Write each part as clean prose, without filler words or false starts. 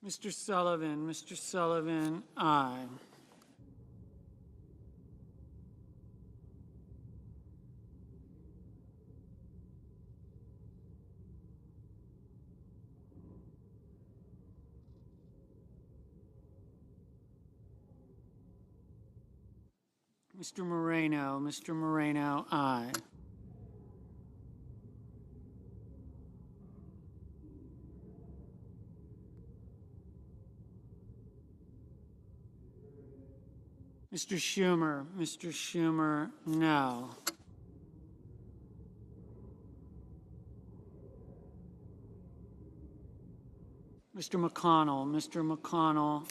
Mr. Sullivan, aye. Mr. Moreno, aye. Mr. Schumer, no. Mr. McConnell,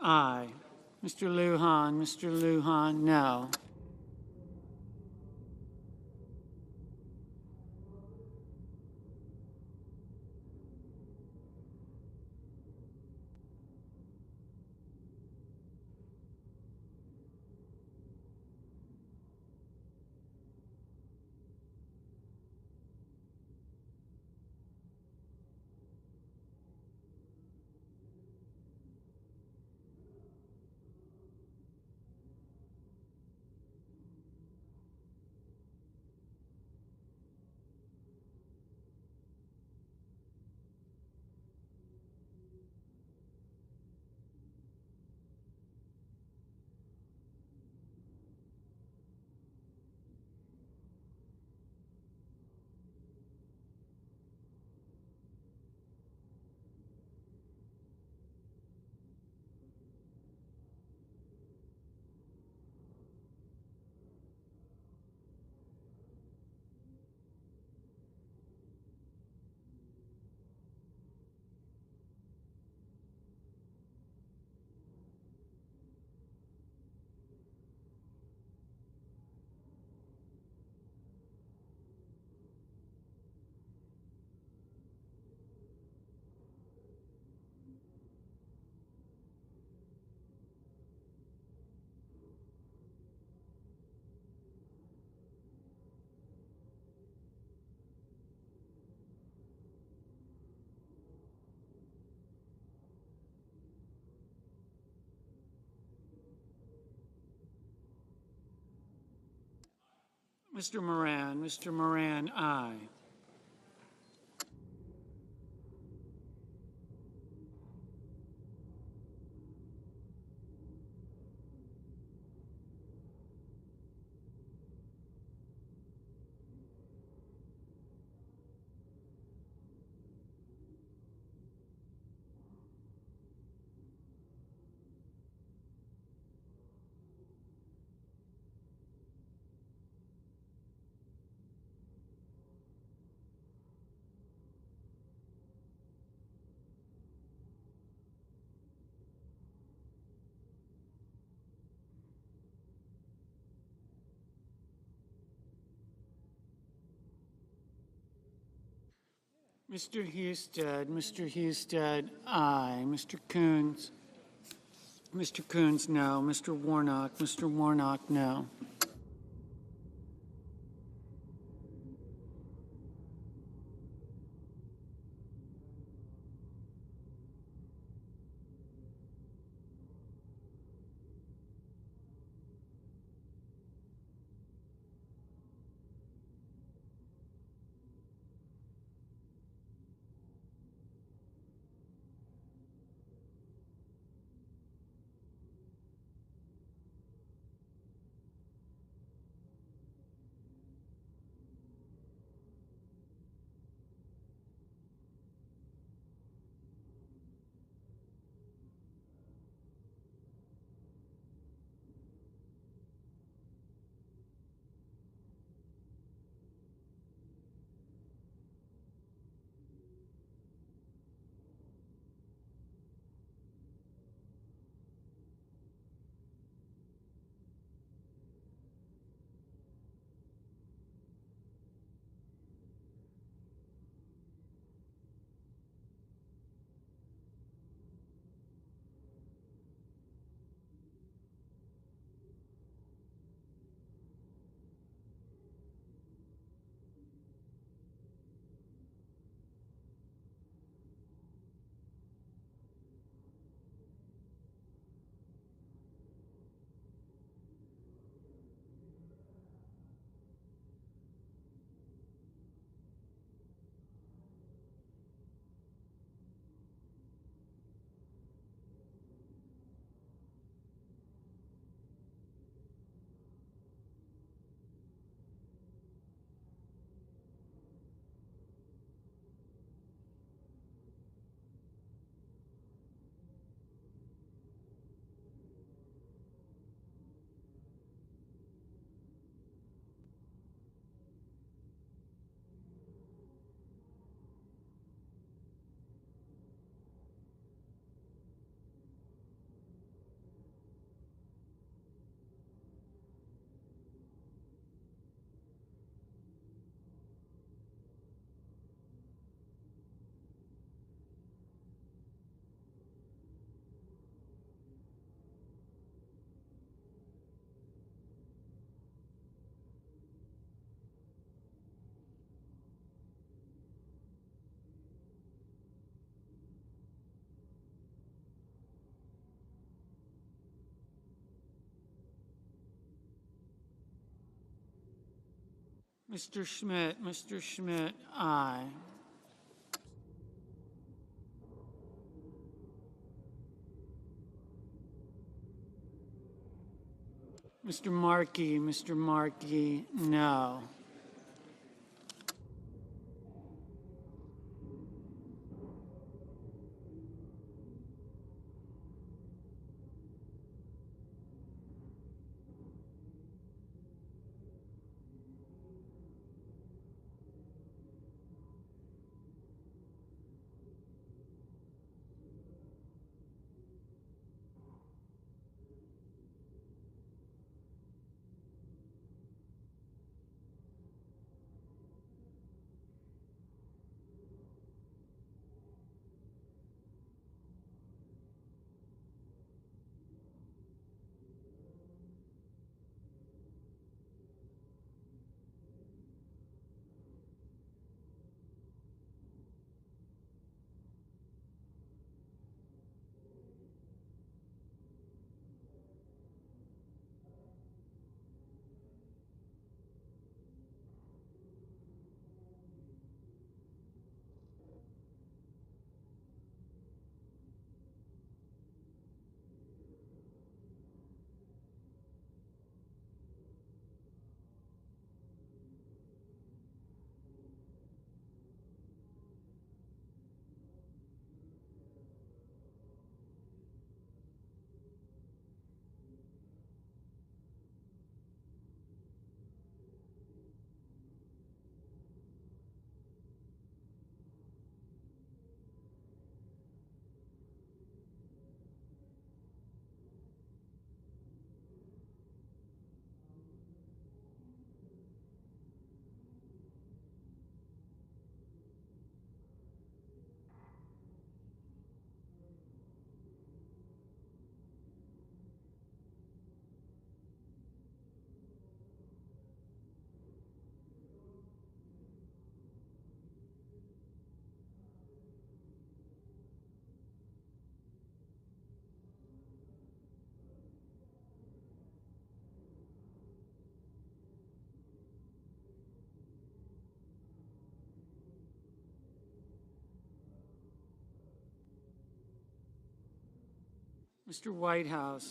aye. Mr. Lujan, no. Mr. Moran, aye. Mr. Husted, aye. Mr. Coons, no. Mr. Warnock, no. Mr. Schmidt, aye. Mr. Markey, no.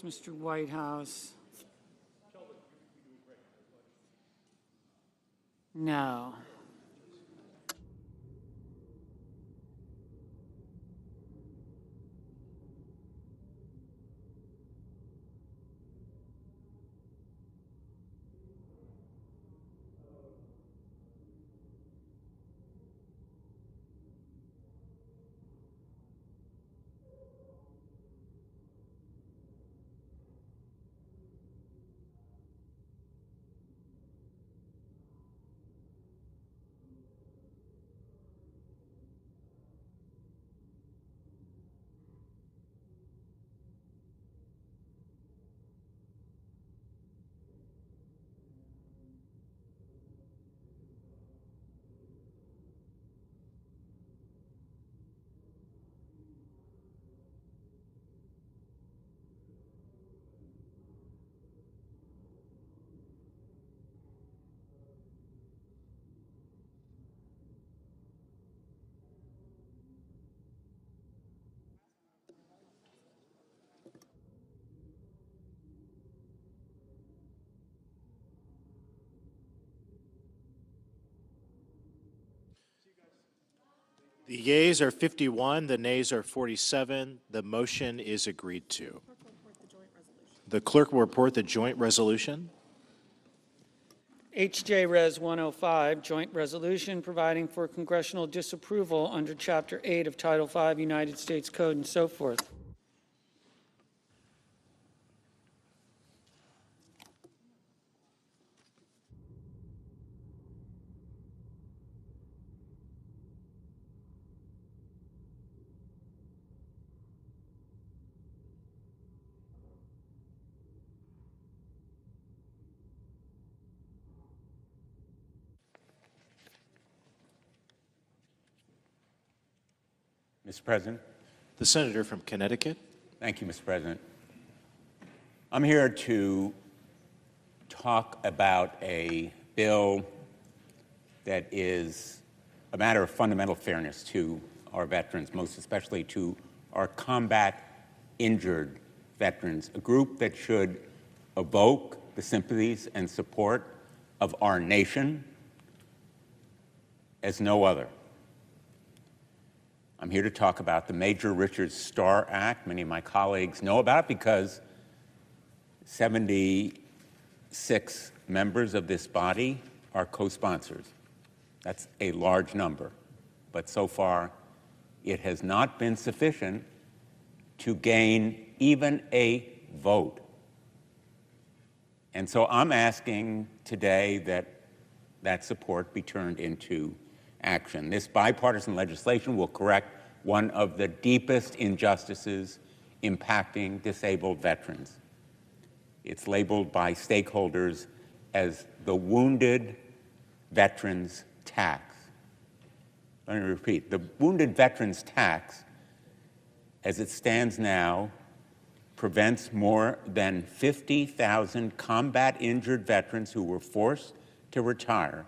Mr. Whitehouse. No. The yeas are 51, the nays are 47. The motion is agreed to. The clerk will report the joint resolution. HJ Res 105, joint resolution providing for congressional disapproval under Chapter 8 of Title 5 United States Code and so forth. Mr. President. The senator from Connecticut. Thank you, Mr. President. I'm here to talk about a bill that is a matter of fundamental fairness to our veterans, most especially to our combat injured veterans, a group that should evoke the sympathies and support of our nation as no other. I'm here to talk about the Major Richard Starr Act. Many of my colleagues know about it because 76 members of this body are co-sponsors. That's a large number, but so far it has not been sufficient to gain even a vote. And so I'm asking today that that support be turned into action. This bipartisan legislation will correct one of the deepest injustices impacting disabled veterans. It's labeled by stakeholders as the Wounded Veterans Tax. Let me repeat, the Wounded Veterans Tax, as it stands now, prevents more than 50,000 combat-injured veterans who were forced to retire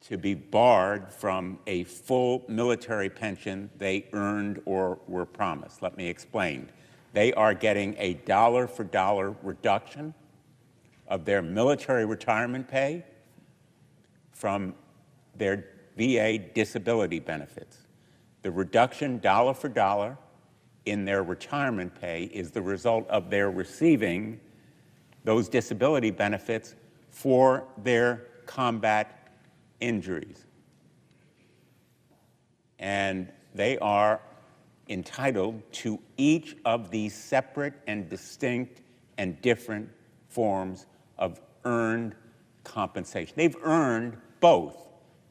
to be barred from a full military pension they earned or were promised. Let me explain. They are getting a dollar-for-dollar reduction of their military retirement pay from their VA disability benefits. The reduction dollar for dollar in their retirement pay is the result of their receiving those disability benefits for their combat injuries. And they are entitled to each of these separate and distinct and different forms of earned compensation. They've earned both.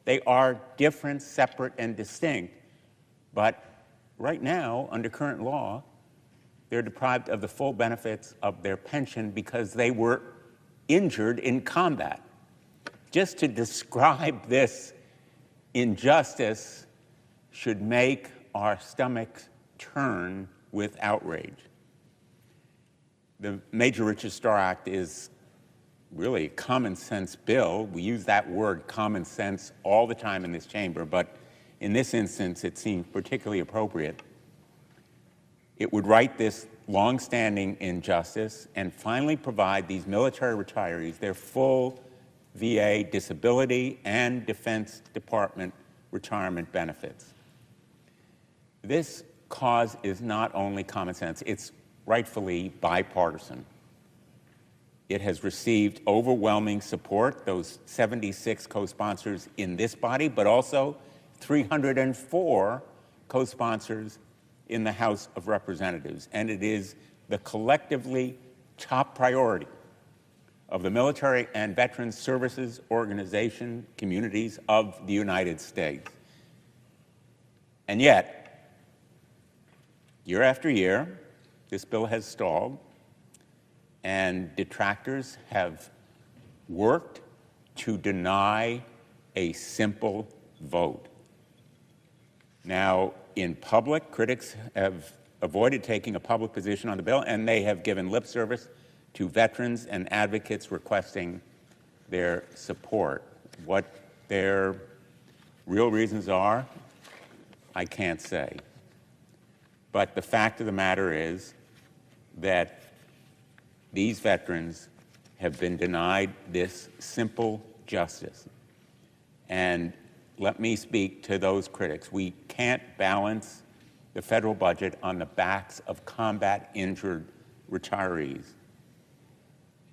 They are different, separate, and distinct. But right now, under current law, they're deprived of the full benefits of their pension because they were injured in combat. Just to describe this injustice should make our stomachs turn with outrage. The Major Richard Starr Act is really a common sense bill. We use that word common sense all the time in this chamber, but in this instance, it seems particularly appropriate. It would right this longstanding injustice and finally provide these military retirees their full VA disability and Defense Department retirement benefits. This cause is not only common sense, it's rightfully bipartisan. It has received overwhelming support, those 76 co-sponsors in this body, but also 304 co-sponsors in the House of Representatives. And it is the collectively top priority of the military and veterans services organization communities of the United States. And yet, year after year, this bill has stalled, and detractors have worked to deny a simple vote. Now, in public, critics have avoided taking a public position on the bill, and they have given lip service to veterans and advocates requesting their support. What their real reasons are, I can't say. But the fact of the matter is that these veterans have been denied this simple justice. And let me speak to those critics. We can't balance the federal budget on the backs of combat-injured retirees.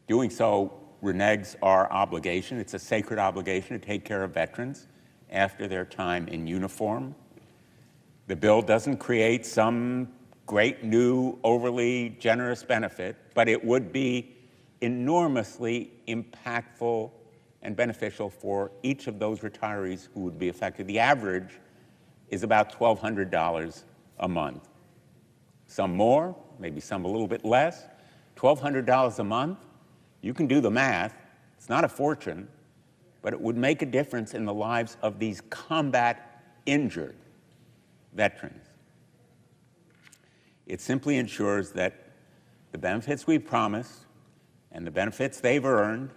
Doing so reneges our obligation. It's a sacred obligation to take care of veterans after their time in uniform. The bill doesn't create some great new, overly generous benefit, but it would be enormously impactful and beneficial for each of those retirees who would be affected. The average is about $1,200 a month. Some more, maybe some a little bit less. $1,200 a month, you can do the math. It's not a fortune, but it would make a difference in the lives of these combat-injured veterans. It simply ensures that the benefits we promised and the benefits they've earned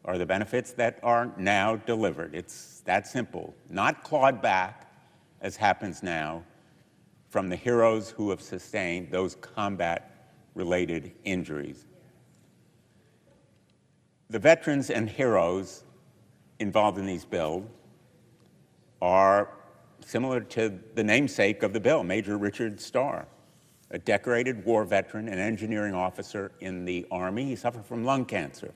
are the benefits that are now delivered. It's that simple, not clawed back, as happens now, from the heroes who have sustained those combat-related injuries. The veterans and heroes involved in these bills are similar to the namesake of the bill, Major Richard Starr, a decorated war veteran and engineering officer in the Army. He suffered from lung cancer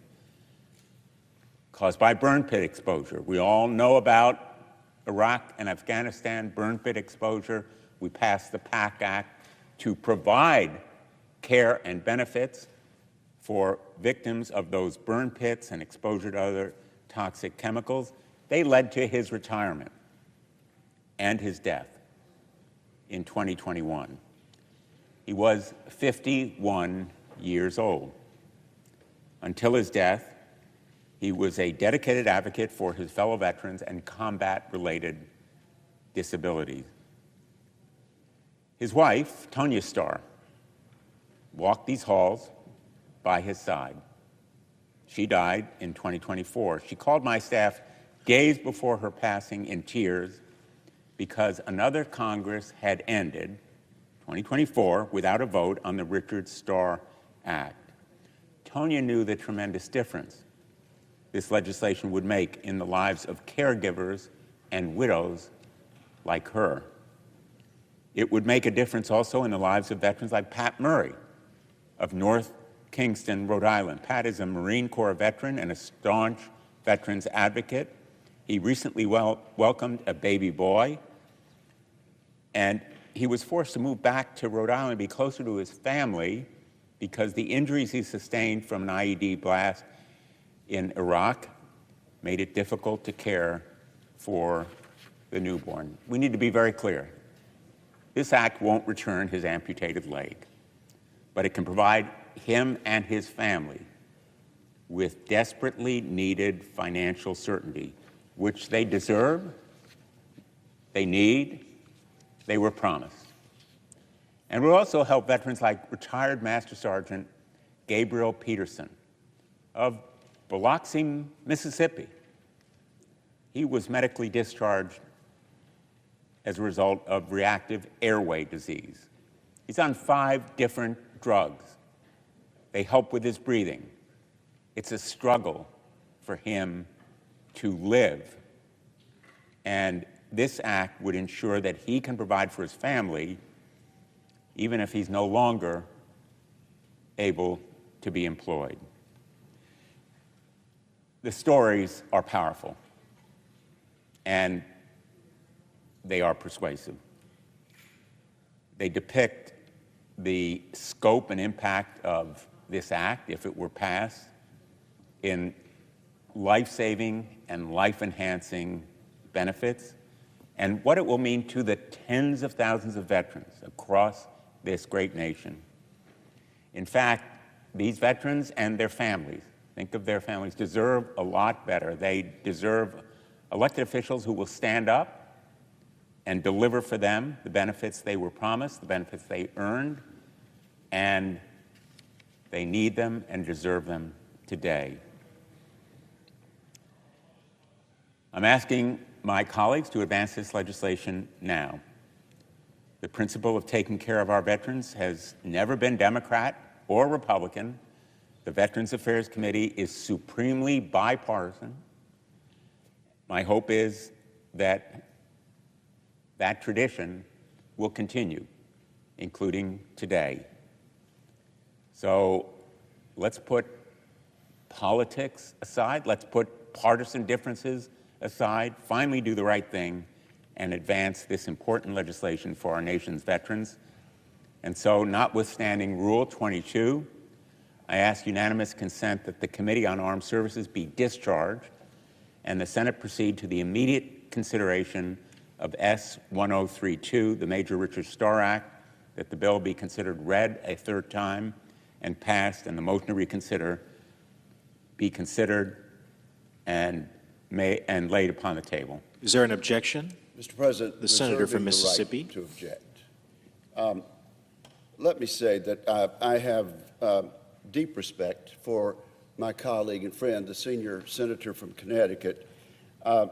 caused by burn pit exposure. We all know about Iraq and Afghanistan burn pit exposure. We passed the PAC Act to provide care and benefits for victims of those burn pits and exposure to other toxic chemicals. They led to his retirement and his death in 2021. He was 51 years old. Until his death, he was a dedicated advocate for his fellow veterans and combat-related disabilities. His wife, Tonya Starr, walked these halls by his side. She died in 2024. She called my staff days before her passing in tears because another Congress had ended 2024 without a vote on the Richard Starr Act. Tonya knew the tremendous difference this legislation would make in the lives of caregivers and widows like her. It would make a difference also in the lives of veterans like Pat Murray of North Kingston, Rhode Island. Pat is a Marine Corps veteran and a staunch veterans advocate. He recently welcomed a baby boy, and he was forced to move back to Rhode Island, be closer to his family, because the injuries he sustained from an IED blast in Iraq made it difficult to care for the newborn. We need to be very clear. This act won't return his amputated leg, but it can provide him and his family with desperately needed financial certainty, which they deserve, they need, they were promised. And will also help veterans like retired Master Sergeant Gabriel Peterson of Biloxi, Mississippi. He was medically discharged as a result of reactive airway disease. He's on 5 different drugs. They help with his breathing. It's a struggle for him to live. And this act would ensure that he can provide for his family even if he's no longer able to be employed. The stories are powerful, and they are persuasive. They depict the scope and impact of this act, if it were passed, in life-saving and life-enhancing benefits, and what it will mean to the tens of thousands of veterans across this great nation. In fact, these veterans and their families, think of their families, deserve a lot better. They deserve elected officials who will stand up and deliver for them the benefits they were promised, the benefits they earned, and they need them and deserve them today. I'm asking my colleagues to advance this legislation now. The principle of taking care of our veterans has never been Democrat or Republican. The Veterans Affairs Committee is supremely bipartisan. My hope is that that tradition will continue, including today. So let's put politics aside, let's put partisan differences aside, finally do the right thing, and advance this important legislation for our nation's veterans. And so, notwithstanding Rule 22, I ask unanimous consent that the Committee on Armed Services be discharged and the Senate proceed to the immediate consideration of S-1032, the Major Richard Starr Act, that the bill be considered read a third time and passed, and the motion to reconsider be considered and laid upon the table. Is there an objection? Mr. President, The senator from reserving the Mississippi. right to object. Let me say that I have deep respect for my colleague and friend, the senior senator from Connecticut.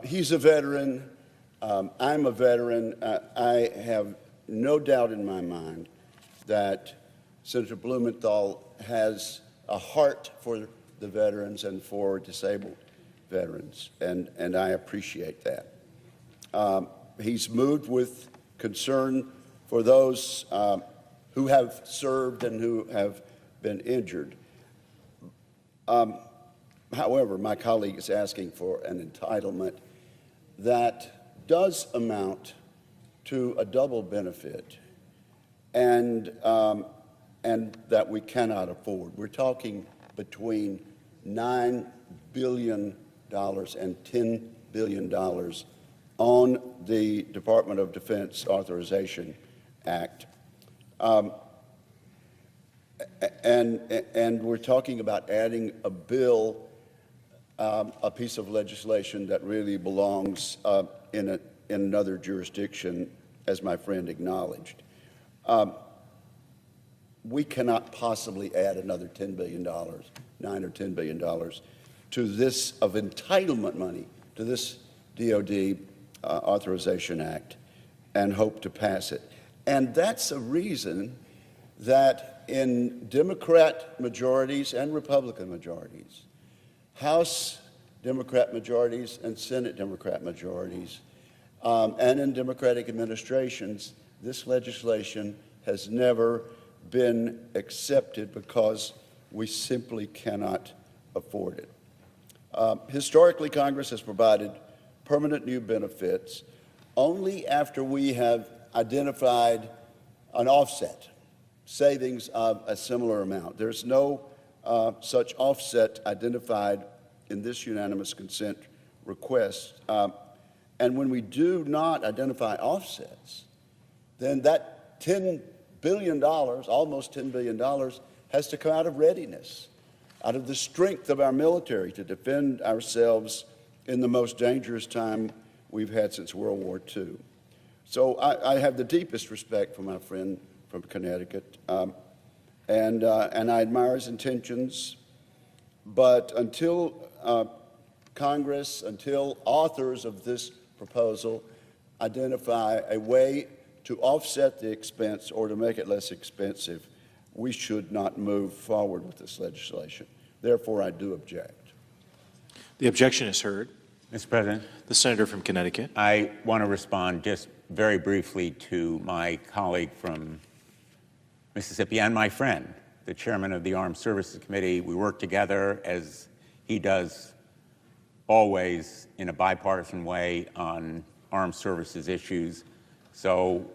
He's a veteran. I'm a veteran. I have no doubt in my mind that Senator Blumenthal has a heart for the veterans and for disabled veterans, and I appreciate that. He's moved with concern for those who have served and who have been injured. However, my colleague is asking for an entitlement that does amount to a double benefit and that we cannot afford. We're talking between $9 billion and $10 billion on the Department of Defense Authorization Act. And we're talking about adding a bill, a piece of legislation that really belongs in another jurisdiction, as my friend acknowledged. We cannot possibly add another $10 billion, $9 or $10 billion, to this of entitlement money to this DOD Authorization Act and hope to pass it. And that's a reason that in Democrat majorities and Republican majorities, House Democrat majorities and Senate Democrat majorities, and in Democratic administrations, this legislation has never been accepted because we simply cannot afford it. Historically, Congress has provided permanent new benefits only after we have identified an offset, savings of a similar amount. There's no such offset identified in this unanimous consent request. And when we do not identify offsets, then that $10 billion, almost $10 billion, has to come out of readiness, out of the strength of our military to defend ourselves in the most dangerous time we've had since World War II. So I have the deepest respect for my friend from Connecticut, and I admire his intentions. But until Congress, until authors of this proposal identify a way to offset the expense or to make it less expensive, we should not move forward with this legislation. Therefore, I do object. The objection is heard. Mr. President, The senator from Connecticut. I want to respond just very briefly to my colleague from Mississippi and my friend, the chairman of the Armed Services Committee. We work together, as he does always, in a bipartisan way on armed services issues. So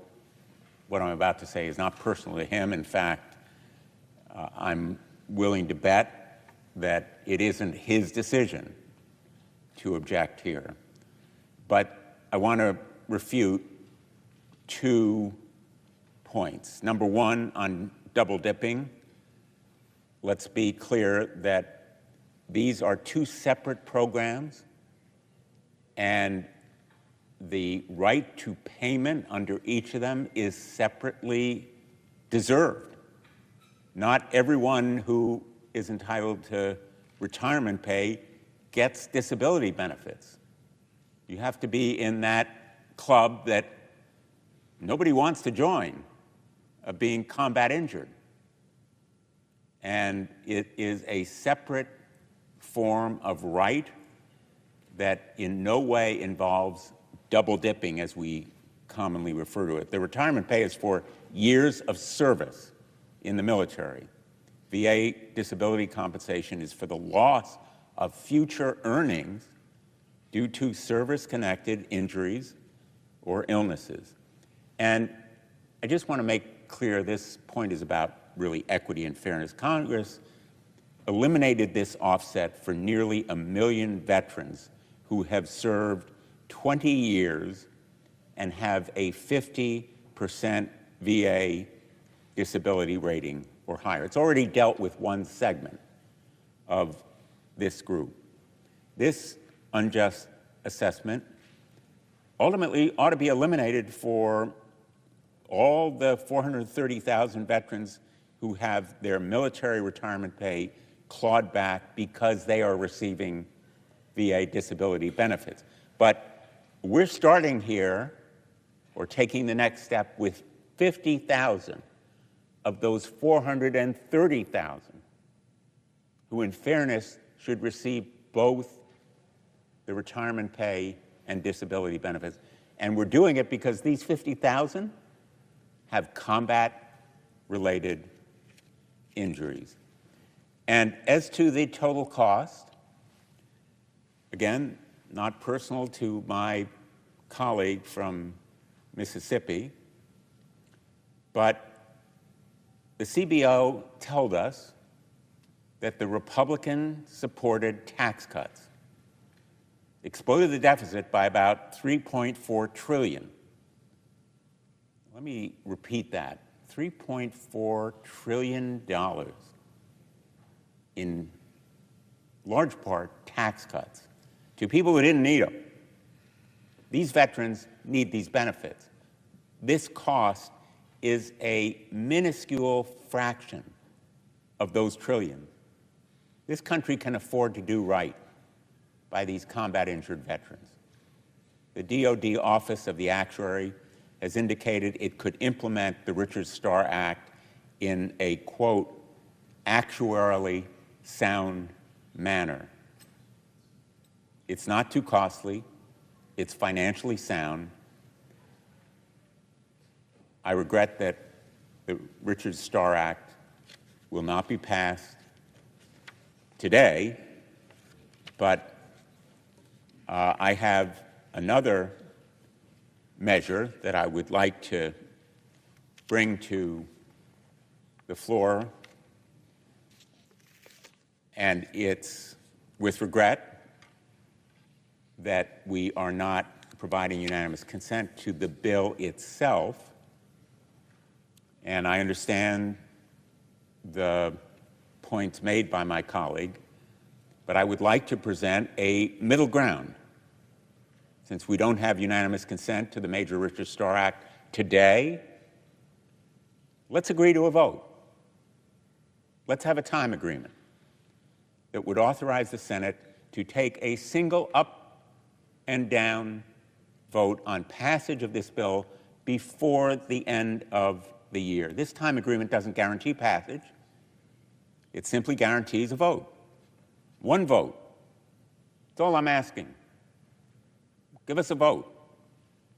what I'm about to say is not personal to him. In fact, I'm willing to bet that it isn't his decision to object here. But I want to refute 2 points. Number one, on double dipping, let's be clear that these are 2 separate programs, and the right to payment under each of them is separately deserved. Not everyone who is entitled to retirement pay gets disability benefits. You have to be in that club that nobody wants to join, of being combat injured. And it is a separate form of right that in no way involves double dipping, as we commonly refer to it. The retirement pay is for years of service in the military. VA disability compensation is for the loss of future earnings due to service-connected injuries or illnesses. And I just want to make clear this point is about really equity and fairness. Congress eliminated this offset for nearly 1 million veterans who have served 20 years and have a 50% VA disability rating or higher. It's already dealt with one segment of this group. This unjust assessment ultimately ought to be eliminated for all the 430,000 veterans who have their military retirement pay clawed back because they are receiving VA disability benefits. But we're starting here, or taking the next step, with 50,000 of those 430,000 who, in fairness, should receive both the retirement pay and disability benefits. And we're doing it because these 50,000 have combat-related injuries. And as to the total cost, again, not personal to my colleague from Mississippi, but the CBO told us that the Republican-supported tax cuts exploded the deficit by about $3.4 trillion. Let me repeat that. $3.4 trillion in large part tax cuts to people who didn't need them. These veterans need these benefits. This cost is a minuscule fraction of those trillions. This country can afford to do right by these combat-injured veterans. The DoD Office of the Actuary has indicated it could implement the Richard Starr Act in a, quote, actuarially sound manner. It's not too costly. It's financially sound. I regret that the Richard Starr Act will not be passed today, but I have another measure that I would like to bring to the floor, and it's with regret that we are not providing unanimous consent to the bill itself. And I understand the points made by my colleague, but I would like to present a middle ground. Since we don't have unanimous consent to the Major Richard Starr Act today, let's agree to a vote. Let's have a time agreement that would authorize the Senate to take a single up and down vote on passage of this bill before the end of the year. This time agreement doesn't guarantee passage. It simply guarantees a vote. One vote. That's all I'm asking. Give us a vote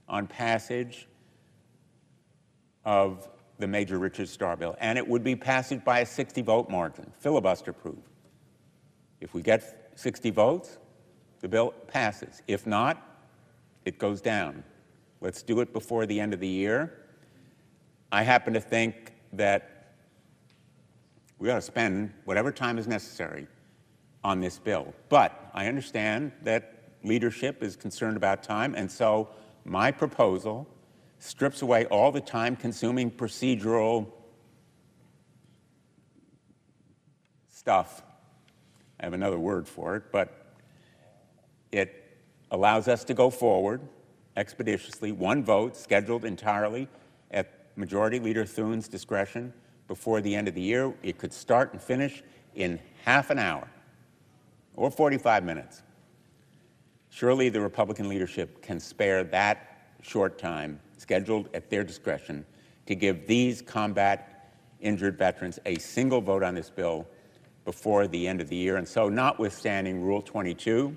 on passage of the Major Richard Starr bill, and it would be passage by a 60-vote margin, filibuster-proof. If we get 60 votes, the bill passes. If not, it goes down. Let's do it before the end of the year. I happen to think that we ought to spend whatever time is necessary on this bill. But I understand that leadership is concerned about time, and so my proposal strips away all the time-consuming procedural stuff. I have another word for it, but it allows us to go forward expeditiously, one vote scheduled entirely at Majority Leader Thune's discretion before the end of the year. It could start and finish in half an hour or 45 minutes. Surely the Republican leadership can spare that short time scheduled at their discretion to give these combat-injured veterans a single vote on this bill before the end of the year. And so, notwithstanding Rule 22,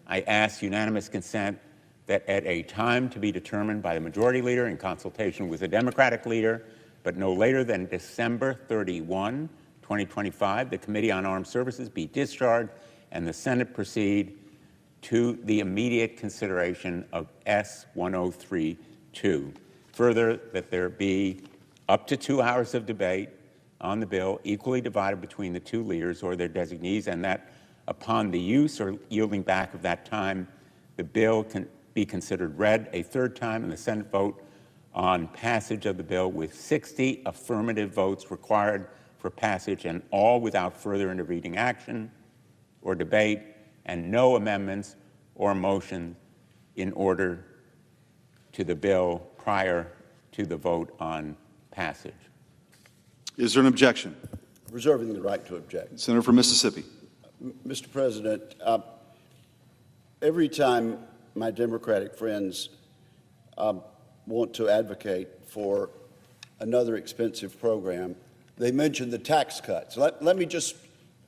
I ask unanimous consent that at a time to be determined by the Majority Leader in consultation with the Democratic leader, but no later than December 31, 2025, the Committee on Armed Services be discharged and the Senate proceed to the immediate consideration of S-1032. Further, that there be up to 2 hours of debate on the bill, equally divided between the two leaders or their designees, and that upon the use or yielding back of that time, the bill can be considered read a third time and the Senate vote on passage of the bill with 60 affirmative votes required for passage, and all without further intervening action or debate, and no amendments or motion in order to the bill prior to the vote on passage. Is there an objection? reserving the right to object. Senator from Mississippi. Mr. President, every time my Democratic friends want to advocate for another expensive program, they mention the tax cuts. Let me just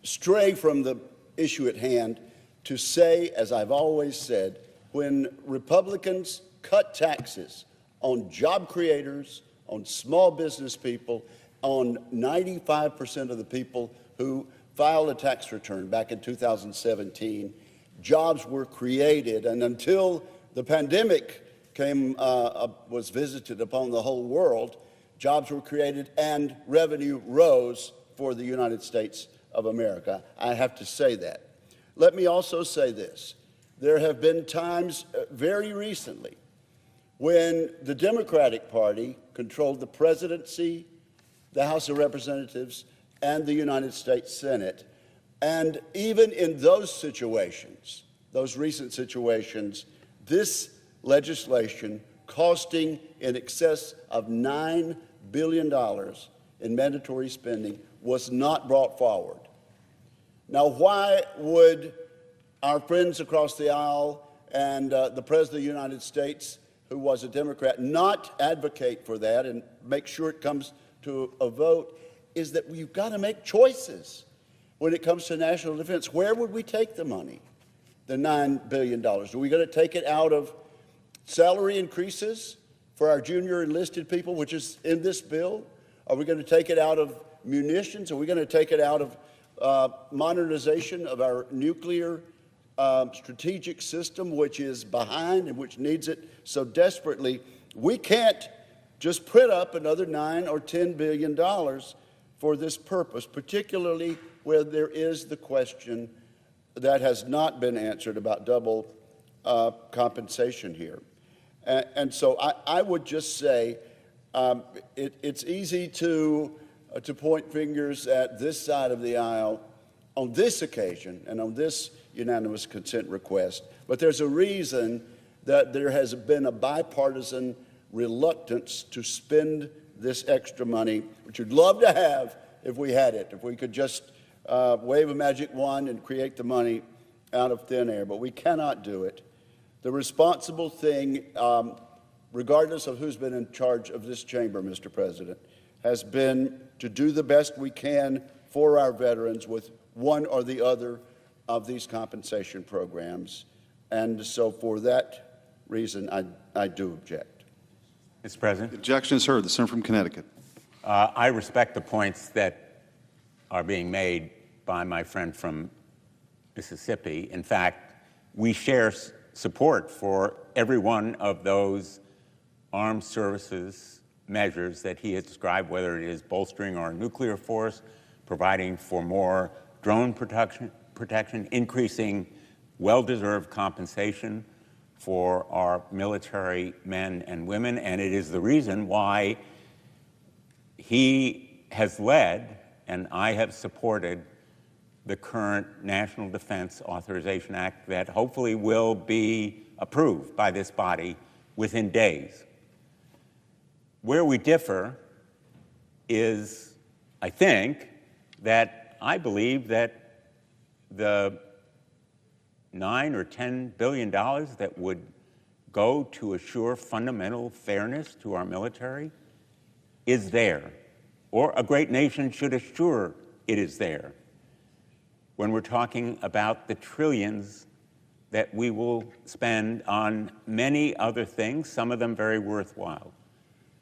stray from the issue at hand to say, as I've always said, when Republicans cut taxes on job creators, on small business people, on 95% of the people who filed a tax return back in 2017, jobs were created. And until the pandemic was visited upon the whole world, jobs were created and revenue rose for the United States of America. I have to say that. Let me also say this. There have been times very recently when the Democratic Party controlled the presidency, the House of Representatives, and the United States Senate. And even in those situations, those recent situations, this legislation costing in excess of $9 billion in mandatory spending was not brought forward. Now, why would our friends across the aisle and the President of the United States, who was a Democrat, not advocate for that and make sure it comes to a vote? Is that we've got to make choices when it comes to national defense. Where would we take the money, the $9 billion? Are we going to take it out of salary increases for our junior enlisted people, which is in this bill? Are we going to take it out of munitions? Are we going to take it out of modernization of our nuclear strategic system, which is behind and which needs it so desperately? We can't just print up another $9 or $10 billion for this purpose, particularly where there is the question that has not been answered about double compensation here. And so I would just say it's easy to point fingers at this side of the aisle on this occasion and on this unanimous consent request, but there's a reason that there has been a bipartisan reluctance to spend this extra money, which we'd love to have if we had it, if we could just wave a magic wand and create the money out of thin air, but we cannot do it. The responsible thing, regardless of who's been in charge of this chamber, Mr. President, has been to do the best we can for our veterans with one or the other of these compensation programs. And so for that reason, I do object. Mr. President. The objection is heard. The senator from Connecticut. I respect the points that are being made by my friend from Mississippi. In fact, we share support for every one of those armed services measures that he has described, whether it is bolstering our nuclear force, providing for more drone protection, increasing well-deserved compensation for our military men and women, and it is the reason why he has led and I have supported the current National Defense Authorization Act that hopefully will be approved by this body within days. Where we differ is, I think, that I believe that the $9 or $10 billion that would go to assure fundamental fairness to our military is there, or a great nation should assure it is there. When we're talking about the trillions that we will spend on many other things, some of them very worthwhile,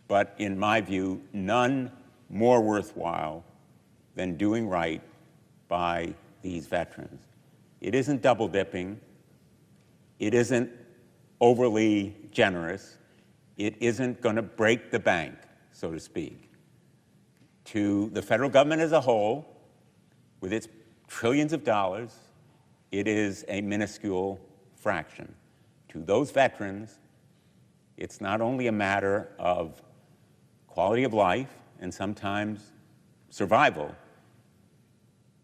but in my view, none more worthwhile than doing right by these veterans. It isn't double dipping. It isn't overly generous. It isn't going to break the bank, so to speak. To the federal government as a whole, with its trillions of dollars, it is a minuscule fraction. To those veterans, it's not only a matter of quality of life and sometimes survival,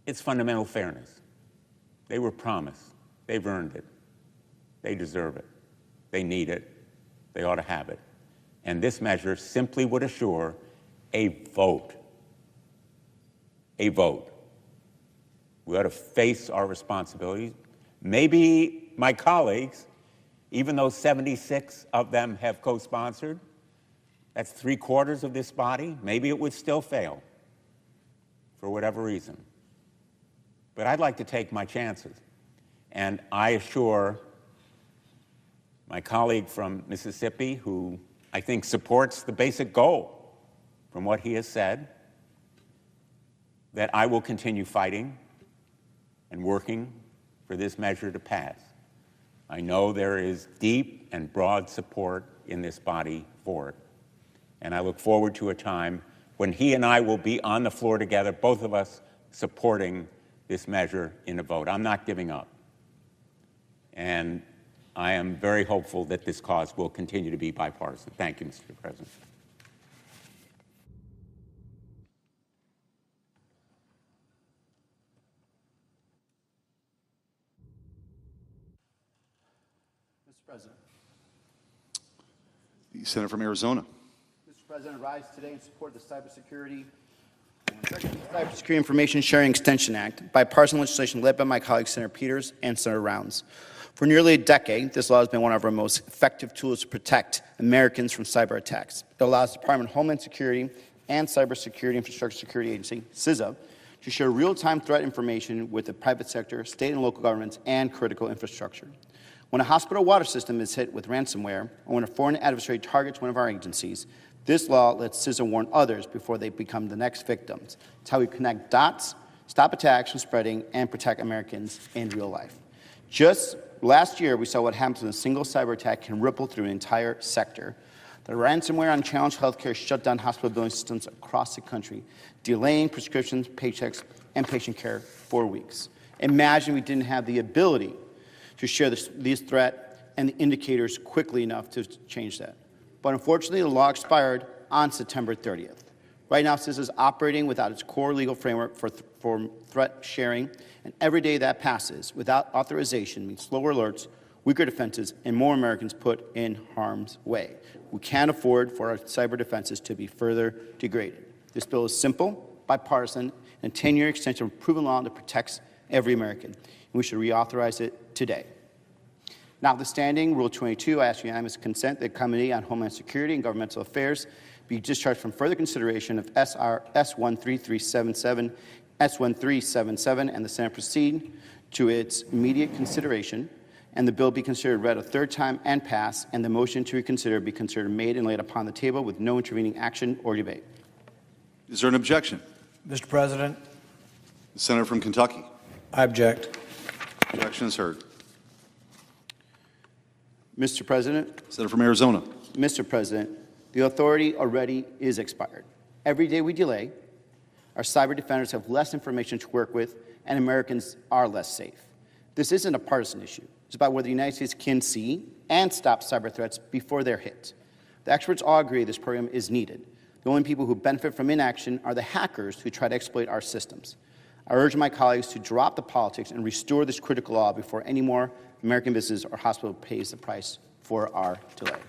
it's fundamental fairness. They were promised. They've earned it. They deserve it. They need it. They ought to have it. And this measure simply would assure a vote a vote. We ought to face our responsibilities. Maybe my colleagues, even though 76 of them have co-sponsored, that's 3/4 of this body, maybe it would still fail for whatever reason. But I'd like to take my chances. And I assure my colleague from Mississippi, who I think supports the basic goal from what he has said, that I will continue fighting and working for this measure to pass. I know there is deep and broad support in this body for it. And I look forward to a time when he and I will be on the floor together, both of us supporting this measure in a vote. I'm not giving up. And I am very hopeful that this cause will continue to be bipartisan. Thank you, Mr. President. Mr. President. The senator from Arizona. Mr. President, I rise today in support of the Cybersecurity Information Sharing Extension Act, bipartisan legislation led by my colleagues Senator Peters and Senator Rounds. For nearly a decade, this law has been one of our most effective tools to protect Americans from cyber attacks. It allows the Department of Homeland Security and Cybersecurity Infrastructure Security Agency, CISA, to share real-time threat information with the private sector, state and local governments, and critical infrastructure. When a hospital water system is hit with ransomware, or when a foreign adversary targets one of our agencies, this law lets CISA warn others before they become the next victims. It's how we connect dots, stop attacks from spreading, and protect Americans in real life. Just last year, we saw what happens when a single cyber attack can ripple through an entire sector. The ransomware unchallenged healthcare shut down hospital billing systems across the country, delaying prescriptions, paychecks, and patient care for weeks. Imagine we didn't have the ability to share these threat and the indicators quickly enough to change that. But unfortunately, the law expired on September 30th. Right now, CISA is operating without its core legal framework for threat sharing, and every day that passes without authorization means slower alerts, weaker defenses, and more Americans put in harm's way. We can't afford for our cyber defenses to be further degraded. This bill is simple, bipartisan, and a 10-year extension of proven law that protects every American. And we should reauthorize it today. Notwithstanding Rule 22, I ask unanimous consent that the Committee on Homeland Security and Governmental Affairs be discharged from further consideration of S13377, S1377, and the Senate proceed to its immediate consideration, and the bill be considered read a third time and pass, and the motion to reconsider be considered made and laid upon the table with no intervening action or debate. Is there an objection? Mr. President, The senator from Kentucky. I object. Objection is heard. Mr. President, Senator from Arizona. Mr. President, the authority already is expired. Every day we delay, our cyber defenders have less information to work with, and Americans are less safe. This isn't a partisan issue. It's about whether the United States can see and stop cyber threats before they're hit. The experts all agree this program is needed. The only people who benefit from inaction are the hackers who try to exploit our systems. I urge my colleagues to drop the politics and restore this critical law before any more American business or hospital pays the price for our delay.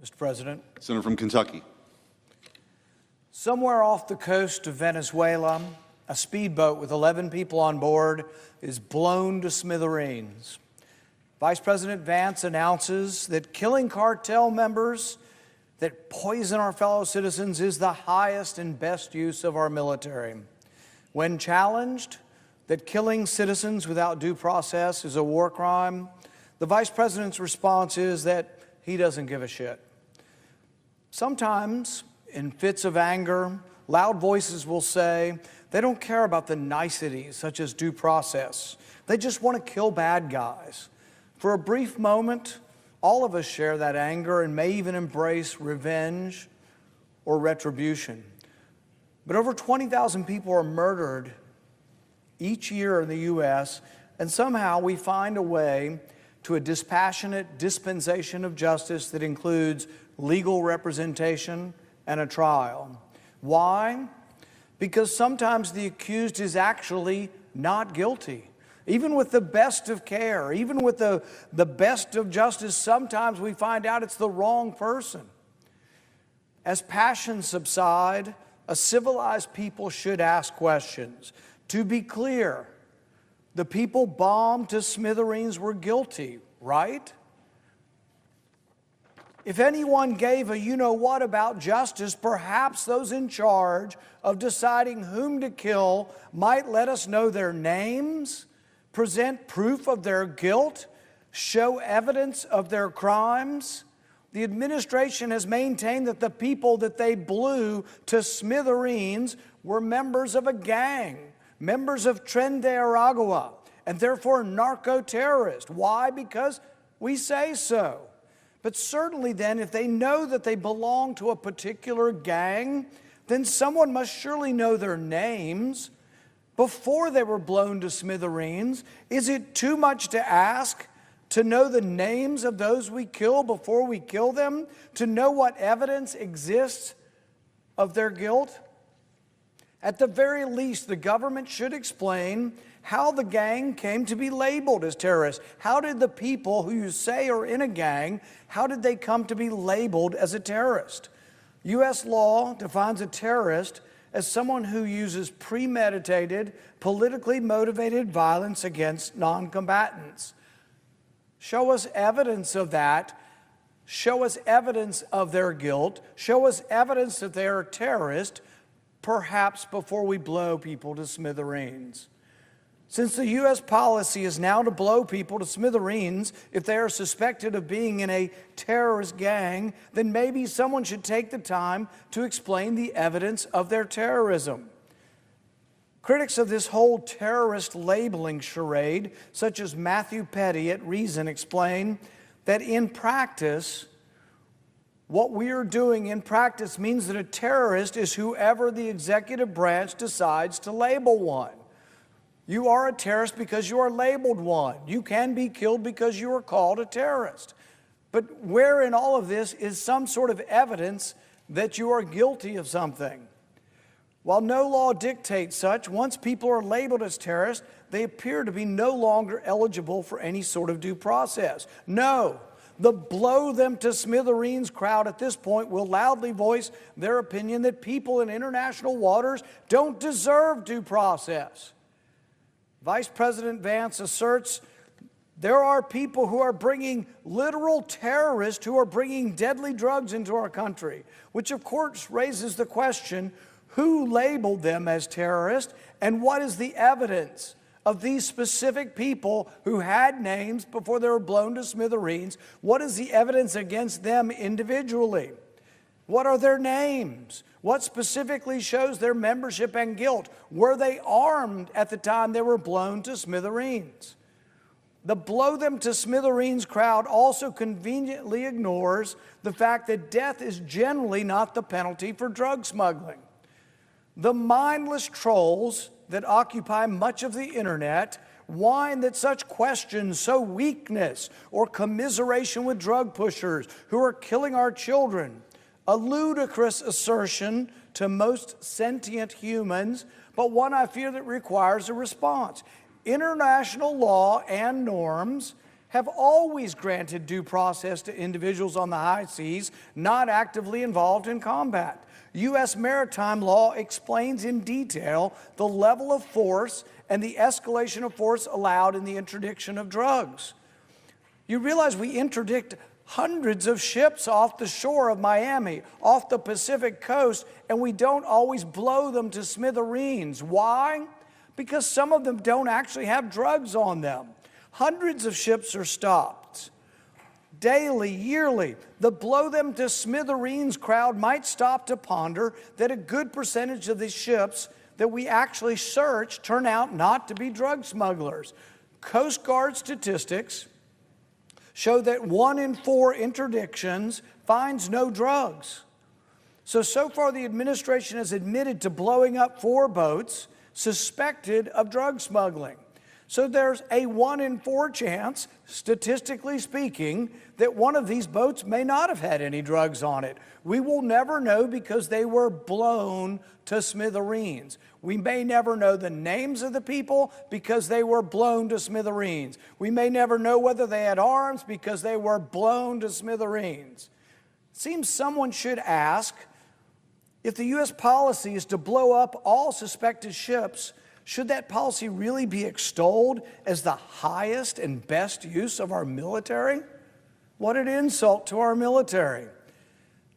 Mr. President, Senator from Kentucky. somewhere off the coast of Venezuela, a speedboat with 11 people on board is blown to smithereens. Vice President Vance announces that killing cartel members that poison our fellow citizens is the highest and best use of our military. When challenged that killing citizens without due process is a war crime, the Vice President's response is that he doesn't give a shit. Sometimes, in fits of anger, loud voices will say they don't care about the niceties such as due process. They just want to kill bad guys. For a brief moment, all of us share that anger and may even embrace revenge or retribution. But over 20,000 people are murdered each year in the U.S., and somehow we find a way to a dispassionate dispensation of justice that includes legal representation and a trial. Why? Because sometimes the accused is actually not guilty. Even with the best of care, even with the best of justice, sometimes we find out it's the wrong person. As passions subside, a civilized people should ask questions. To be clear, the people bombed to smithereens were guilty, right? If anyone gave a you-know-what about justice, perhaps those in charge of deciding whom to kill might let us know their names, present proof of their guilt, show evidence of their crimes. The administration has maintained that the people that they blew to smithereens were members of a gang, members of Tren de Aragua, and therefore narco-terrorists. Why? Because we say so. But certainly then, if they know that they belong to a particular gang, then someone must surely know their names before they were blown to smithereens. Is it too much to ask to know the names of those we kill before we kill them? To know what evidence exists of their guilt? At the very least, the government should explain how the gang came to be labeled as terrorists. How did the people who you say are in a gang, how did they come to be labeled as a terrorist? U.S. law defines a terrorist as someone who uses premeditated, politically motivated violence against non-combatants. Show us evidence of that. Show us evidence of their guilt. Show us evidence that they are terrorists, perhaps before we blow people to smithereens. Since the U.S. policy is now to blow people to smithereens if they are suspected of being in a terrorist gang, then maybe someone should take the time to explain the evidence of their terrorism. Critics of this whole terrorist labeling charade, such as Matthew Petty at Reason, explain that in practice, what we are doing in practice means that a terrorist is whoever the executive branch decides to label one. You are a terrorist because you are labeled one. You can be killed because you are called a terrorist. But where in all of this is some sort of evidence that you are guilty of something? While no law dictates such, once people are labeled as terrorists, they appear to be no longer eligible for any sort of due process. No, the blow them to smithereens crowd at this point will loudly voice their opinion that people in international waters don't deserve due process. Vice President Vance asserts there are people who are bringing literal terrorists who are bringing deadly drugs into our country, which of course raises the question, who labeled them as terrorists and what is the evidence of these specific people who had names before they were blown to smithereens? What is the evidence against them individually? What are their names? What specifically shows their membership and guilt? Were they armed at the time they were blown to smithereens? The blow them to smithereens crowd also conveniently ignores the fact that death is generally not the penalty for drug smuggling. The mindless trolls that occupy much of the internet whine that such questions sow weakness or commiseration with drug pushers who are killing our children. A ludicrous assertion to most sentient humans, but one I fear that requires a response. International law and norms have always granted due process to individuals on the high seas not actively involved in combat. U.S. maritime law explains in detail the level of force and the escalation of force allowed in the interdiction of drugs. You realize we interdict hundreds of ships off the shore of Miami, off the Pacific coast, and we don't always blow them to smithereens. Why? Because some of them don't actually have drugs on them. Hundreds of ships are stopped daily, yearly. The blow them to smithereens crowd might stop to ponder that a good percentage of these ships that we actually search turn out not to be drug smugglers. Coast Guard statistics show that 1 in 4 interdictions finds no drugs. So far the administration has admitted to blowing up 4 boats suspected of drug smuggling. So there's a 1 in 4 chance, statistically speaking, that one of these boats may not have had any drugs on it. We will never know because they were blown to smithereens. We may never know the names of the people because they were blown to smithereens. We may never know whether they had arms because they were blown to smithereens. It seems someone should ask, if the U.S. policy is to blow up all suspected ships, should that policy really be extolled as the highest and best use of our military? What an insult to our military.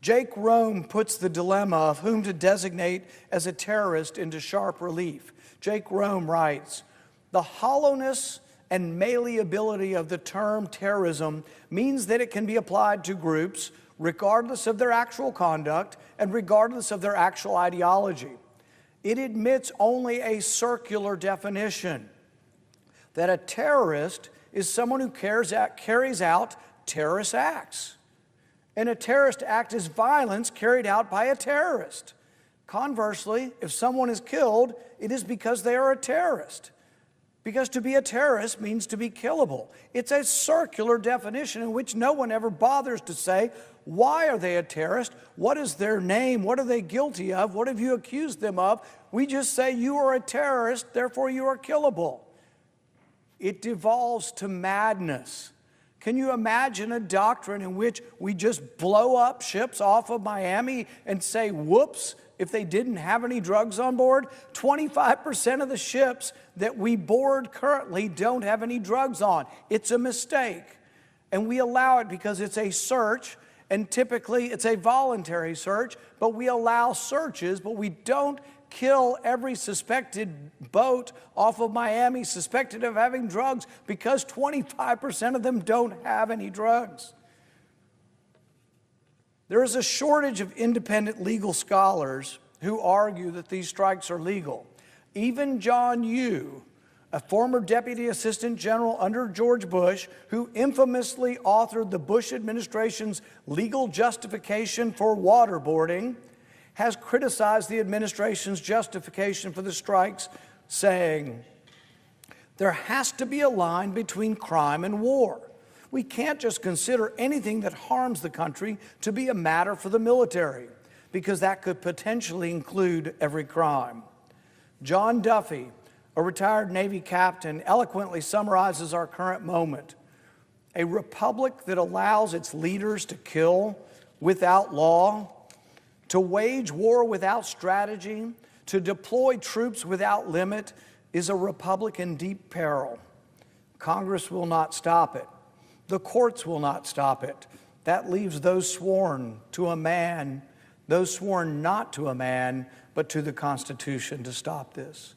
Jake Rome puts the dilemma of whom to designate as a terrorist into sharp relief. Jake Rome writes, "The hollowness and malleability of the term terrorism means that it can be applied to groups regardless of their actual conduct and regardless of their actual ideology. It admits only a circular definition, that a terrorist is someone who carries out terrorist acts. And a terrorist act is violence carried out by a terrorist. Conversely, if someone is killed, it is because they are a terrorist. Because to be a terrorist means to be killable. It's a circular definition in which no one ever bothers to say, why are they a terrorist? What is their name? What are they guilty of? What have you accused them of? We just say you are a terrorist, therefore you are killable. It devolves to madness. Can you imagine a doctrine in which we just blow up ships off of Miami and say, whoops, if they didn't have any drugs on board? 25% of the ships that we board currently don't have any drugs on. It's a mistake. And we allow it because it's a search, and typically it's a voluntary search, but we allow searches, but we don't kill every suspected boat off of Miami suspected of having drugs because 25% of them don't have any drugs. There is a shortage of independent legal scholars who argue that these strikes are legal. Even John Yoo, a former Deputy Assistant General under George Bush, who infamously authored the Bush administration's legal justification for waterboarding, has criticized the administration's justification for the strikes, saying, there has to be a line between crime and war. We can't just consider anything that harms the country to be a matter for the military, because that could potentially include every crime. John Duffy, a retired Navy captain, eloquently summarizes our current moment. A republic that allows its leaders to kill without law, to wage war without strategy, to deploy troops without limit, is a republic in deep peril. Congress will not stop it. The courts will not stop it. That leaves those sworn to a man, those sworn not to a man, but to the Constitution to stop this.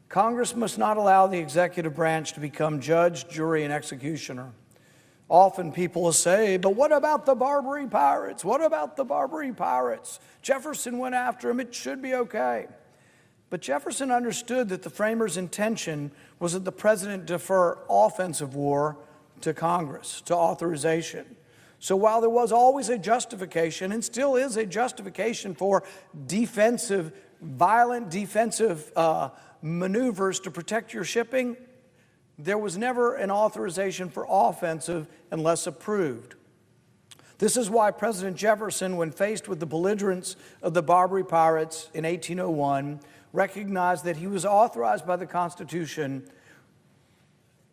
Congress must not allow the executive branch to become judge, jury, and executioner. Often people will say, but what about the Barbary pirates? What about the Barbary pirates? Jefferson went after them, it should be okay. But Jefferson understood that the framers' intention was that the president defer offensive war to Congress, to authorization. So while there was always a justification, and still is a justification for defensive, violent defensive maneuvers to protect your shipping, there was never an authorization for offensive unless approved. This is why President Jefferson, when faced with the belligerence of the Barbary pirates in 1801, recognized that he was authorized by the Constitution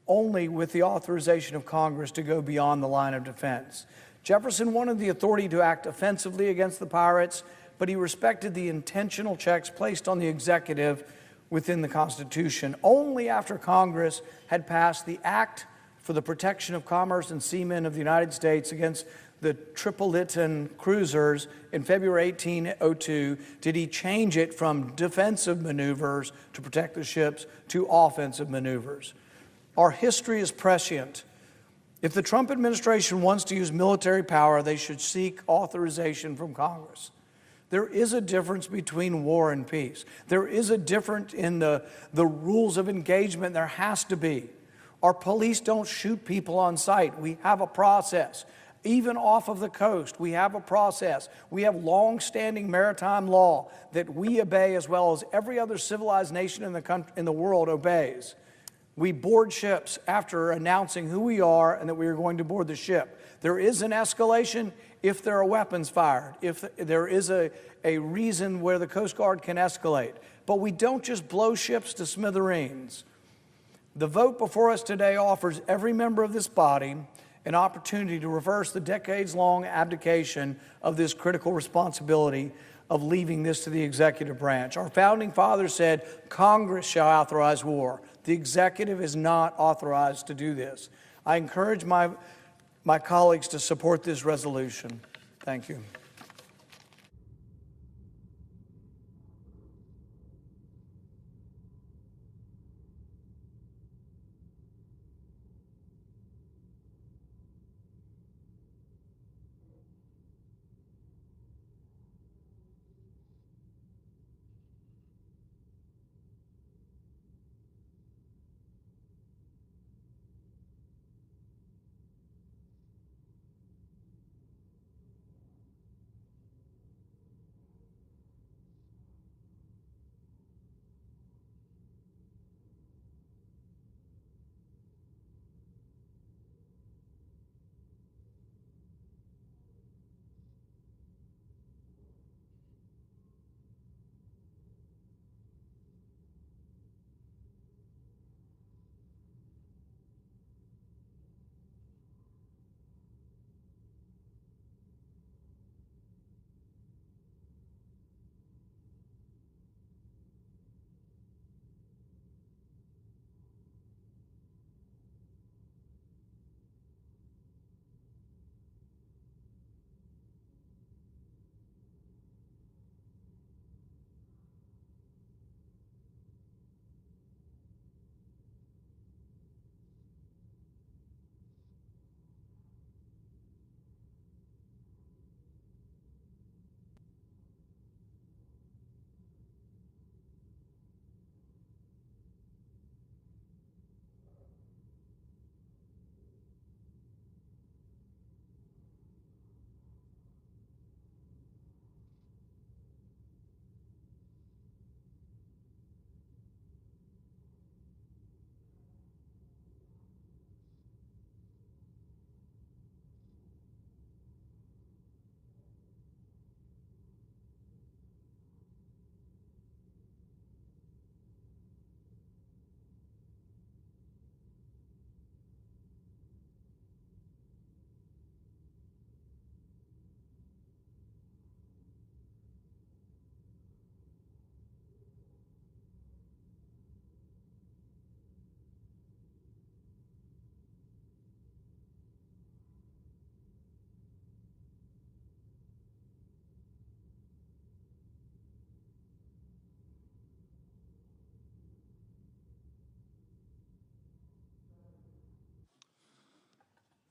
only with the authorization of Congress to go beyond the line of defense. Jefferson wanted the authority to act offensively against the pirates, but he respected the intentional checks placed on the executive within the Constitution. Only after Congress had passed the Act for the Protection of Commerce and Seamen of the United States against the Tripolitan cruisers in February 1802 did he change it from defensive maneuvers to protect the ships to offensive maneuvers. Our history is prescient. If the Trump administration wants to use military power, they should seek authorization from Congress. There is a difference between war and peace. There is a difference in the rules of engagement. There has to be. Our police don't shoot people on sight. We have a process. Even off of the coast, we have a process. We have long-standing maritime law that we obey as well as every other civilized nation in the world obeys. We board ships after announcing who we are and that we are going to board the ship. There is an escalation if there are weapons fired, if there is a reason where the Coast Guard can escalate. But we don't just blow ships to smithereens. The vote before us today offers every member of this body an opportunity to reverse the decades-long abdication of this critical responsibility of leaving this to the executive branch. Our founding fathers said, Congress shall authorize war. The executive is not authorized to do this. I encourage my colleagues to support this resolution. Thank you.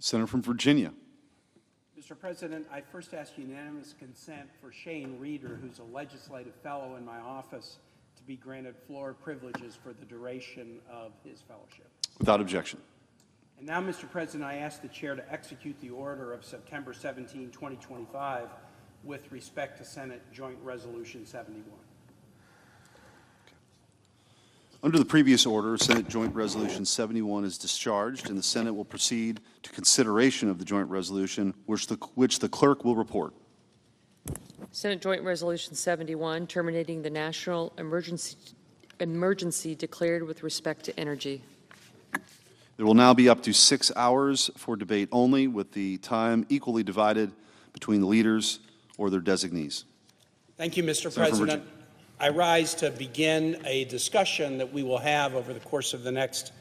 Senator from Virginia. Mr. President, I first ask unanimous consent for Shane Reeder, who's a legislative fellow in my office, to be granted floor privileges for the duration of his fellowship. Without objection. And now, Mr. President, I ask the chair to execute the order of September 17, 2025, with respect to Senate Joint Resolution 71. Under the previous order, Senate Joint Resolution 71 is discharged, and the Senate will proceed to consideration of the joint resolution, which the clerk will report. Senate Joint Resolution 71, terminating the national emergency declared with respect to energy. There will now be up to 6 hours for debate only, with the time equally divided between the leaders or their designees. Thank you, Mr. President. I rise to begin a discussion that we will have over the course of the next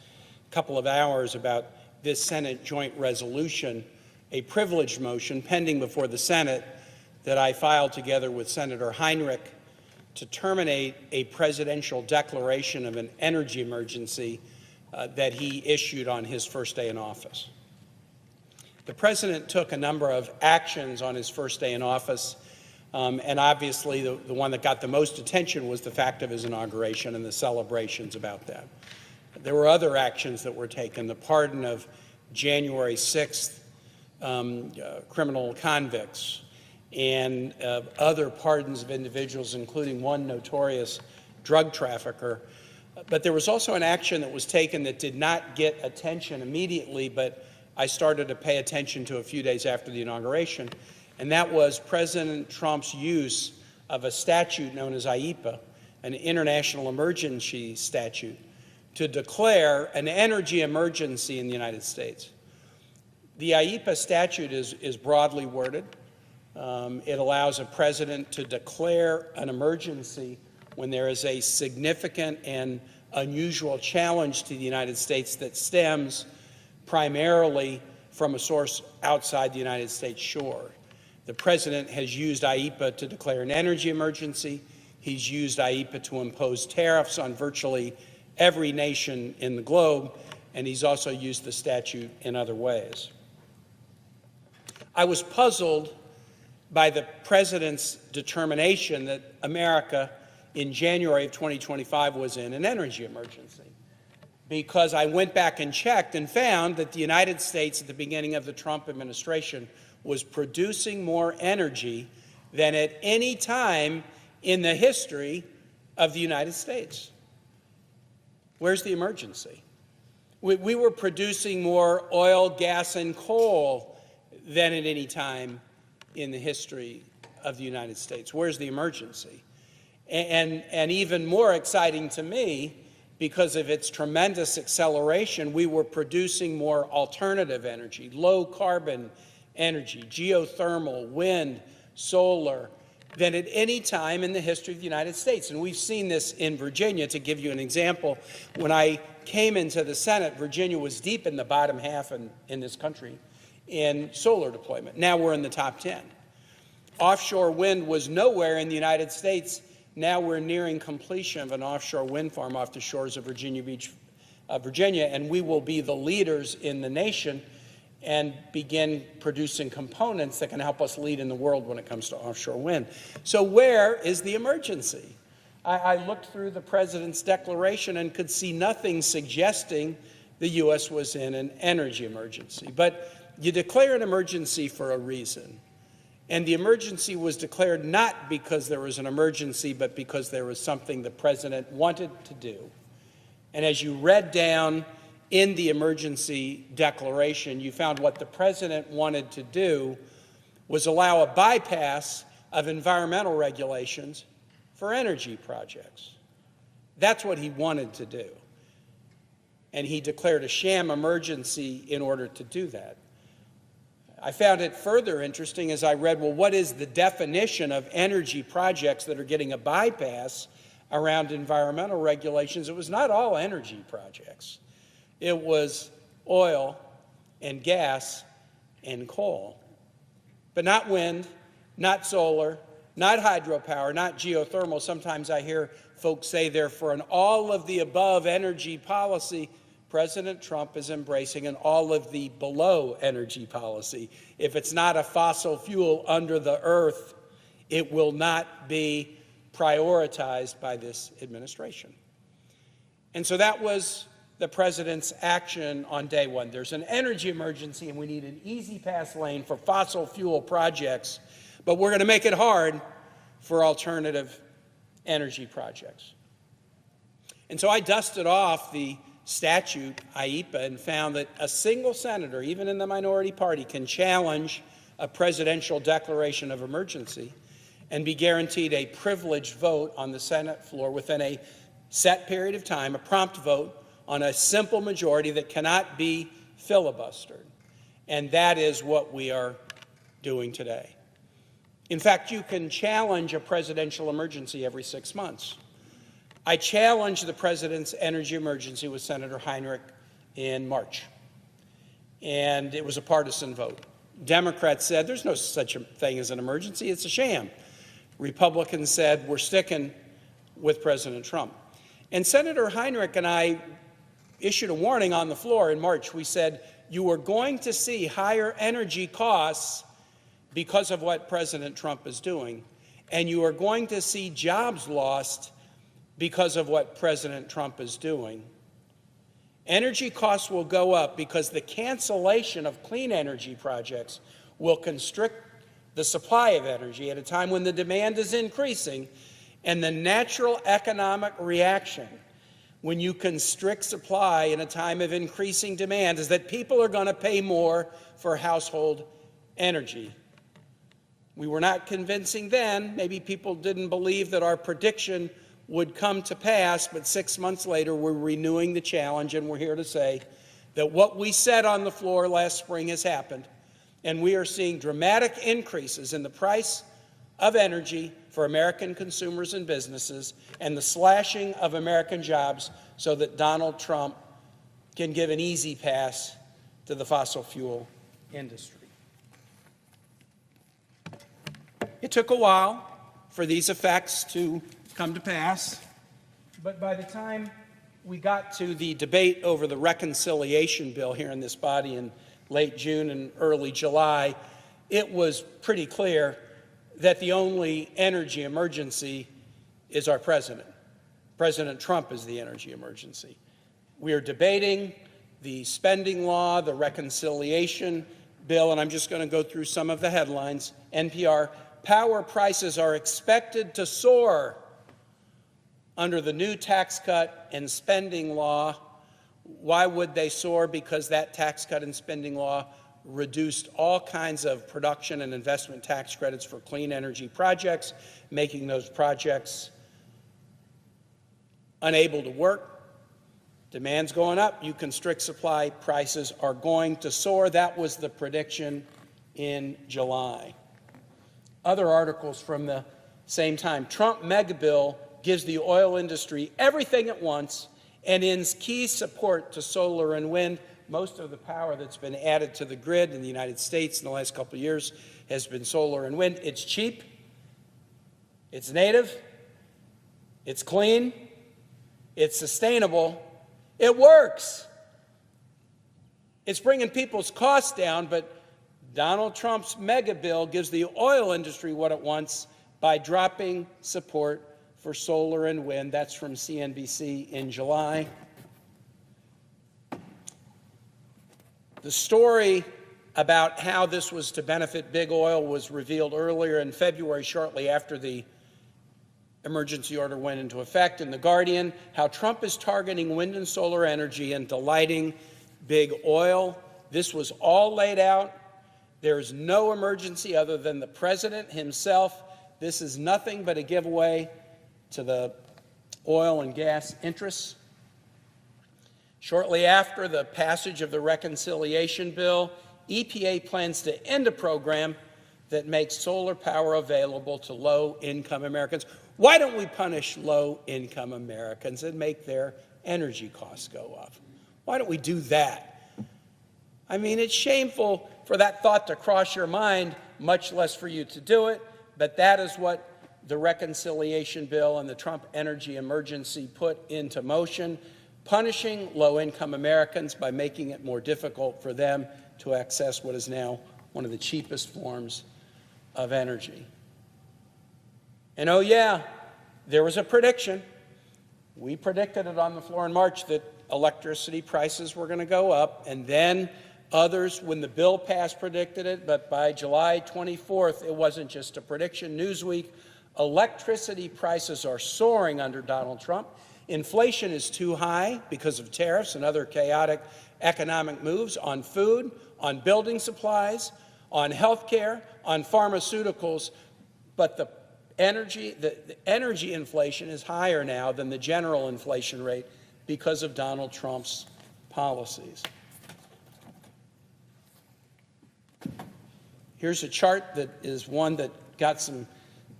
couple of hours about this Senate joint resolution, a privileged motion pending before the Senate that I filed together with Senator Heinrich to terminate a presidential declaration of an energy emergency that he issued on his first day in office. The President took a number of actions on his first day in office, and obviously the one that got the most attention was the fact of his inauguration and the celebrations about that. There were other actions that were taken, the pardon of January 6th criminal convicts, and other pardons of individuals, including one notorious drug trafficker, But there was also an action that was taken that did not get attention immediately, but I started to pay attention to a few days after the inauguration, and that was President Trump's use of a statute known as IEPA, an international emergency statute, to declare an energy emergency in the United States. The IEPA statute is broadly worded. It allows a president to declare an emergency when there is a significant and unusual challenge to the United States that stems primarily from a source outside the United States shore. The president has used IEPA to declare an energy emergency. He's used IEPA to impose tariffs on virtually every nation in the globe, and he's also used the statute in other ways. I was puzzled by the president's determination that America in January of 2025 was in an energy emergency, because I went back and checked and found that the United States at the beginning of the Trump administration was producing more energy than at any time in the history of the United States. Where's the emergency? We were producing more oil, gas, and coal than at any time in the history of the United States. Where's the emergency? And even more exciting to me, because of its tremendous acceleration, we were producing more alternative energy, low-carbon energy, geothermal, wind, solar, than at any time in the history of the United States. And we've seen this in Virginia. To give you an example, when I came into the Senate, Virginia was deep in the bottom half in this country in solar deployment. Now we're in the top 10. Offshore wind was nowhere in the United States. Now we're nearing completion of an offshore wind farm off the shores of Virginia Beach, Virginia, and we will be the leaders in the nation and begin producing components that can help us lead in the world when it comes to offshore wind. So where is the emergency? I looked through the president's declaration and could see nothing suggesting the U.S. was in an energy emergency. But you declare an emergency for a reason. And the emergency was declared not because there was an emergency, but because there was something the president wanted to do. And as you read down in the emergency declaration, you found what the president wanted to do was allow a bypass of environmental regulations for energy projects. That's what he wanted to do. And he declared a sham emergency in order to do that. I found it further interesting as I read, well, what is the definition of energy projects that are getting a bypass around environmental regulations? It was not all energy projects. It was oil and gas and coal. But not wind, not solar, not hydropower, not geothermal. Sometimes I hear folks say they're for an all-of-the-above energy policy. President Trump is embracing an all-of-the-below energy policy. If it's not a fossil fuel under the earth, it will not be prioritized by this administration. And so that was the president's action on day one. There's an energy emergency, and we need an easy pass lane for fossil fuel projects, but we're going to make it hard for alternative energy projects. And so I dusted off the statute, IEPA, and found that a single senator, even in the minority party, can challenge a presidential declaration of emergency and be guaranteed a privileged vote on the Senate floor within a set period of time, a prompt vote on a simple majority that cannot be filibustered. And that is what we are doing today. In fact, you can challenge a presidential emergency every 6 months. I challenged the president's energy emergency with Senator Heinrich in March, and it was a partisan vote. Democrats said there's no such a thing as an emergency, it's a sham. Republicans said we're sticking with President Trump. And Senator Heinrich and I issued a warning on the floor in March. We said you are going to see higher energy costs because of what President Trump is doing, and you are going to see jobs lost because of what President Trump is doing. Energy costs will go up because the cancellation of clean energy projects will constrict the supply of energy at a time when the demand is increasing, and the natural economic reaction when you constrict supply in a time of increasing demand is that people are going to pay more for household energy. We were not convincing then. Maybe people didn't believe that our prediction would come to pass, but 6 months later, we're renewing the challenge, and we're here to say that what we said on the floor last spring has happened, and we are seeing dramatic increases in the price of energy for American consumers and businesses, and the slashing of American jobs so that Donald Trump can give an easy pass to the fossil fuel industry. It took a while for these effects to come to pass, but by the time we got to the debate over the reconciliation bill here in this body in late June and early July, it was pretty clear that the only energy emergency is our president. President Trump is the energy emergency. We are debating the spending law, the reconciliation bill, and I'm just going to go through some of the headlines. NPR, power prices are expected to soar under the new tax cut and spending law. Why would they soar? Because that tax cut and spending law reduced all kinds of production and investment tax credits for clean energy projects, making those projects unable to work. Demand's going up. You constrict supply, prices are going to soar. That was the prediction in July. Other articles from the same time. Trump mega bill gives the oil industry everything it wants and ends key support to solar and wind. Most of the power that's been added to the grid in the United States in the last couple of years has been solar and wind. It's cheap, it's native, it's clean, it's sustainable, it works. It's bringing people's costs down, but Donald Trump's mega bill gives the oil industry what it wants by dropping support for solar and wind. That's from CNBC in July. The story about how this was to benefit big oil was revealed earlier in February, shortly after the emergency order went into effect. In The Guardian, how Trump is targeting wind and solar energy and delighting big oil. This was all laid out. There is no emergency other than the president himself. This is nothing but a giveaway to the oil and gas interests. Shortly after the passage of the reconciliation bill, EPA plans to end a program that makes solar power available to low-income Americans. Why don't we punish low-income Americans and make their energy costs go up? Why don't we do that? I mean, it's shameful for that thought to cross your mind, much less for you to do it, but that is what the reconciliation bill and the Trump energy emergency put into motion, punishing low-income Americans by making it more difficult for them to access what is now one of the cheapest forms of energy. And oh yeah, there was a prediction. We predicted it on the floor in March that electricity prices were going to go up, and then others, when the bill passed, predicted it, but by July 24th, it wasn't just a prediction. Newsweek, electricity prices are soaring under Donald Trump. Inflation is too high because of tariffs and other chaotic economic moves on food, on building supplies, on health care, on pharmaceuticals, but the energy inflation is higher now than the general inflation rate because of Donald Trump's policies. Here's a chart that is one that got some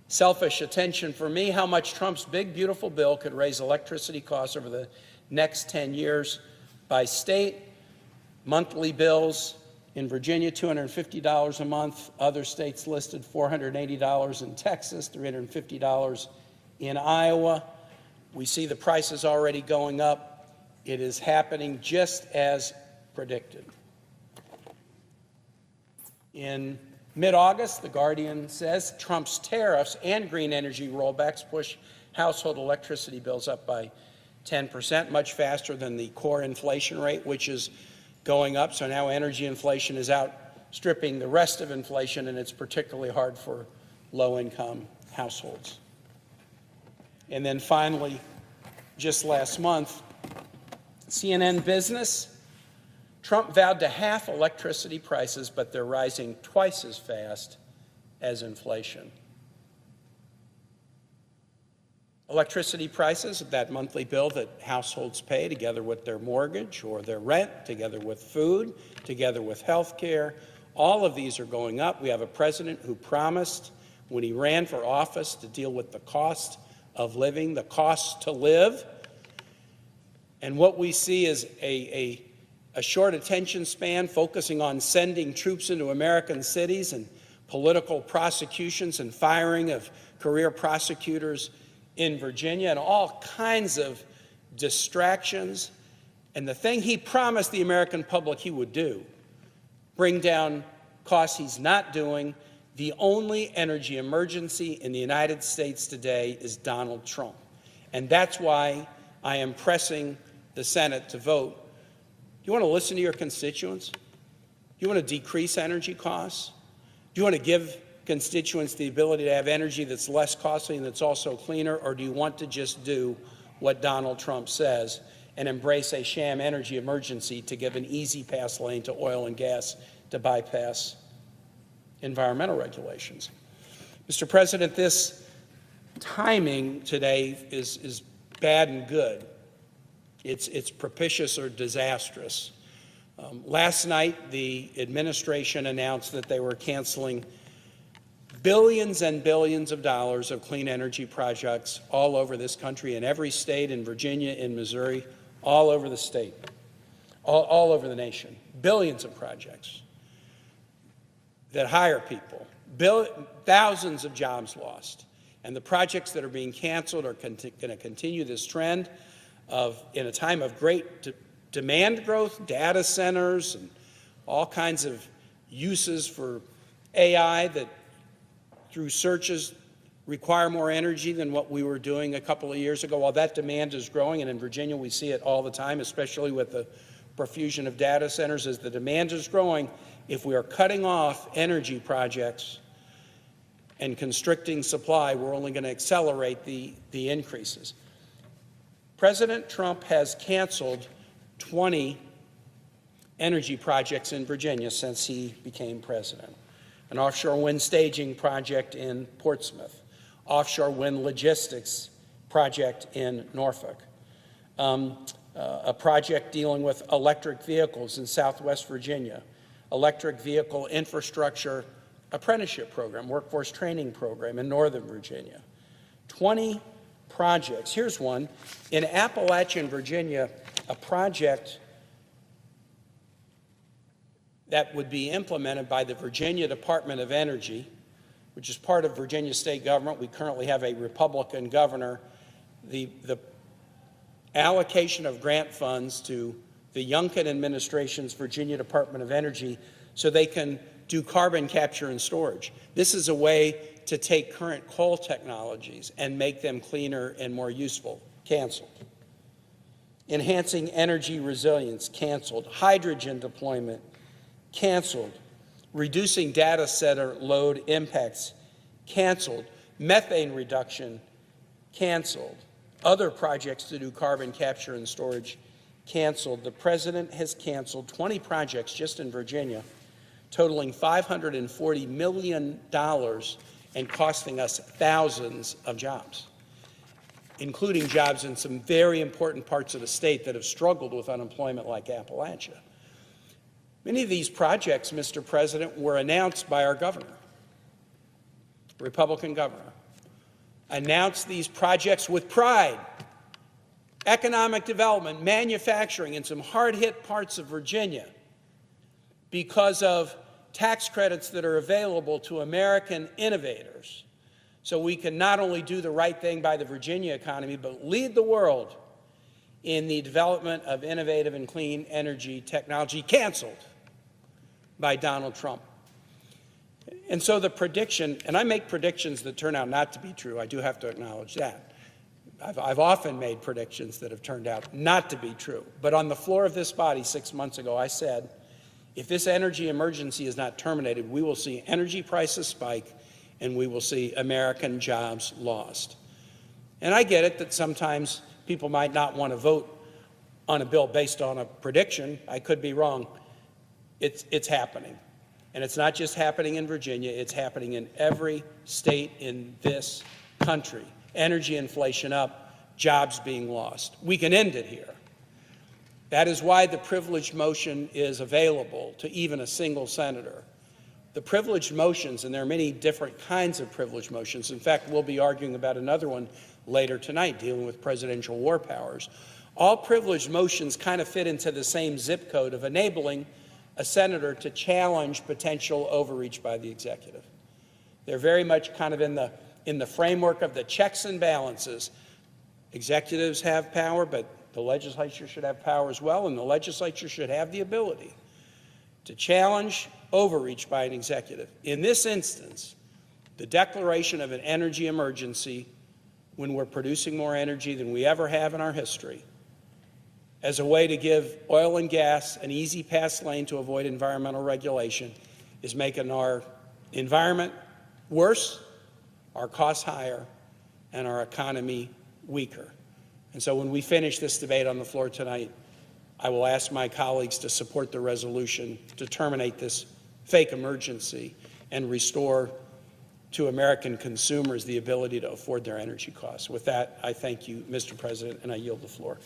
selfish attention for me, how much Trump's big, beautiful bill could raise electricity costs over the next 10 years by state. Monthly bills in Virginia, $250 a month. Other states listed $480 in Texas, $350 in Iowa. We see the prices already going up. It is happening just as predicted. In mid-August, The Guardian says Trump's tariffs and green energy rollbacks push household electricity bills up by 10%, much faster than the core inflation rate, which is going up. So now energy inflation is outstripping the rest of inflation, and it's particularly hard for low-income households. And then finally, just last month, CNN Business, Trump vowed to halve electricity prices, but they're rising twice as fast as inflation. Electricity prices, that monthly bill that households pay together with their mortgage or their rent, together with food, together with health care, all of these are going up. We have a president who promised when he ran for office to deal with the cost of living, the cost to live. And what we see is a short attention span focusing on sending troops into American cities and political prosecutions and firing of career prosecutors in Virginia and all kinds of distractions. And the thing he promised the American public he would do, bring down costs, he's not doing. The only energy emergency in the United States today is Donald Trump. And that's why I am pressing the Senate to vote. Do you want to listen to your constituents? Do you want to decrease energy costs? Do you want to give constituents the ability to have energy that's less costly and that's also cleaner, or do you want to just do what Donald Trump says and embrace a sham energy emergency to give an easy pass lane to oil and gas to bypass environmental regulations? Mr. President, this timing today is bad and good. It's propitious or disastrous. Last night, the administration announced that they were canceling billions and billions of dollars of clean energy projects all over this country, in every state, in Virginia, in Missouri, all over the state, all over the nation. Billions of projects that hire people, thousands of jobs lost. And the projects that are being canceled are going to continue this trend of, in a time of great demand growth, data centers, and all kinds of uses for AI that through searches require more energy than what we were doing a couple of years ago. While that demand is growing, and in Virginia we see it all the time, especially with the profusion of data centers, as the demand is growing, if we are cutting off energy projects and constricting supply, we're only going to accelerate the increases. President Trump has canceled 20 energy projects in Virginia since he became president. An offshore wind staging project in Portsmouth, offshore wind logistics project in Norfolk, a project dealing with electric vehicles in Southwest Virginia, electric vehicle infrastructure apprenticeship program, workforce training program in Northern Virginia. 20 projects. Here's one. In Appalachian, Virginia, a project that would be implemented by the Virginia Department of Energy, which is part of Virginia state government. We currently have a Republican governor. The allocation of grant funds to the Youngkin administration's Virginia Department of Energy so they can do carbon capture and storage. This is a way to take current coal technologies and make them cleaner and more useful. Canceled. Enhancing energy resilience. Canceled. Hydrogen deployment. Canceled. Reducing data center load impacts. Canceled. Methane reduction. Canceled. Other projects to do carbon capture and storage. Canceled. The president has canceled 20 projects just in Virginia, totaling $540 million and costing us thousands of jobs, including jobs in some very important parts of the state that have struggled with unemployment, like Appalachia. Many of these projects, Mr. President, were announced by our governor, Republican governor. Announced these projects with pride. Economic development, manufacturing in some hard-hit parts of Virginia because of tax credits that are available to American innovators. So we can not only do the right thing by the Virginia economy, but lead the world in the development of innovative and clean energy technology. Canceled by Donald Trump. And so the prediction, and I make predictions that turn out not to be true, I do have to acknowledge that. I've often made predictions that have turned out not to be true. But on the floor of this body 6 months ago, I said, if this energy emergency is not terminated, we will see energy prices spike and we will see American jobs lost. And I get it that sometimes people might not want to vote on a bill based on a prediction. I could be wrong. It's happening. And it's not just happening in Virginia, it's happening in every state in this country. Energy inflation up, jobs being lost. We can end it here. That is why the privileged motion is available to even a single senator. The privileged motions, and there are many different kinds of privileged motions. In fact, we'll be arguing about another one later tonight dealing with presidential war powers. All privileged motions kind of fit into the same zip code of enabling a senator to challenge potential overreach by the executive. They're very much kind of in the framework of the checks and balances. Executives have power, but the legislature should have power as well, and the legislature should have the ability to challenge overreach by an executive. In this instance, the declaration of an energy emergency when we're producing more energy than we ever have in our history as a way to give oil and gas an easy pass lane to avoid environmental regulation is making our environment worse, our costs higher, and our economy weaker. And so when we finish this debate on the floor tonight, I will ask my colleagues to support the resolution to terminate this fake emergency and restore to American consumers the ability to afford their energy costs. With that, I thank you, Mr. President, and I yield the floor.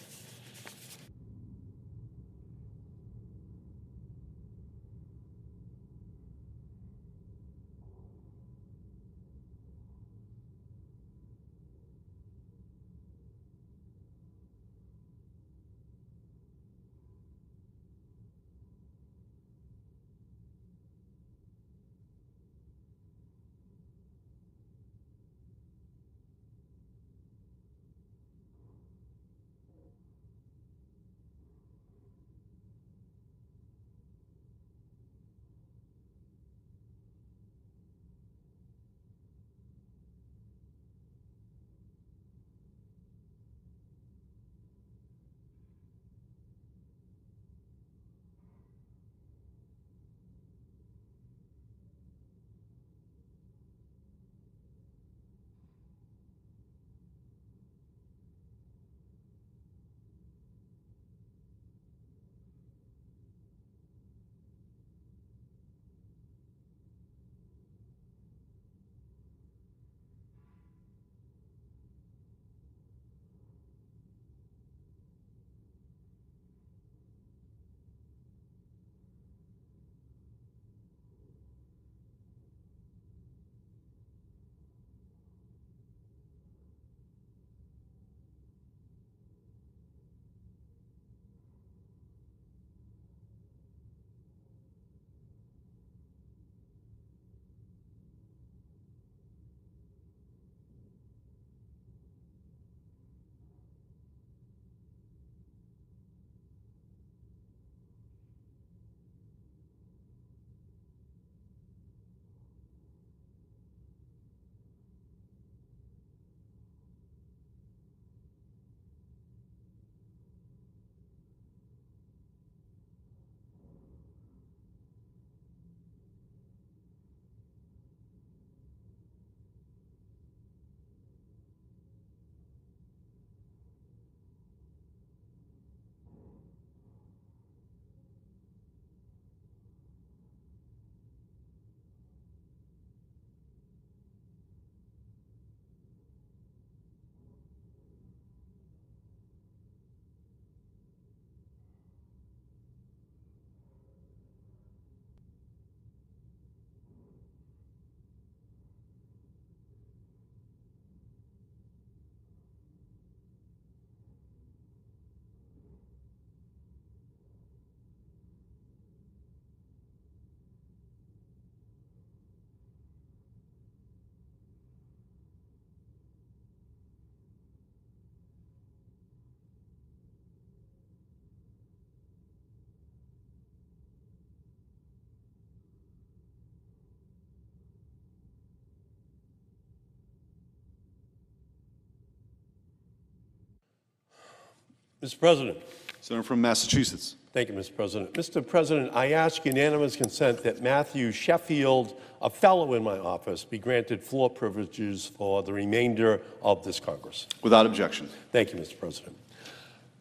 Mr. President. Senator from Massachusetts. Thank you, Mr. President. Mr. President, I ask unanimous consent that Matthew Sheffield, a fellow in my office, be granted floor privileges for the remainder of this Congress. Without objection. Thank you, Mr. President.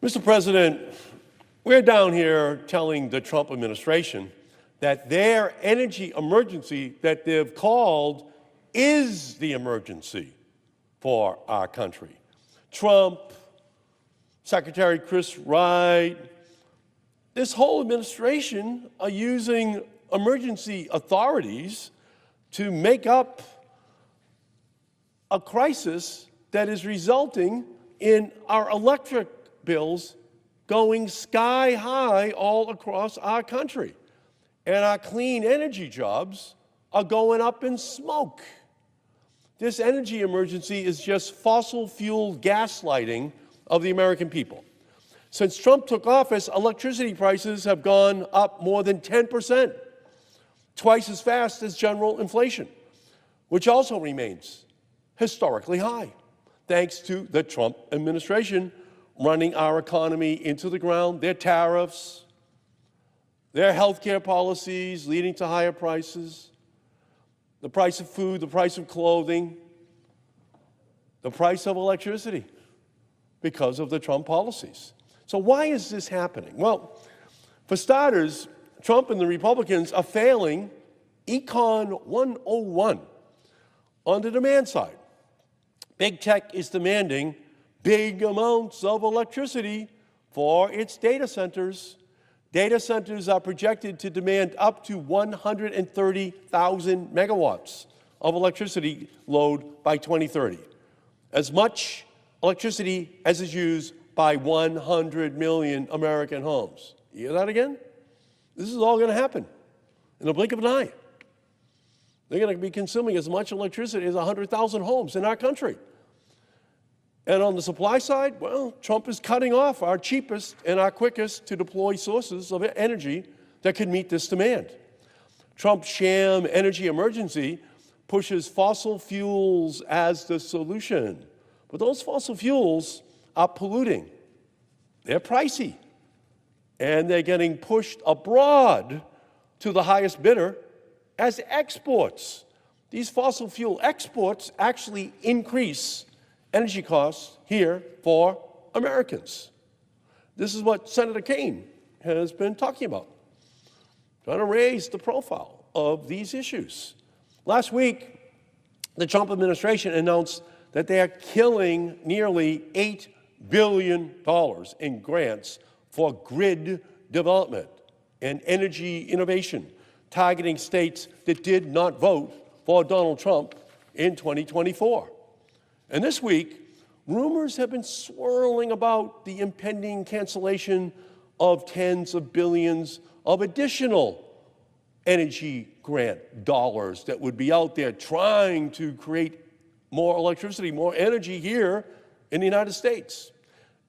Mr. President, We're down here telling the Trump administration that their energy emergency that they've called is the emergency for our country. Trump, Secretary Chris Wright, this whole administration are using emergency authorities to make up a crisis that is resulting in our electric bills going sky high all across our country. And our clean energy jobs are going up in smoke. This energy emergency is just fossil fuel gaslighting of the American people. Since Trump took office, electricity prices have gone up more than 10%, twice as fast as general inflation, which also remains historically high, thanks to the Trump administration running our economy into the ground, their tariffs, their health care policies leading to higher prices, the price of food, the price of clothing, the price of electricity because of the Trump policies. So why is this happening? Well, for starters, Trump and the Republicans are failing Econ 101 on the demand side. Big tech is demanding big amounts of electricity for its data centers. Data centers are projected to demand up to 130,000 megawatts of electricity load by 2030, as much electricity as is used by 100 million American homes. You hear that again? This is all going to happen in the blink of an eye. They're going to be consuming as much electricity as 100,000 homes in our country. And on the supply side, well, Trump is cutting off our cheapest and our quickest to deploy sources of energy that can meet this demand. Trump's sham energy emergency pushes fossil fuels as the solution. But those fossil fuels are polluting. They're pricey. And they're getting pushed abroad to the highest bidder as exports. These fossil fuel exports actually increase energy costs here for Americans. This is what Senator Kaine has been talking about, trying to raise the profile of these issues. Last week, the Trump administration announced that they are killing nearly $8 billion in grants for grid development and energy innovation, targeting states that did not vote for Donald Trump in 2024. And this week, rumors have been swirling about the impending cancellation of tens of billions of additional energy grant dollars that would be out there trying to create more electricity, more energy here in the United States.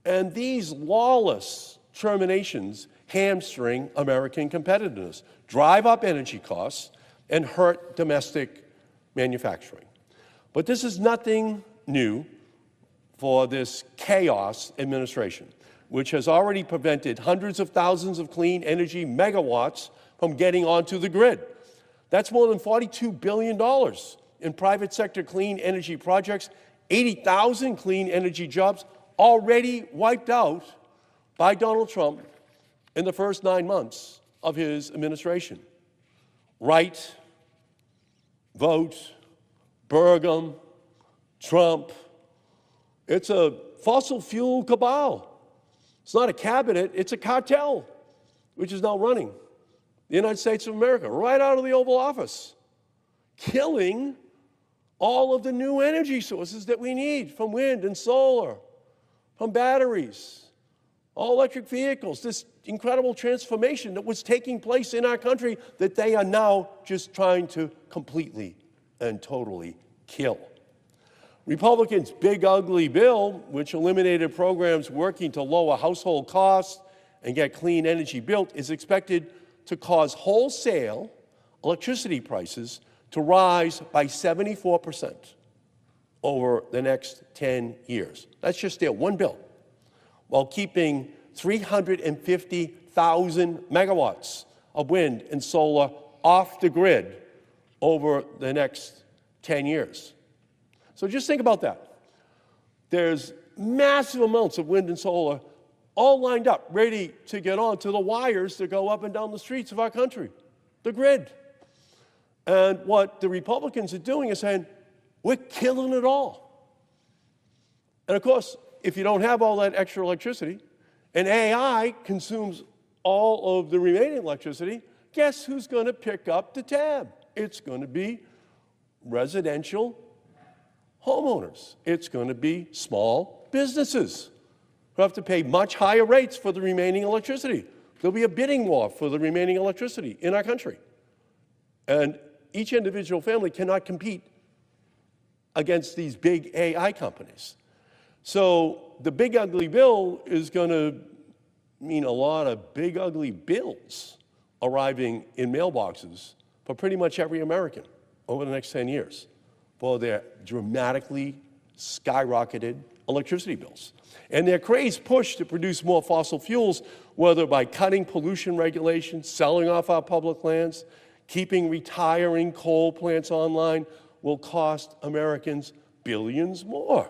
And these lawless terminations hamstring American competitiveness, drive up energy costs, and hurt domestic manufacturing. But this is nothing new for this chaos administration, which has already prevented hundreds of thousands of clean energy megawatts from getting onto the grid. That's more than $42 billion in private sector clean energy projects, 80,000 clean energy jobs already wiped out by Donald Trump in the first 9 months of his administration. Wright, Vogt, Burgum, Trump. It's a fossil fuel cabal. It's not a cabinet, it's a cartel, which is now running the United States of America right out of the Oval Office, killing all of the new energy sources that we need from wind and solar, from batteries, all electric vehicles, this incredible transformation that was taking place in our country that they are now just trying to completely and totally kill. Republicans' big ugly bill, which eliminated programs working to lower household costs and get clean energy built, is expected to cause wholesale electricity prices to rise by 74% over the next 10 years. That's just their one bill, while keeping 350,000 megawatts of wind and solar off the grid over the next 10 years. So just think about that. There's massive amounts of wind and solar all lined up, ready to get onto the wires that go up and down the streets of our country, the grid. And what the Republicans are doing is saying, we're killing it all. And of course, if you don't have all that extra electricity, and AI consumes all of the remaining electricity, guess who's going to pick up the tab? It's going to be residential homeowners. It's going to be small businesses who have to pay much higher rates for the remaining electricity. There'll be a bidding war for the remaining electricity in our country. And each individual family cannot compete against these big AI companies. So the big ugly bill is going to mean a lot of big ugly bills arriving in mailboxes for pretty much every American over the next 10 years for their dramatically skyrocketed electricity bills. And their crazed push to produce more fossil fuels, whether by cutting pollution regulations, selling off our public lands, keeping retiring coal plants online, will cost Americans billions more.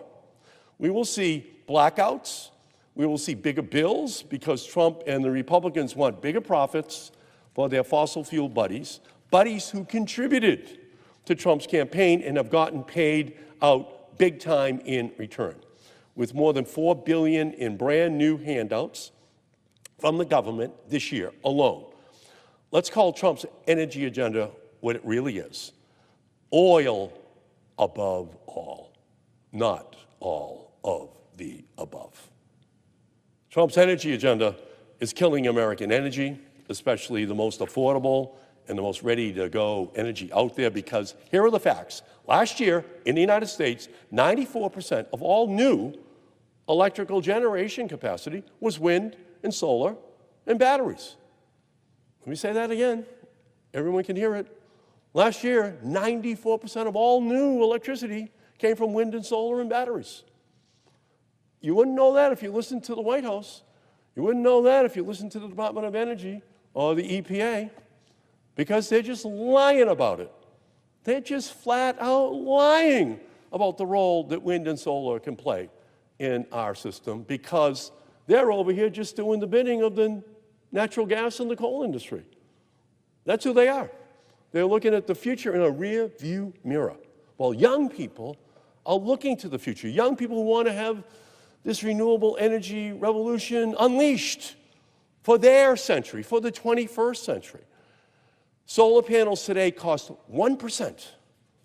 We will see blackouts. We will see bigger bills because Trump and the Republicans want bigger profits for their fossil fuel buddies who contributed to Trump's campaign and have gotten paid out big time in return, with more than $4 billion in brand new handouts from the government this year alone. Let's call Trump's energy agenda what it really is: oil above all, not all of the above. Trump's energy agenda is killing American energy, especially the most affordable and the most ready-to-go energy out there, because here are the facts. Last year, in the United States, 94% of all new electrical generation capacity was wind and solar and batteries. Let me say that again. Everyone can hear it. Last year, 94% of all new electricity came from wind and solar and batteries. You wouldn't know that if you listened to the White House. You wouldn't know that if you listened to the Department of Energy or the EPA, because they're just lying about it. They're just flat out lying about the role that wind and solar can play in our system, because they're over here just doing the bidding of the natural gas and the coal industry. That's who they are. They're looking at the future in a rear view mirror. While young people are looking to the future, young people who want to have this renewable energy revolution unleashed for their century, for the 21st century. Solar panels today cost 1%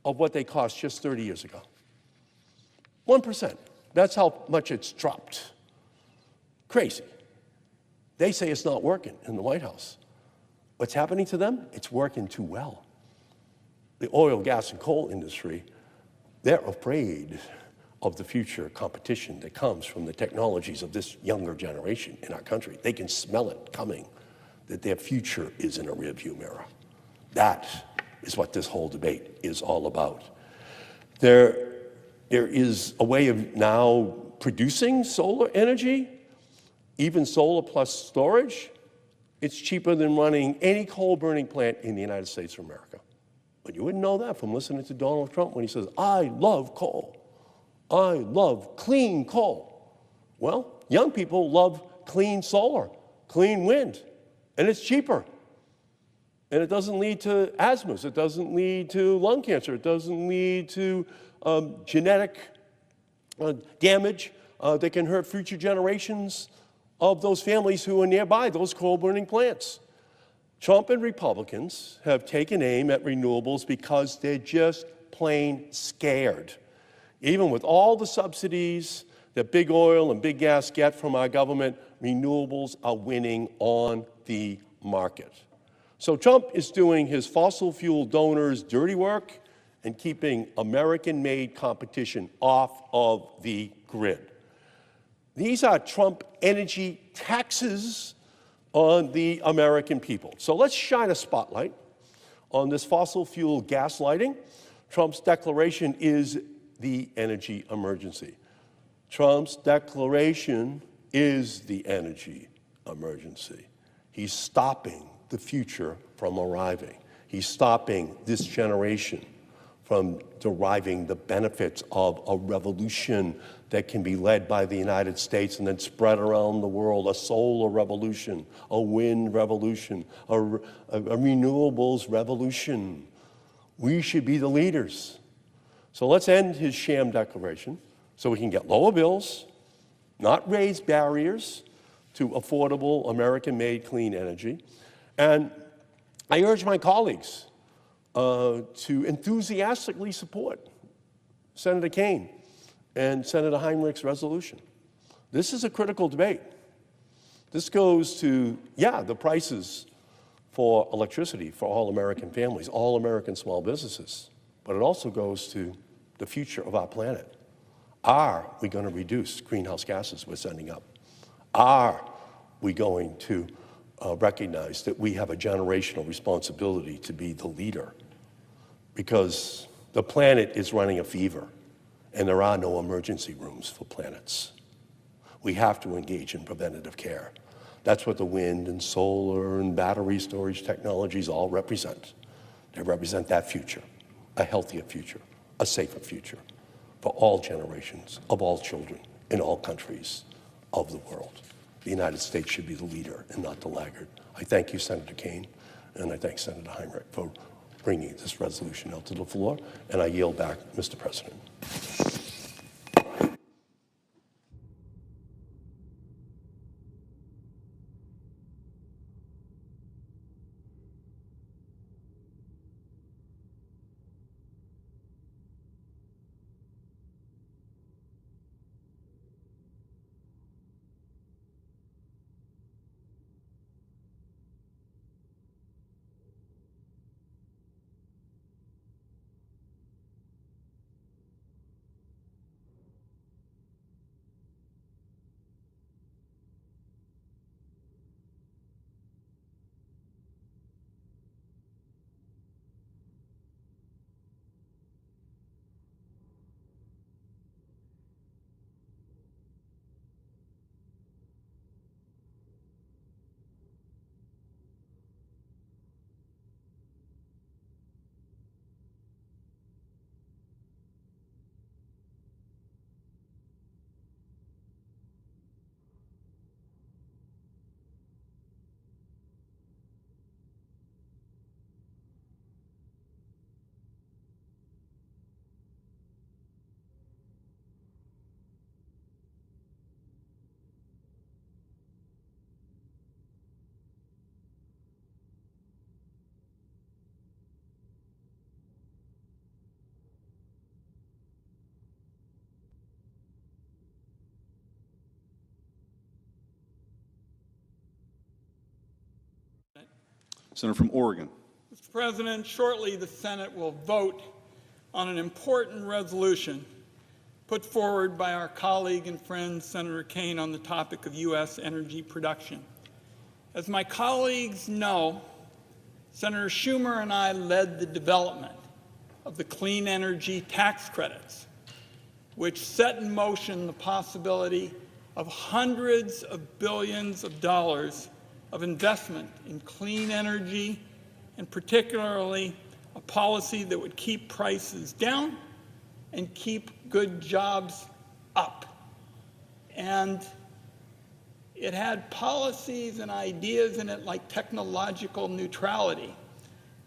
of what they cost just 30 years ago. 1%. That's how much it's dropped. Crazy. They say it's not working in the White House. What's happening to them? It's working too well. The oil, gas, and coal industry, they're afraid of the future competition that comes from the technologies of this younger generation in our country. They can smell it coming, that their future is in a rearview mirror. That is what this whole debate is all about. There is a way of now producing solar energy, even solar plus storage. It's cheaper than running any coal-burning plant in the United States of America. But you wouldn't know that from listening to Donald Trump when he says, I love coal. I love clean coal. Well, young people love clean solar, clean wind, and it's cheaper. And it doesn't lead to asthmas. It doesn't lead to lung cancer. It doesn't lead to genetic damage that can hurt future generations of those families who are nearby those coal-burning plants. Trump and Republicans have taken aim at renewables because they're just plain scared. Even with all the subsidies that big oil and big gas get from our government, renewables are winning on the market. So Trump is doing his fossil fuel donors' dirty work and keeping American-made competition off of the grid. These are Trump energy taxes on the American people. So let's shine a spotlight on this fossil fuel gaslighting. Trump's declaration is the energy emergency. Trump's declaration is the energy emergency. He's stopping the future from arriving. He's stopping this generation from deriving the benefits of a revolution that can be led by the United States and then spread around the world, a solar revolution, a wind revolution, a renewables revolution. We should be the leaders. So let's end his sham declaration so we can get lower bills, not raise barriers to affordable American-made clean energy. And I urge my colleagues to enthusiastically support Senator Kaine and Senator Heinrich's resolution. This is a critical debate. This goes to, the prices for electricity for all American families, all American small businesses, but it also goes to the future of our planet. Are we going to reduce greenhouse gases we're sending up? Are we going to recognize that we have a generational responsibility to be the leader? Because the planet is running a fever, and there are no emergency rooms for planets. We have to engage in preventative care. That's what the wind and solar and battery storage technologies all represent. They represent that future, a healthier future, a safer future for all generations of all children in all countries of the world. The United States should be the leader and not the laggard. I thank you, Senator Kaine, and I thank Senator Heinrich for bringing this resolution out to the floor, and I yield back, Mr. President. Senator from Oregon. Mr. President, shortly the Senate will vote on an important resolution put forward by our colleague and friend Senator Kaine on the topic of U.S. energy production. As my colleagues know, Senator Schumer and I led the development of the clean energy tax credits, which set in motion the possibility of hundreds of billions of dollars of investment in clean energy, and particularly a policy that would keep prices down and keep good jobs up. And it had policies and ideas in it like technological neutrality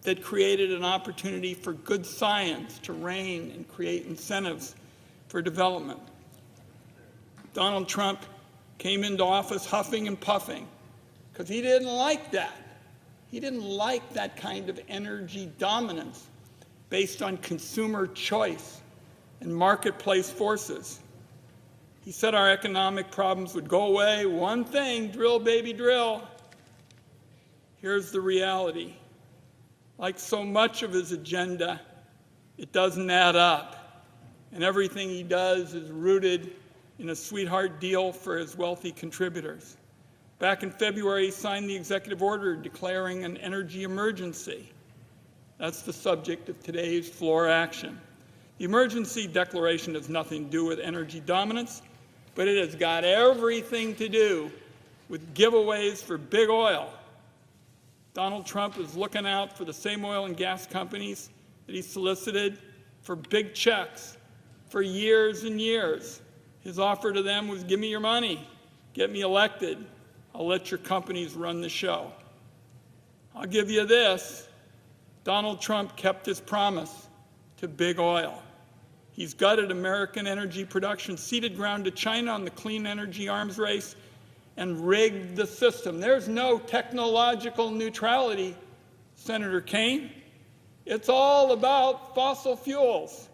that created an opportunity for good science to reign and create incentives for development. Donald Trump came into office huffing and puffing because he didn't like that. He didn't like that kind of energy dominance based on consumer choice and marketplace forces. He said our economic problems would go away. One thing, drill, baby, drill. Here's the reality. Like so much of his agenda, it doesn't add up. And everything he does is rooted in a sweetheart deal for his wealthy contributors. Back in February, he signed the executive order declaring an energy emergency. That's the subject of today's floor action. The emergency declaration has nothing to do with energy dominance, but it has got everything to do with giveaways for big oil. Donald Trump is looking out for the same oil and gas companies that he solicited for big checks for years and years. His offer to them was, give me your money, get me elected, I'll let your companies run the show. I'll give you this, Donald Trump kept his promise to big oil. He's gutted American energy production, ceded ground to China on the clean energy arms race, and rigged the system. There's no technological neutrality, Senator Kaine. It's all about fossil fuels,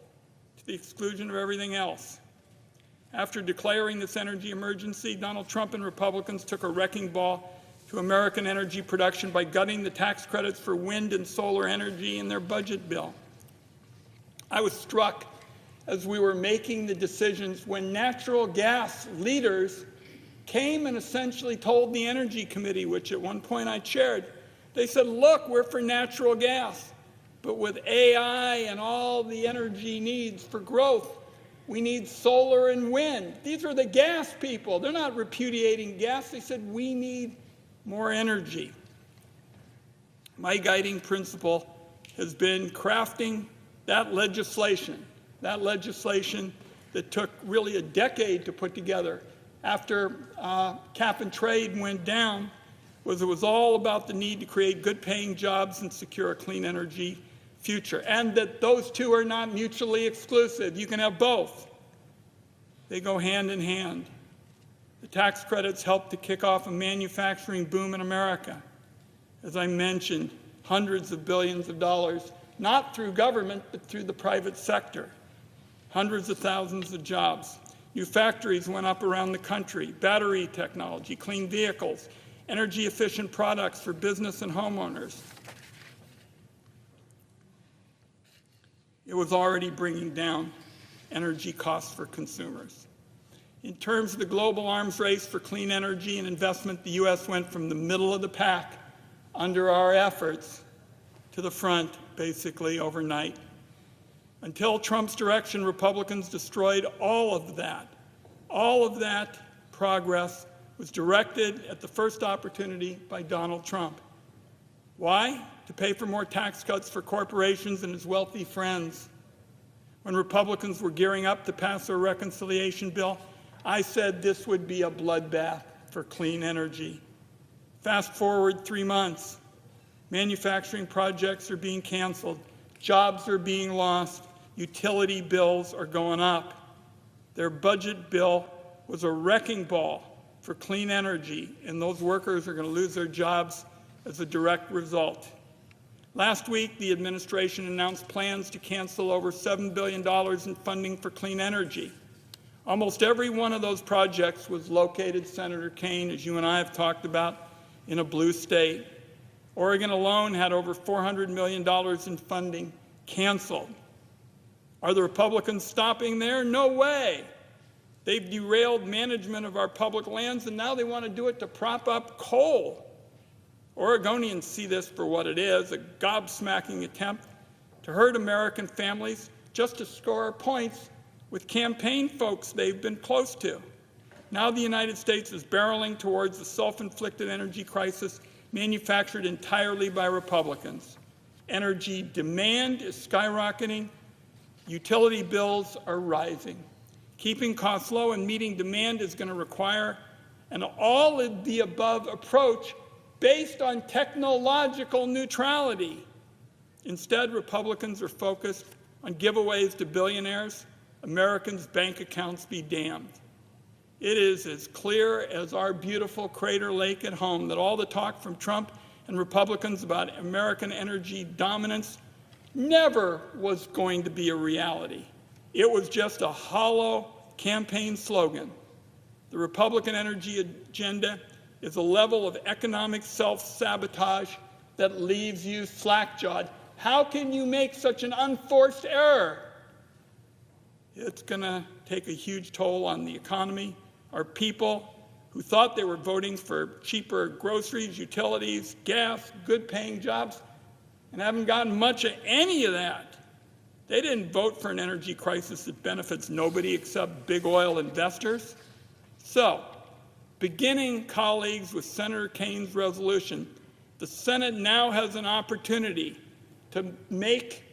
to the exclusion of everything else. After declaring this energy emergency, Donald Trump and Republicans took a wrecking ball to American energy production by gutting the tax credits for wind and solar energy in their budget bill. I was struck as we were making the decisions when natural gas leaders came and essentially told the Energy Committee, which at one point I chaired, they said, look, we're for natural gas, but with AI and all the energy needs for growth, we need solar and wind. These are the gas people. They're not repudiating gas. They said, we need more energy. My guiding principle has been crafting that legislation that took really a decade to put together after cap and trade went down, it was all about the need to create good-paying jobs and secure a clean energy future, and that those two are not mutually exclusive. You can have both. They go hand in hand. The tax credits helped to kick off a manufacturing boom in America. As I mentioned, hundreds of billions of dollars, not through government, but through the private sector. Hundreds of thousands of jobs. New factories went up around the country. Battery technology, clean vehicles, energy-efficient products for business and homeowners. It was already bringing down energy costs for consumers. In terms of the global arms race for clean energy and investment, the U.S. went from the middle of the pack under our efforts to the front, basically, overnight. Until Trump's direction, Republicans destroyed all of that. All of that progress was directed at the first opportunity by Donald Trump. Why? To pay for more tax cuts for corporations and his wealthy friends. When Republicans were gearing up to pass their reconciliation bill, I said this would be a bloodbath for clean energy. Fast forward 3 months. Manufacturing projects are being canceled. Jobs are being lost. Utility bills are going up. Their budget bill was a wrecking ball for clean energy, and those workers are going to lose their jobs as a direct result. Last week, the administration announced plans to cancel over $7 billion in funding for clean energy. Almost every one of those projects was located, Senator Kaine, as you and I have talked about, in a blue state. Oregon alone had over $400 million in funding canceled. Are the Republicans stopping there? No way. They've derailed management of our public lands, and now they want to do it to prop up coal. Oregonians see this for what it is, a gobsmacking attempt to hurt American families just to score points with campaign folks they've been close to. Now the United States is barreling towards the self-inflicted energy crisis manufactured entirely by Republicans. Energy demand is skyrocketing. Utility bills are rising. Keeping costs low and meeting demand is going to require an all-of-the-above approach based on technological neutrality. Instead, Republicans are focused on giveaways to billionaires. Americans' bank accounts be damned. It is as clear as our beautiful Crater Lake at home that all the talk from Trump and Republicans about American energy dominance never was going to be a reality. It was just a hollow campaign slogan. The Republican energy agenda is a level of economic self-sabotage that leaves you slack-jawed. How can you make such an unforced error? It's going to take a huge toll on the economy. Our people who thought they were voting for cheaper groceries, utilities, gas, good-paying jobs, and haven't gotten much of any of that. They didn't vote for an energy crisis that benefits nobody except big oil investors. So, beginning, colleagues, with Senator Kaine's resolution, the Senate now has an opportunity to make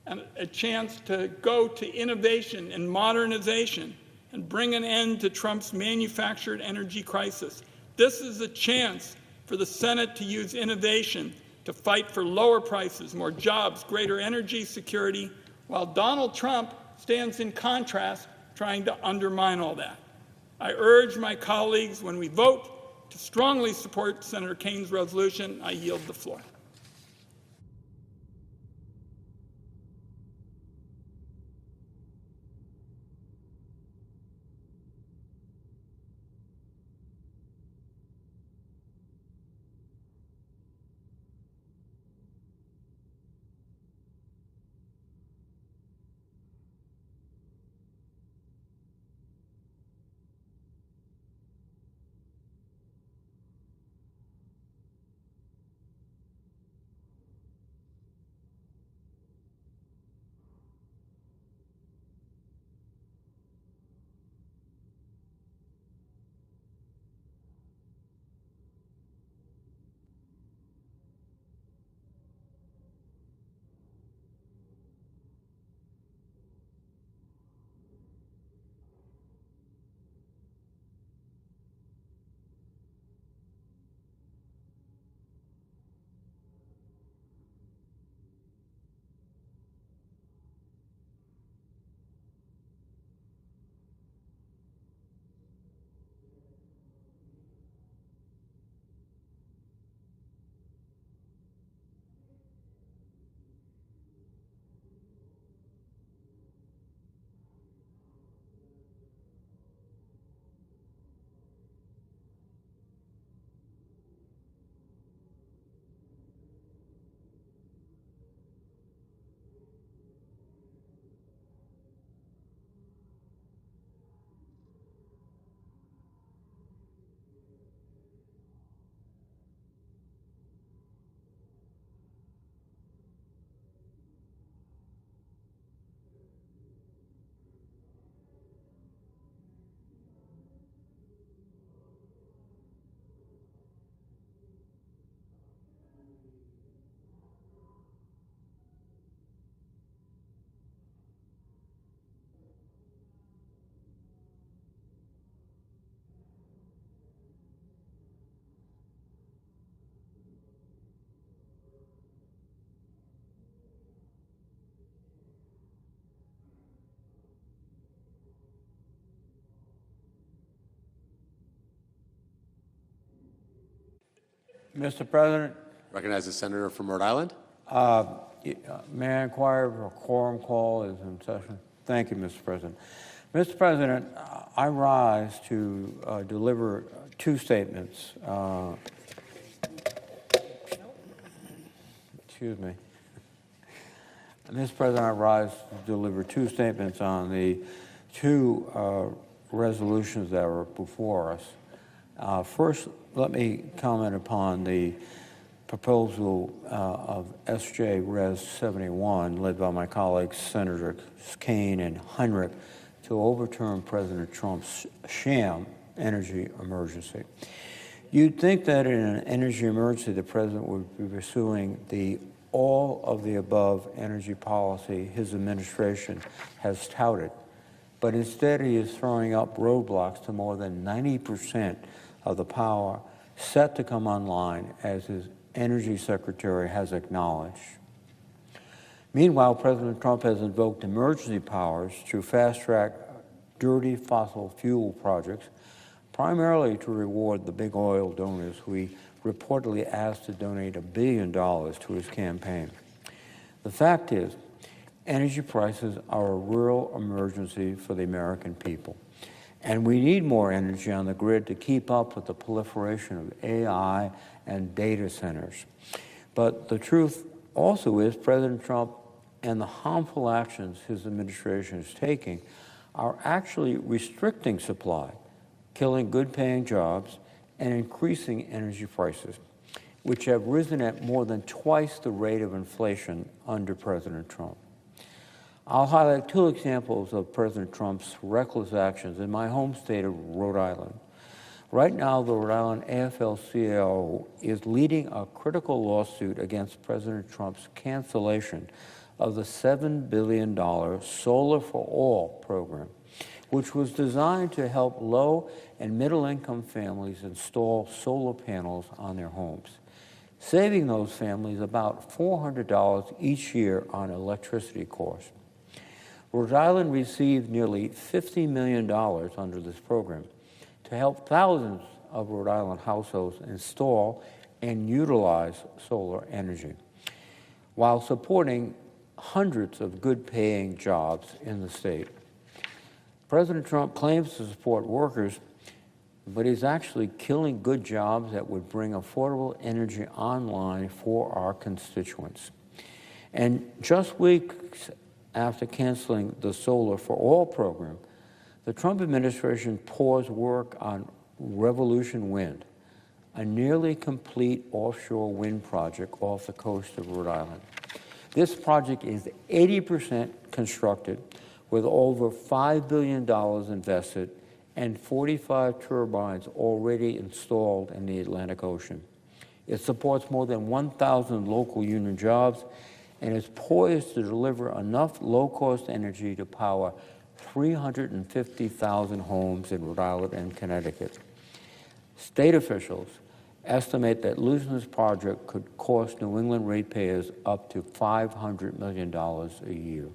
and a chance to go to innovation and modernization and bring an end to Trump's manufactured energy crisis. This is a chance for the Senate to use innovation to fight for lower prices, more jobs, greater energy security, while Donald Trump stands in contrast, trying to undermine all that. I urge my colleagues, when we vote, to strongly support Senator Kane's resolution. I yield the floor. Mr. President, Recognize the senator from Rhode Island. may I inquire if a quorum call is in session? Thank you, Mr. President. Mr. President, I rise to deliver two statements. Excuse me. Mr. President, I rise to deliver two statements on the two resolutions that are before us. First, let me comment upon the proposal of SJ Res 71, led by my colleagues Senators Kane and Heinrich, to overturn President Trump's sham energy emergency. You'd think that in an energy emergency, the president would be pursuing the all of the above energy policy his administration has touted, but instead he is throwing up roadblocks to more than 90% of the power set to come online, as his energy secretary has acknowledged. Meanwhile, President Trump has invoked emergency powers to fast-track dirty fossil fuel projects, primarily to reward the big oil donors who he reportedly asked to donate $1 billion to his campaign. The fact is, energy prices are a real emergency for the American people, and we need more energy on the grid to keep up with the proliferation of AI and data centers. But the truth also is President Trump and the harmful actions his administration is taking are actually restricting supply, killing good-paying jobs, and increasing energy prices, which have risen at more than twice the rate of inflation under President Trump. I'll highlight two examples of President Trump's reckless actions in my home state of Rhode Island. Right now, the Rhode Island AFL-CIO is leading a critical lawsuit against President Trump's cancellation of the $7 billion Solar for All program, which was designed to help low and middle-income families install solar panels on their homes, saving those families about $400 each year on electricity costs. Rhode Island received nearly $50 million under this program to help thousands of Rhode Island households install and utilize solar energy, while supporting hundreds of good-paying jobs in the state. President Trump claims to support workers, but he's actually killing good jobs that would bring affordable energy online for our constituents. And just weeks after canceling the Solar for All program, the Trump administration paused work on Revolution Wind, a nearly complete offshore wind project off the coast of Rhode Island. This project is 80% constructed, with over $5 billion invested and 45 turbines already installed in the Atlantic Ocean. It supports more than 1,000 local union jobs and is poised to deliver enough low-cost energy to power 350,000 homes in Rhode Island and Connecticut. State officials estimate that losing this project could cost New England ratepayers up to $500 million a year.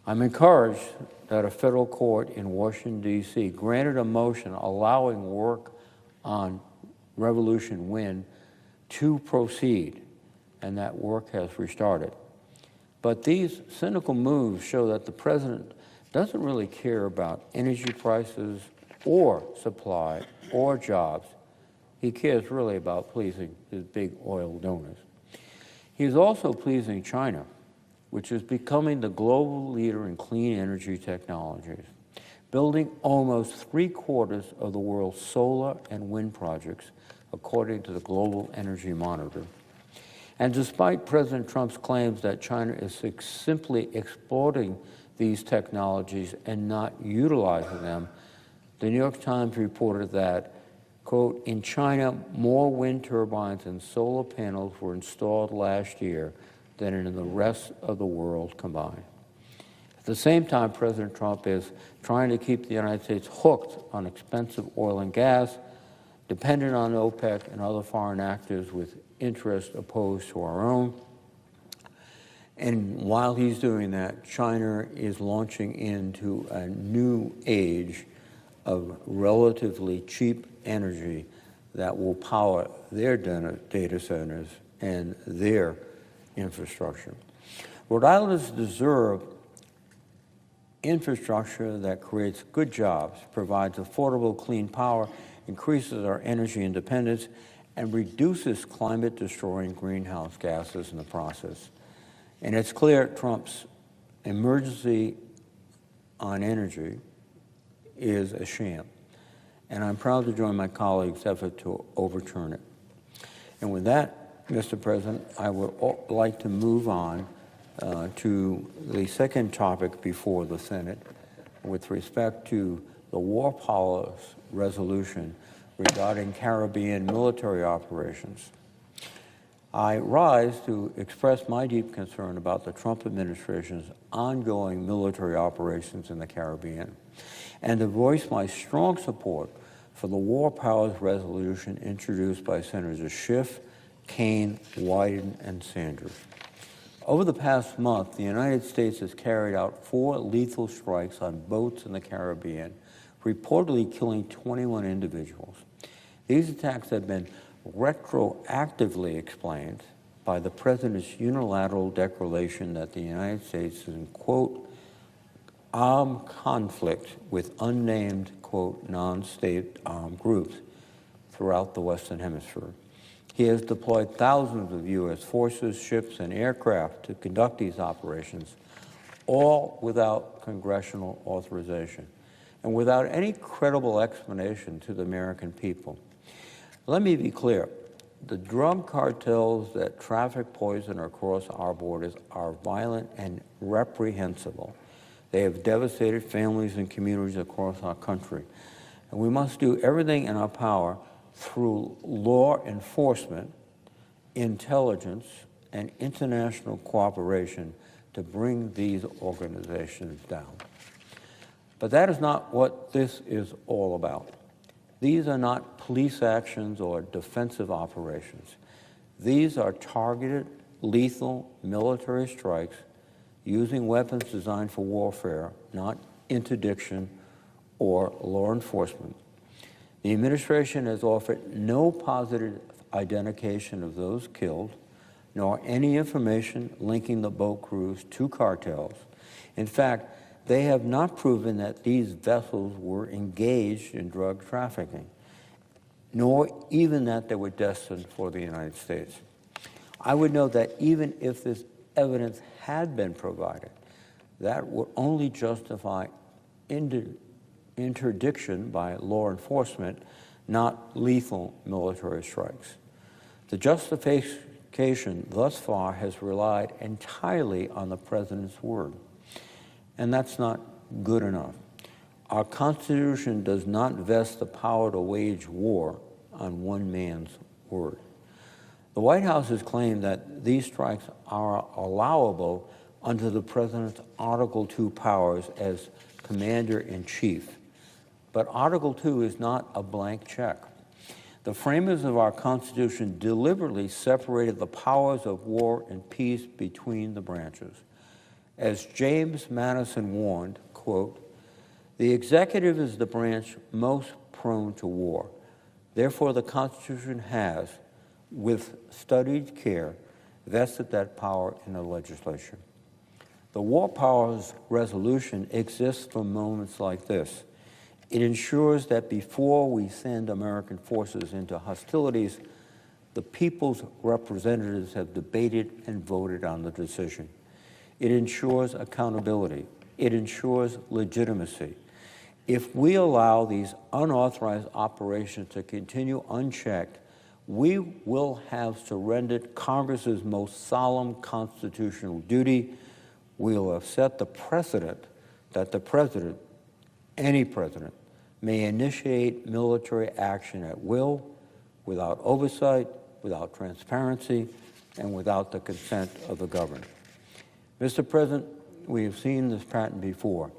I'm encouraged that a federal court in Washington, D.C. granted a motion allowing work on Revolution Wind to proceed, and that work has restarted. But these cynical moves show that the president doesn't really care about energy prices or supply or jobs. He cares really about pleasing his big oil donors. He's also pleasing China, which is becoming the global leader in clean energy technologies, building almost 3/4 of the world's solar and wind projects, according to the Global Energy Monitor. And despite President Trump's claims that China is simply exploiting these technologies and not utilizing them, the New York Times reported that, quote, in China, more wind turbines and solar panels were installed last year than in the rest of the world combined. At the same time, President Trump is trying to keep the United States hooked on expensive oil and gas, dependent on OPEC and other foreign actors with interests opposed to our own. And while he's doing that, China is launching into a new age of relatively cheap energy that will power their data centers and their infrastructure. Rhode Islanders deserve infrastructure that creates good jobs, provides affordable clean power, increases our energy independence, and reduces climate-destroying greenhouse gases in the process. And it's clear Trump's emergency on energy is a sham. And I'm proud to join my colleagues' effort to overturn it. And with that, Mr. President, I would like to move on to the second topic before the Senate with respect to the War Powers resolution regarding Caribbean military operations. I rise to express my deep concern about the Trump administration's ongoing military operations in the Caribbean and to voice my strong support for the War Powers resolution introduced by Senators Schiff, Kaine, Wyden, and Sanders. Over the past month, the United States has carried out 4 lethal strikes on boats in the Caribbean, reportedly killing 21 individuals. These attacks have been retroactively explained by the President's unilateral declaration that the United States is in, quote, armed conflict with unnamed, quote, non-state armed groups throughout the Western Hemisphere. He has deployed thousands of U.S. forces, ships, and aircraft to conduct these operations, all without congressional authorization and without any credible explanation to the American people. Let me be clear. The drug cartels that traffic poison across our borders are violent and reprehensible. They have devastated families and communities across our country. And we must do everything in our power through law enforcement, intelligence, and international cooperation to bring these organizations down. But that is not what this is all about. These are not police actions or defensive operations. These are targeted, lethal military strikes using weapons designed for warfare, not interdiction or law enforcement. The administration has offered no positive identification of those killed, nor any information linking the boat crews to cartels. In fact, they have not proven that these vessels were engaged in drug trafficking, nor even that they were destined for the United States. I would note that even if this evidence had been provided, that would only justify interdiction by law enforcement, not lethal military strikes. The justification thus far has relied entirely on the president's word, and that's not good enough. Our Constitution does not vest the power to wage war on one man's word. The White House has claimed that these strikes are allowable under the president's Article II powers as commander-in-chief. But Article II is not a blank check. The framers of our Constitution deliberately separated the powers of war and peace between the branches. As James Madison warned, quote, "The executive is the branch most prone to war. Therefore, the Constitution has, with studied care, vested that power in the legislature." The War Powers Resolution exists for moments like this. It ensures that before we send American forces into hostilities, the people's representatives have debated and voted on the decision. It ensures accountability. It ensures legitimacy. If we allow these unauthorized operations to continue unchecked, we will have surrendered Congress's most solemn constitutional duty. We will have set the precedent that the president, any president, may initiate military action at will, without oversight, without transparency, and without the consent of the governed. Mr. President, we have seen this pattern before.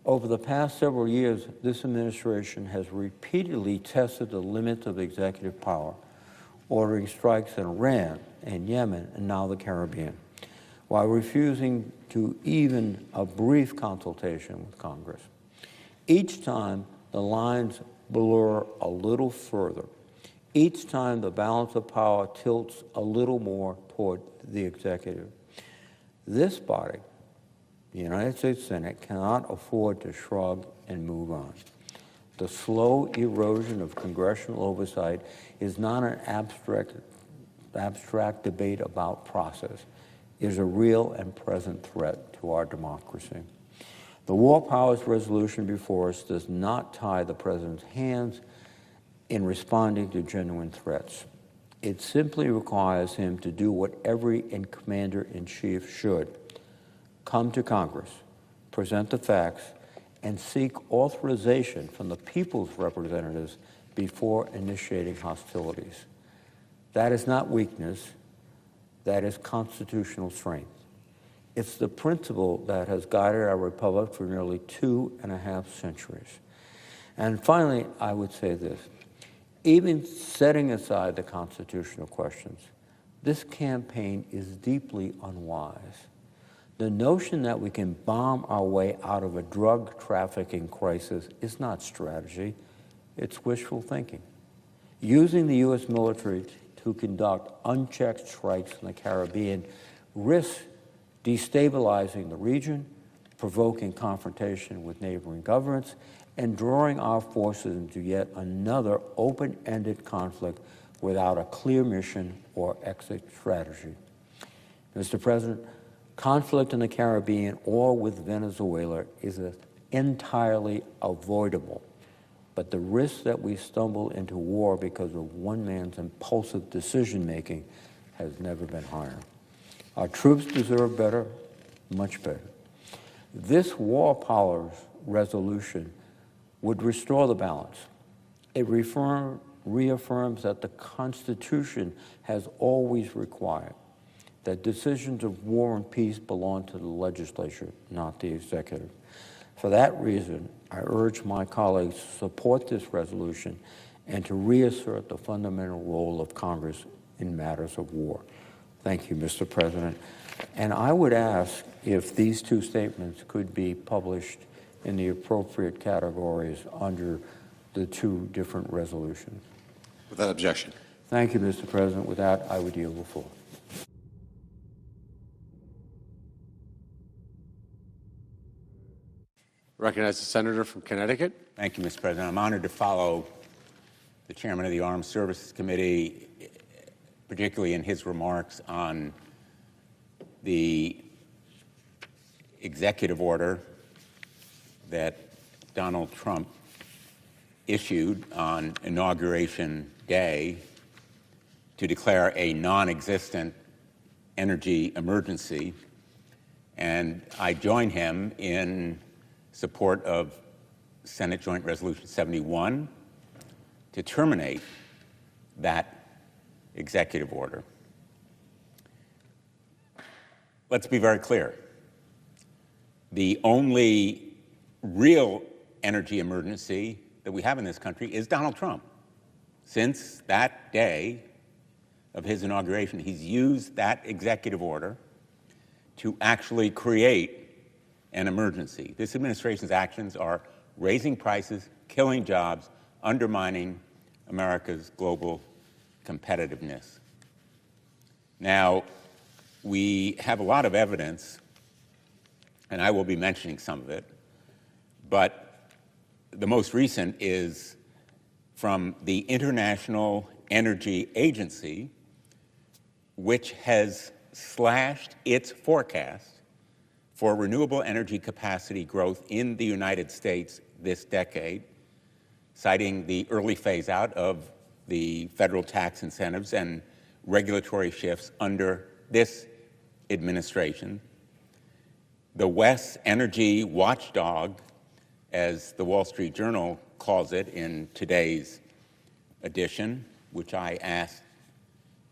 Over the past several years, this administration has repeatedly tested the limits of executive power, ordering strikes in Iran and Yemen and now the Caribbean, while refusing to even a brief consultation with Congress. Each time, the lines blur a little further. Each time, the balance of power tilts a little more toward the executive. This body, the United States Senate, cannot afford to shrug and move on. The slow erosion of congressional oversight is not an abstract debate about process. It is a real and present threat to our democracy. The War Powers Resolution before us does not tie the president's hands in responding to genuine threats. It simply requires him to do what every commander-in-chief should: come to Congress, present the facts, and seek authorization from the people's representatives before initiating hostilities. That is not weakness. That is constitutional strength. It's the principle that has guided our republic for nearly 2.5 centuries. And finally, I would say this. Even setting aside the constitutional questions, this campaign is deeply unwise. The notion that we can bomb our way out of a drug trafficking crisis is not strategy, it's wishful thinking. Using the U.S. military to conduct unchecked strikes in the Caribbean risks destabilizing the region, provoking confrontation with neighboring governments, and drawing our forces into yet another open-ended conflict without a clear mission or exit strategy. Mr. President, conflict in the Caribbean or with Venezuela is entirely avoidable, but the risk that we stumble into war because of one man's impulsive decision-making has never been higher. Our troops deserve better, much better. This War Powers Resolution would restore the balance. It reaffirms that the Constitution has always required that decisions of war and peace belong to the legislature, not the executive. For that reason, I urge my colleagues to support this resolution and to reassert the fundamental role of Congress in matters of war. Thank you, Mr. President. And I would ask if these two statements could be published in the appropriate categories under the two different resolutions. Without objection. Thank you, Mr. President. With that, I would yield the floor. Recognize the senator from Connecticut. Thank you, Mr. President. I'm honored to follow the chairman of the Armed Services Committee, particularly in his remarks on the executive order that Donald Trump issued on Inauguration Day to declare a non-existent energy emergency. And I join him in support of Senate Joint Resolution 71 to terminate that executive order. Let's be very clear. The only real energy emergency that we have in this country is Donald Trump. Since that day of his inauguration, he's used that executive order to actually create an emergency. This administration's actions are raising prices, killing jobs, undermining America's global competitiveness. Now, we have a lot of evidence, and I will be mentioning some of it, but the most recent is from the International Energy Agency, which has slashed its forecast for renewable energy capacity growth in the United States this decade, citing the early phase-out of the federal tax incentives and regulatory shifts under this administration. The West Energy Watchdog, as the Wall Street Journal calls it in today's edition, which I asked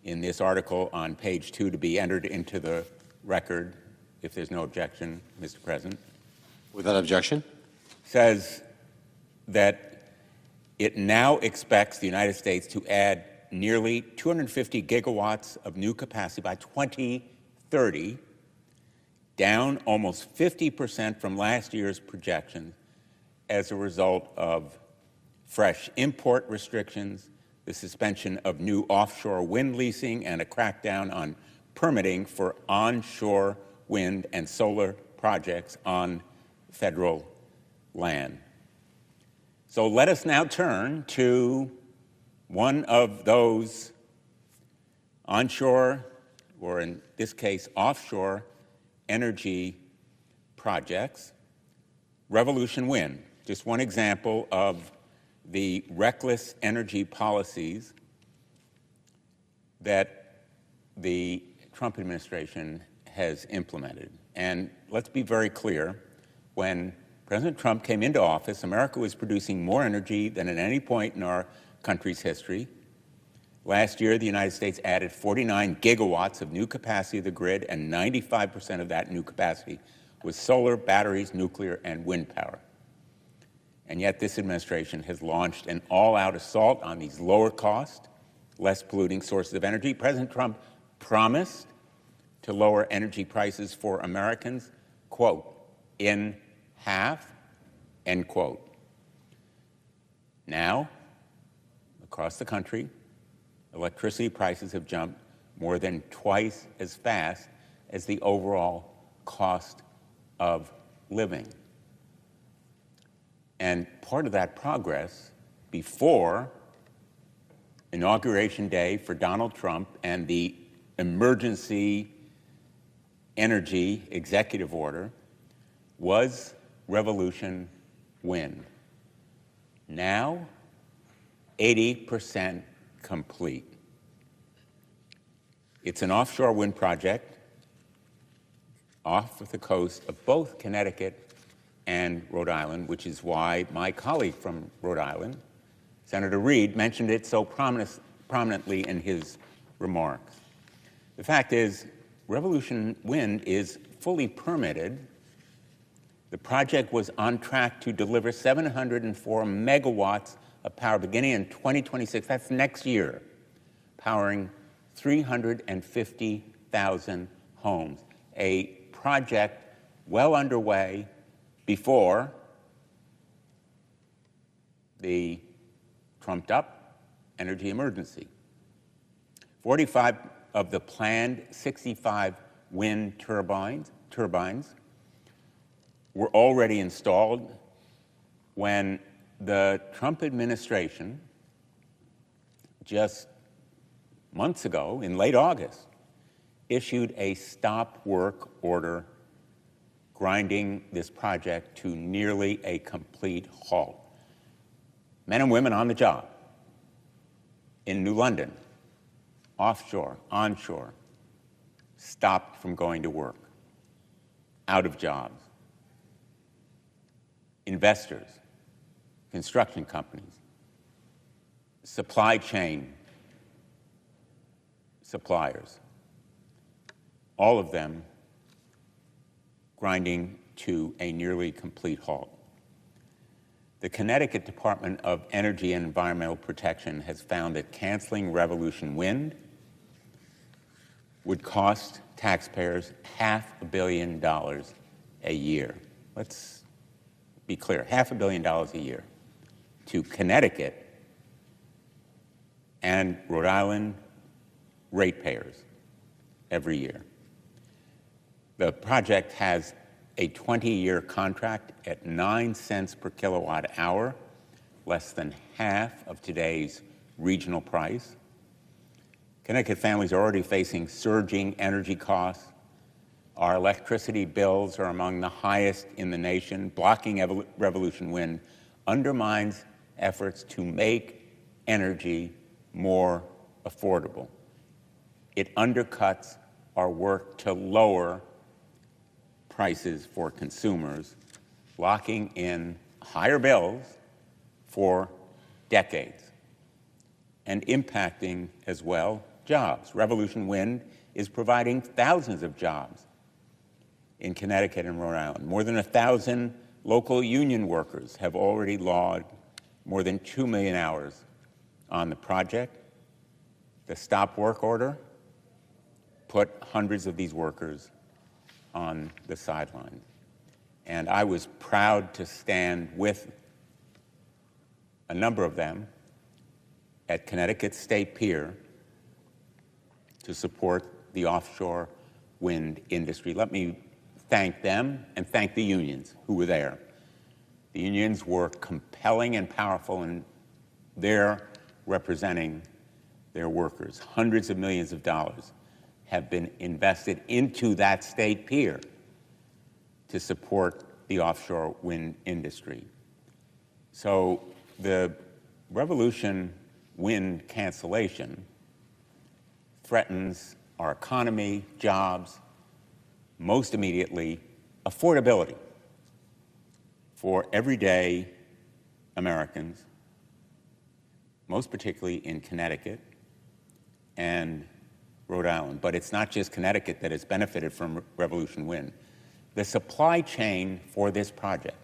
in this article on page 2 to be entered into the record, if there's no objection, Mr. President. Without objection. Says that it now expects the United States to add nearly 250 gigawatts of new capacity by 2030, down almost 50% from last year's projections as a result of fresh import restrictions, the suspension of new offshore wind leasing, and a crackdown on permitting for onshore wind and solar projects on federal land. So let us now turn to one of those onshore, or in this case, offshore energy projects, Revolution Wind. Just one example of the reckless energy policies that the Trump administration has implemented. And let's be very clear, when President Trump came into office, America was producing more energy than at any point in our country's history. Last year, the United States added 49 gigawatts of new capacity to the grid, and 95% of that new capacity was solar, batteries, nuclear, and wind power. And yet this administration has launched an all-out assault on these lower-cost, less polluting sources of energy. President Trump promised to lower energy prices for Americans, quote, in half, end quote. Now, across the country, electricity prices have jumped more than twice as fast as the overall cost of living. And part of that progress, before Inauguration Day for Donald Trump and the emergency energy executive order, was Revolution Wind. Now, 80% complete. It's an offshore wind project off the coast of both Connecticut and Rhode Island, which is why my colleague from Rhode Island, Senator Reid, mentioned it so prominently in his remarks. The fact is, Revolution Wind is fully permitted. The project was on track to deliver 704 megawatts of power beginning in 2026. That's next year, powering 350,000 homes. A project well underway before the trumped-up energy emergency. 45 of the planned 65 wind turbines were already installed when the Trump administration, just months ago, in late August, issued a stop work order grinding this project to nearly a complete halt. Men and women on the job in New London, offshore, onshore, stopped from going to work, out of jobs. Investors, construction companies, supply chain suppliers, all of them grinding to a nearly complete halt. The Connecticut Department of Energy and Environmental Protection has found that canceling Revolution Wind would cost taxpayers $500 million a year. Let's be clear, $500 million a year to Connecticut and Rhode Island ratepayers every year. The project has a 20-year contract at 9 cents per kilowatt hour, less than half of today's regional price. Connecticut families are already facing surging energy costs. Our electricity bills are among the highest in the nation. Blocking Revolution Wind undermines efforts to make energy more affordable. It undercuts our work to lower prices for consumers, locking in higher bills for decades and impacting as well jobs. Revolution Wind is providing thousands of jobs in Connecticut and Rhode Island. More than 1,000 local union workers have already logged more than 2 million hours on the project. The stop work order put hundreds of these workers on the sidelines. And I was proud to stand with a number of them at Connecticut State Pier to support the offshore wind industry. Let me thank them and thank the unions who were there. The unions were compelling and powerful in their representing their workers. Hundreds of millions of dollars have been invested into that state pier to support the offshore wind industry. So the Revolution Wind cancellation threatens our economy, jobs, most immediately affordability for everyday Americans, most particularly in Connecticut and Rhode Island. But it's not just Connecticut that has benefited from Revolution Wind. The supply chain for this project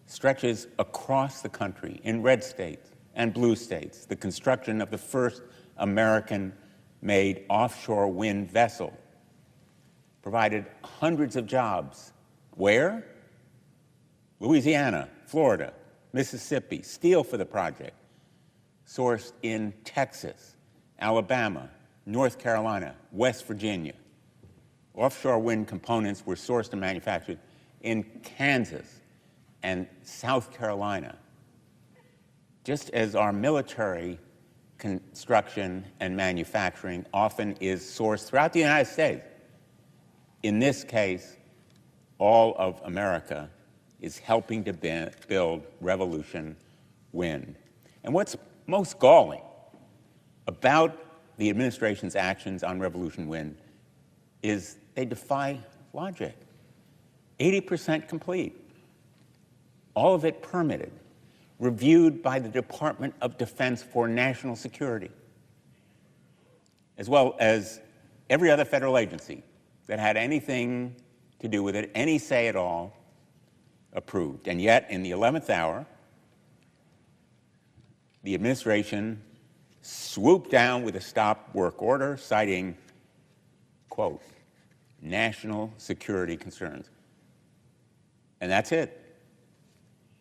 stretches across the country in red states and blue states. The construction of the first American-made offshore wind vessel provided hundreds of jobs. Where? Louisiana, Florida, Mississippi. Steel for the project sourced in Texas, Alabama, North Carolina, West Virginia. Offshore wind components were sourced and manufactured in Kansas and South Carolina. Just as our military construction and manufacturing often is sourced throughout the United States, in this case, all of America is helping to build Revolution Wind. And what's most galling about the administration's actions on Revolution Wind is they defy logic. 80% complete, all of it permitted, reviewed by the Department of Defense for National Security, as well as every other federal agency that had anything to do with it, any say at all, approved. And yet, in the 11th hour, the administration swooped down with a stop work order, citing, quote, national security concerns. And that's it.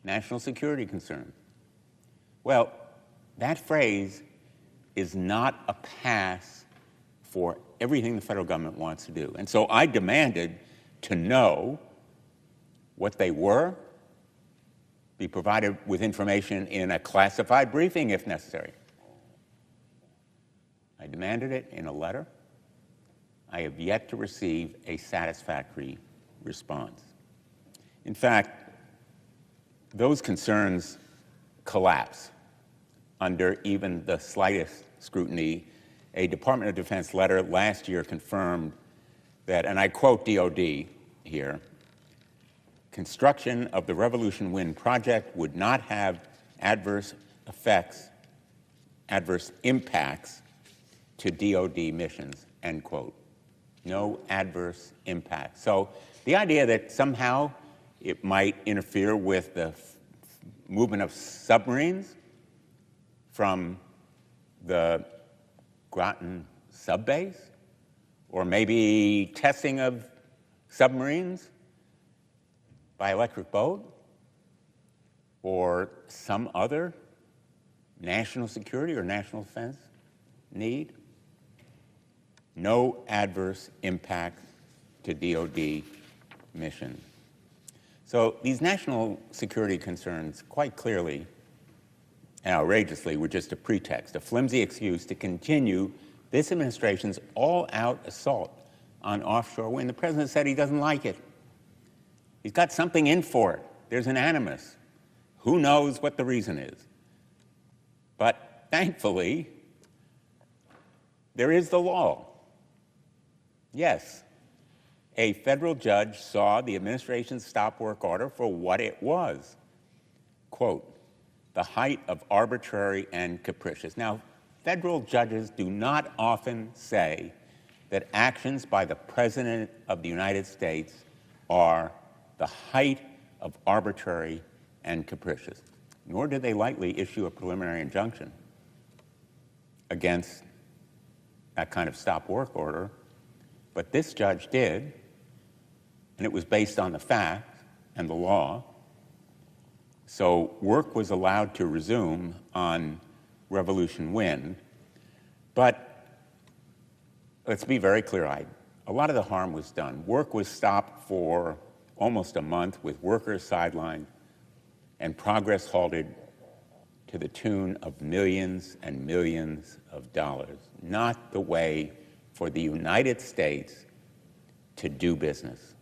National security concerns. Well, that phrase is not a pass for everything the federal government wants to do. And so I demanded to know what they were, be provided with information in a classified briefing if necessary. I demanded it in a letter. I have yet to receive a satisfactory response. In fact, those concerns collapse under even the slightest scrutiny. A Department of Defense letter last year confirmed that, and I quote DOD here, construction of the Revolution Wind project would not have adverse impacts to DOD missions, end quote. No adverse impact. So the idea that somehow it might interfere with the movement of submarines from the Groton subbase, or maybe testing of submarines by electric boat, or some other national security or national defense need, no adverse impact to DOD mission. So these national security concerns quite clearly and outrageously were just a pretext, a flimsy excuse to continue this administration's all-out assault on offshore wind. The president said he doesn't like it. He's got something in for it. There's an animus. Who knows what the reason is? But thankfully, there is the law. Yes, a federal judge saw the administration's stop work order for what it was. Quote, the height of arbitrary and capricious. Now, federal judges do not often say that actions by the President of the United States are the height of arbitrary and capricious, nor do they lightly issue a preliminary injunction against that kind of stop work order. But this judge did, and it was based on the facts and the law. So work was allowed to resume on Revolution Wind. But let's be very clear-eyed. A lot of the harm was done. Work was stopped for almost a month with workers sidelined and progress halted to the tune of millions and millions of dollars. Not the way for the United States to do business.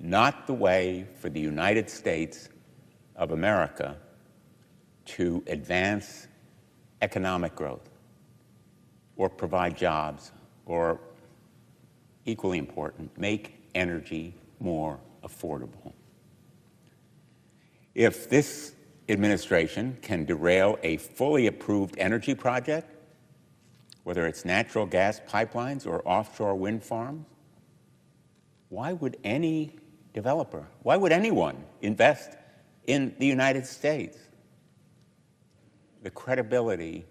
Not the way for the United States of America to advance economic growth or provide jobs or, equally important, make energy more affordable. If this administration can derail a fully approved energy project, whether it's natural gas pipelines or offshore wind farms, why would any developer, why would anyone invest in the United States? The credibility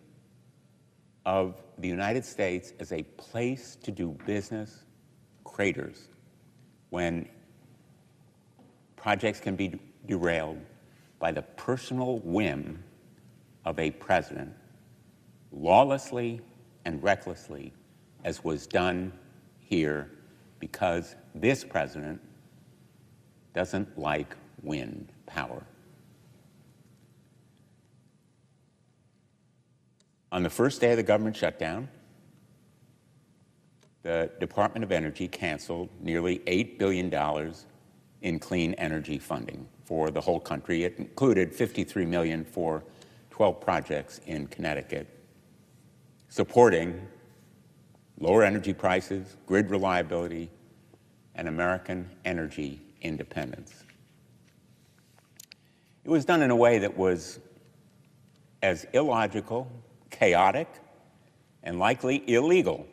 of the United States as a place to do business craters when projects can be derailed by the personal whim of a president, lawlessly and recklessly, as was done here, because this president doesn't like wind power. On the first day of the government shutdown, the Department of Energy canceled nearly $8 billion in clean energy funding for the whole country. It included $53 million for 12 projects in Connecticut, supporting lower energy prices, grid reliability, and American energy independence. It was done in a way that was as illogical, chaotic, and likely illegal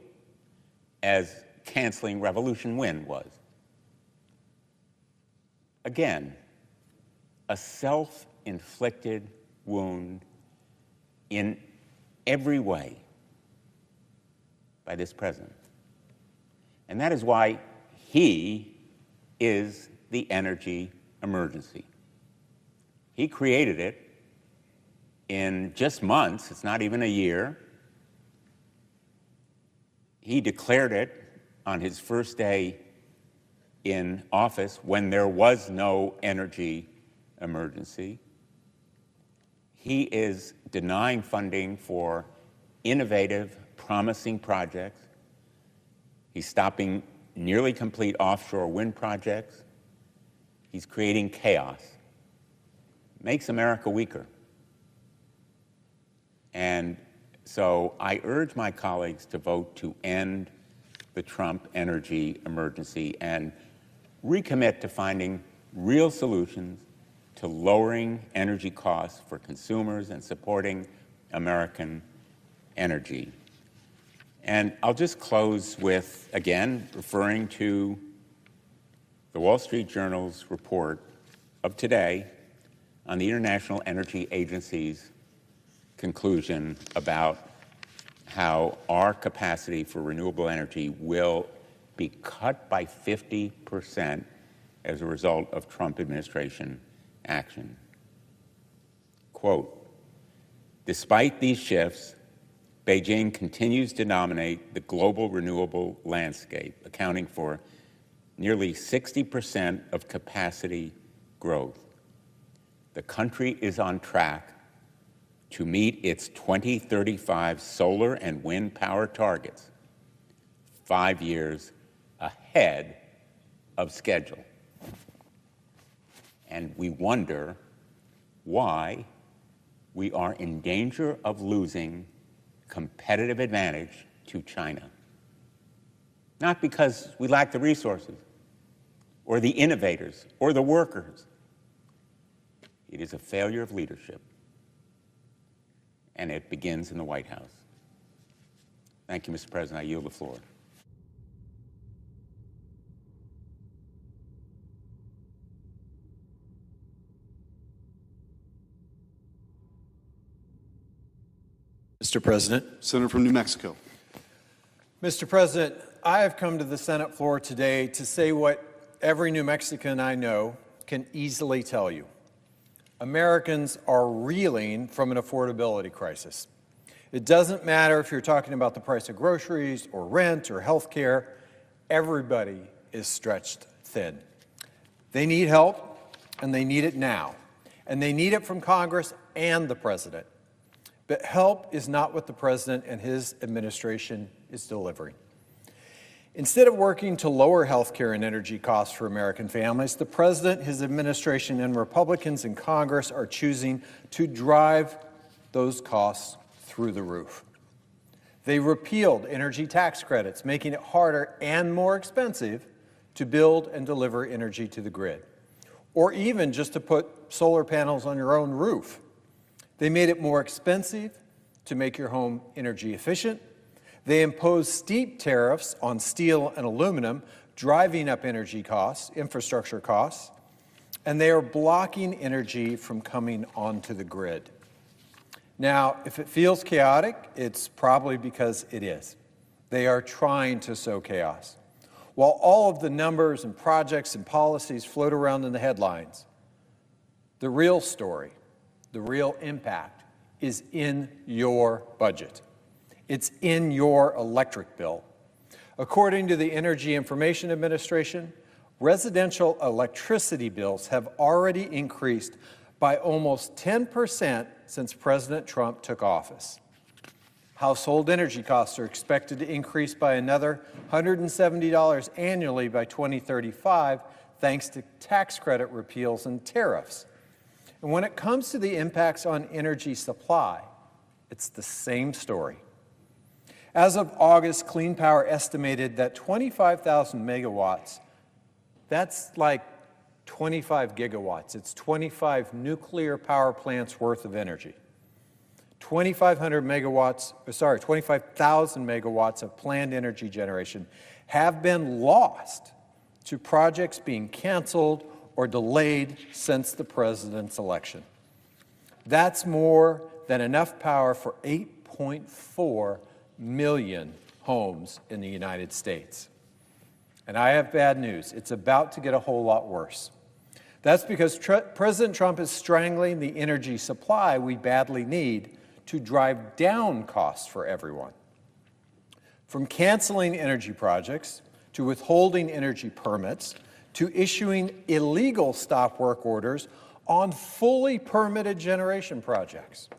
as canceling Revolution Wind was. Again, a self-inflicted wound in every way by this president. And that is why he is the energy emergency. He created it in just months, it's not even a year. He declared it on his first day in office when there was no energy emergency. He is denying funding for innovative, promising projects. He's stopping nearly complete offshore wind projects. He's creating chaos. Makes America weaker. And so I urge my colleagues to vote to end the Trump energy emergency and recommit to finding real solutions to lowering energy costs for consumers and supporting American energy. And I'll just close with, again, referring to the Wall Street Journal's report of today on the International Energy Agency's conclusion about how our capacity for renewable energy will be cut by 50% as a result of Trump administration action. Quote, despite these shifts, Beijing continues to dominate the global renewable landscape, accounting for nearly 60% of capacity growth. The country is on track to meet its 2035 solar and wind power targets 5 years ahead of schedule. And we wonder why we are in danger of losing competitive advantage to China. Not because we lack the resources or the innovators or the workers. It is a failure of leadership, and it begins in the White House. Thank you, Mr. President. I yield the floor. Mr. President. Senator from New Mexico. Mr. President, I have come to the Senate floor today to say what every New Mexican I know can easily tell you. Americans are reeling from an affordability crisis. It doesn't matter if you're talking about the price of groceries or rent or health care, everybody is stretched thin. They need help, and they need it now. And they need it from Congress and the President. But help is not what the President and his administration is delivering. Instead of working to lower health care and energy costs for American families, the President, his administration, and Republicans in Congress are choosing to drive those costs through the roof. They repealed energy tax credits, making it harder and more expensive to build and deliver energy to the grid, or even just to put solar panels on your own roof. They made it more expensive to make your home energy efficient. They imposed steep tariffs on steel and aluminum, driving up energy costs, infrastructure costs, and they are blocking energy from coming onto the grid. Now, if it feels chaotic, it's probably because it is. They are trying to sow chaos. While all of the numbers and projects and policies float around in the headlines, the real story, the real impact is in your budget. It's in your electric bill. According to the Energy Information Administration, residential electricity bills have already increased by almost 10% since President Trump took office. Household energy costs are expected to increase by another $170 annually by 2035, thanks to tax credit repeals and tariffs. And when it comes to the impacts on energy supply, it's the same story. As of August, Clean Power estimated that 25,000 megawatts, that's like 25 gigawatts. It's 25 nuclear power plants worth of energy. 25,000 megawatts of planned energy generation have been lost to projects being canceled or delayed since the president's election. That's more than enough power for 8.4 million homes in the United States. And I have bad news. It's about to get a whole lot worse. That's because President Trump is strangling the energy supply we badly need to drive down costs for everyone. From canceling energy projects, to withholding energy permits, to issuing illegal stop work orders on fully permitted generation projects.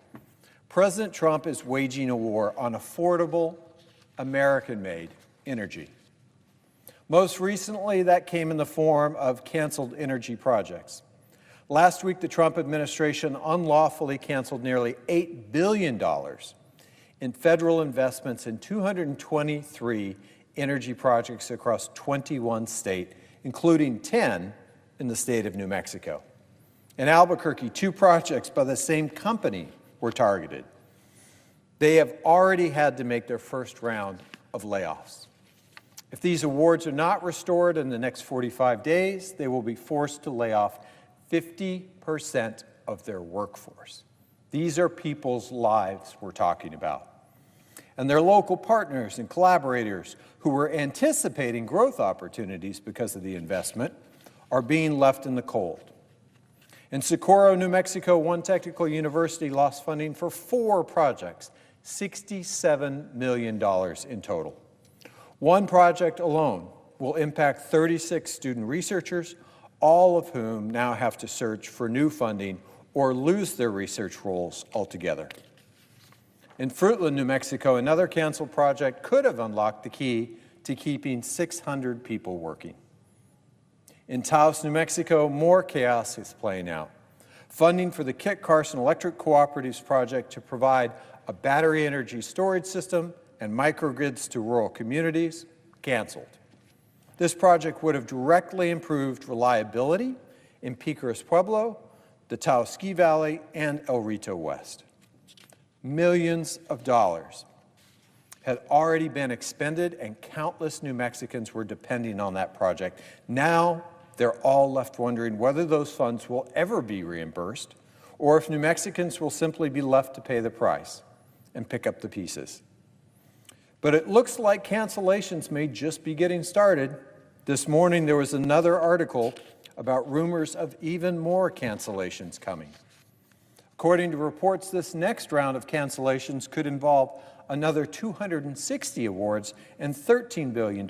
President Trump is waging a war on affordable, American-made energy. Most recently, that came in the form of canceled energy projects. Last week, the Trump administration unlawfully canceled nearly $8 billion in federal investments in 223 energy projects across 21 states, including 10 in the state of New Mexico. In Albuquerque, 2 projects by the same company were targeted. They have already had to make their first round of layoffs. If these awards are not restored in the next 45 days, they will be forced to lay off 50% of their workforce. These are people's lives we're talking about. And their local partners and collaborators who were anticipating growth opportunities because of the investment are being left in the cold. In Socorro, New Mexico, one technical university lost funding for 4 projects, $67 million in total. One project alone will impact 36 student researchers, all of whom now have to search for new funding or lose their research roles altogether. In Fruitland, New Mexico, another canceled project could have unlocked the key to keeping 600 people working. In Taos, New Mexico, more chaos is playing out. Funding for the Kit Carson Electric Cooperatives project to provide a battery energy storage system and microgrids to rural communities canceled. This project would have directly improved reliability in Picaros Pueblo, the Taos Ski Valley, and El Rito West. Millions of dollars had already been expended, and countless New Mexicans were depending on that project. Now, they're all left wondering whether those funds will ever be reimbursed, or if New Mexicans will simply be left to pay the price and pick up the pieces. But it looks like cancellations may just be getting started. This morning, there was another article about rumors of even more cancellations coming. According to reports, this next round of cancellations could involve another 260 awards and $13 billion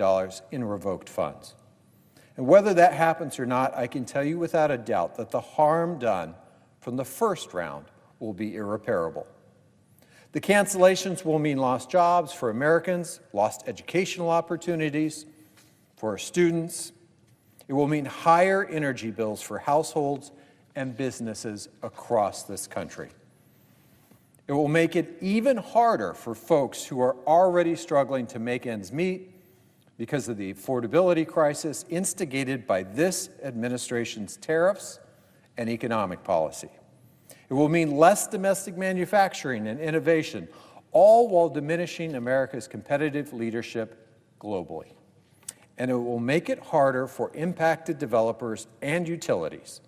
in revoked funds. And whether that happens or not, I can tell you without a doubt that the harm done from the first round will be irreparable. The cancellations will mean lost jobs for Americans, lost educational opportunities for our students. It will mean higher energy bills for households and businesses across this country. It will make it even harder for folks who are already struggling to make ends meet because of the affordability crisis instigated by this administration's tariffs and economic policy. It will mean less domestic manufacturing and innovation, all while diminishing America's competitive leadership globally. And it will make it harder for impacted developers and utilities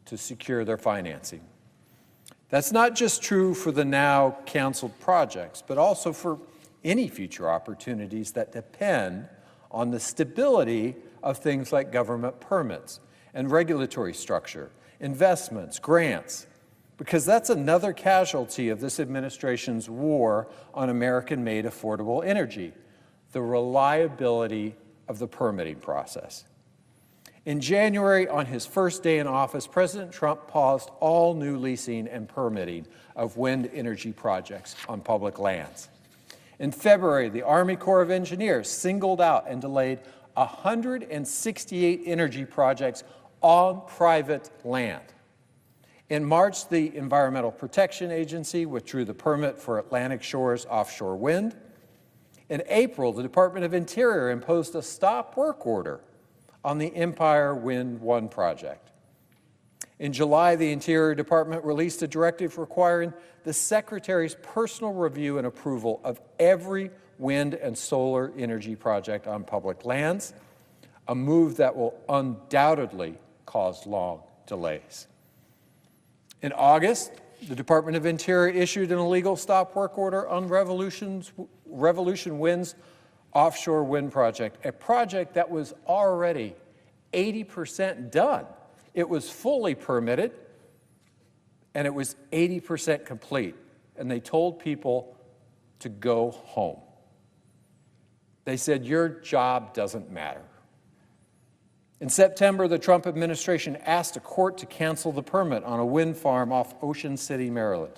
to secure their financing. That's not just true for the now canceled projects, but also for any future opportunities that depend on the stability of things like government permits and regulatory structure, investments, grants, because that's another casualty of this administration's war on American-made affordable energy, the reliability of the permitting process. In January, on his first day in office, President Trump paused all new leasing and permitting of wind energy projects on public lands. In February, the Army Corps of Engineers singled out and delayed 168 energy projects on private land. In March, the Environmental Protection Agency withdrew the permit for Atlantic Shores offshore wind. In April, the Department of Interior imposed a stop work order on the Empire Wind 1 project. In July, the Interior Department released a directive requiring the Secretary's personal review and approval of every wind and solar energy project on public lands, a move that will undoubtedly cause long delays. In August, the Department of Interior issued an illegal stop work order on Revolution Wind's offshore wind project, a project that was already 80% done. It was fully permitted, and it was 80% complete. And they told people to go home. They said, your job doesn't matter. In September, the Trump administration asked a court to cancel the permit on a wind farm off Ocean City, Maryland.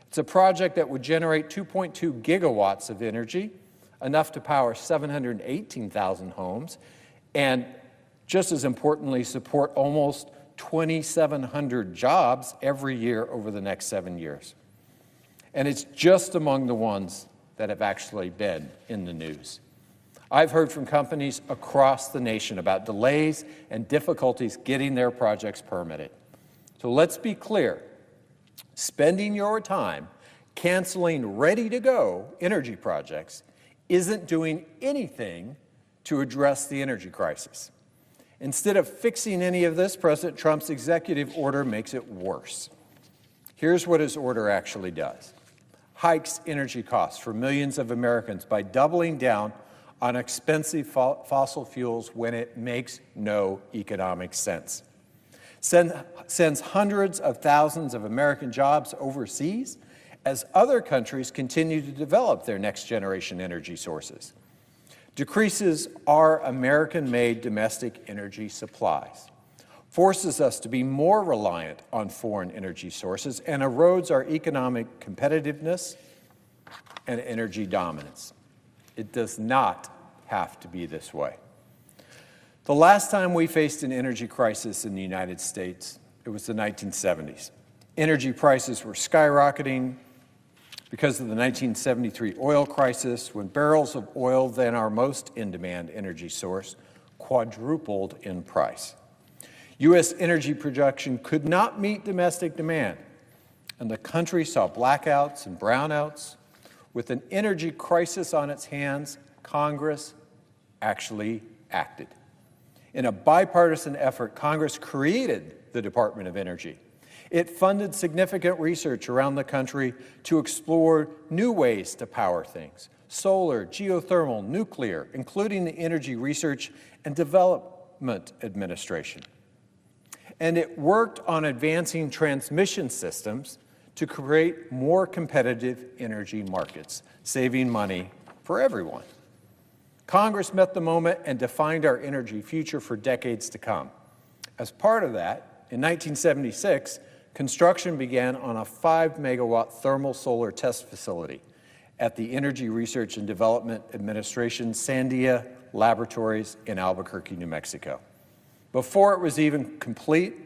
It's a project that would generate 2.2 gigawatts of energy, enough to power 718,000 homes, and just as importantly, support almost 2,700 jobs every year over the next 7 years. And it's just among the ones that have actually been in the news. I've heard from companies across the nation about delays and difficulties getting their projects permitted. So let's be clear. Spending your time canceling ready-to-go energy projects isn't doing anything to address the energy crisis. Instead of fixing any of this, President Trump's executive order makes it worse. Here's what his order actually does. Hikes energy costs for millions of Americans by doubling down on expensive fossil fuels when it makes no economic sense. Sends hundreds of thousands of American jobs overseas as other countries continue to develop their next-generation energy sources. Decreases our American-made domestic energy supplies, forces us to be more reliant on foreign energy sources, and erodes our economic competitiveness and energy dominance. It does not have to be this way. The last time we faced an energy crisis in the United States, it was the 1970s. Energy prices were skyrocketing because of the 1973 oil crisis, when barrels of oil, then our most in-demand energy source, quadrupled in price. U.S. energy production could not meet domestic demand, and the country saw blackouts and brownouts. With an energy crisis on its hands, Congress actually acted. In a bipartisan effort, Congress created the Department of Energy. It funded significant research around the country to explore new ways to power things: solar, geothermal, nuclear, including the Energy Research and Development Administration. And it worked on advancing transmission systems to create more competitive energy markets, saving money for everyone. Congress met the moment and defined our energy future for decades to come. As part of that, in 1976, construction began on a 5-megawatt thermal solar test facility at the Energy Research and Development Administration Sandia Laboratories in Albuquerque, New Mexico. Before it was even complete,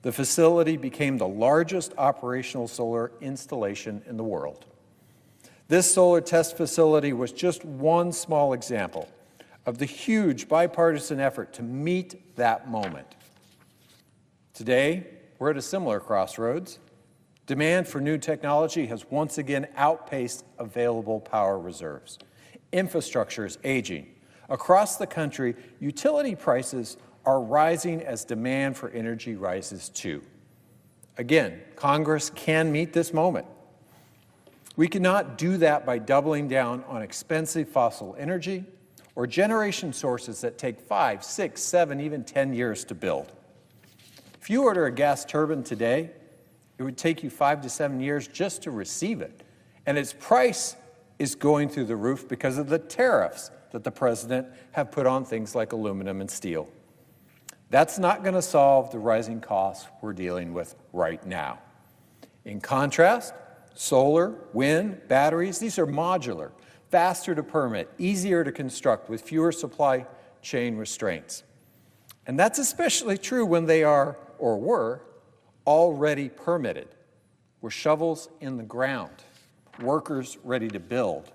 the facility became the largest operational solar installation in the world. This solar test facility was just one small example of the huge bipartisan effort to meet that moment. Today, we're at a similar crossroads. Demand for new technology has once again outpaced available power reserves. Infrastructure is aging. Across the country, utility prices are rising as demand for energy rises too. Again, Congress can meet this moment. We cannot do that by doubling down on expensive fossil energy or generation sources that take 5, 6, 7, even 10 years to build. If you order a gas turbine today, it would take you 5 to 7 years just to receive it. And its price is going through the roof because of the tariffs that the president have put on things like aluminum and steel. That's not going to solve the rising costs we're dealing with right now. In contrast, solar, wind, batteries, these are modular, faster to permit, easier to construct with fewer supply chain restraints. And that's especially true when they are, or were, already permitted, with shovels in the ground, workers ready to build.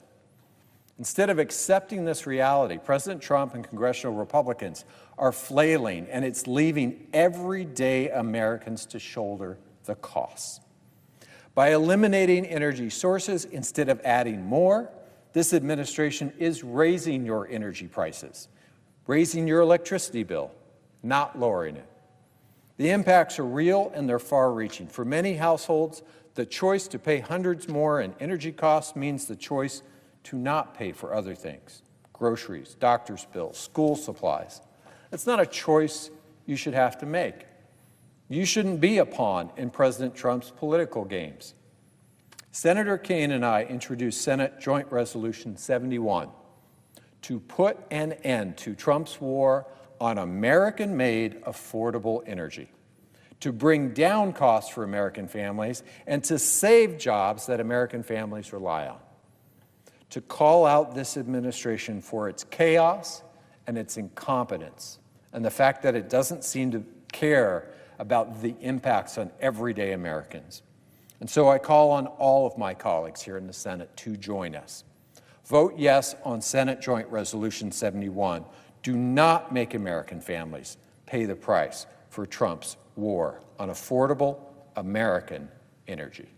Instead of accepting this reality, President Trump and congressional Republicans are flailing, and it's leaving everyday Americans to shoulder the costs. By eliminating energy sources instead of adding more, this administration is raising your energy prices, raising your electricity bill, not lowering it. The impacts are real and they're far-reaching. For many households, the choice to pay hundreds more in energy costs means the choice to not pay for other things: groceries, doctor's bills, school supplies. It's not a choice you should have to make. You shouldn't be a pawn in President Trump's political games. Senator Kaine and I introduced Senate Joint Resolution 71 to put an end to Trump's war on American-made affordable energy, to bring down costs for American families, and to save jobs that American families rely on, to call out this administration for its chaos and its incompetence, and the fact that it doesn't seem to care about the impacts on everyday Americans. And so I call on all of my colleagues here in the Senate to join us. Vote yes on Senate Joint Resolution 71. Do not make American families pay the price for Trump's war on affordable American energy.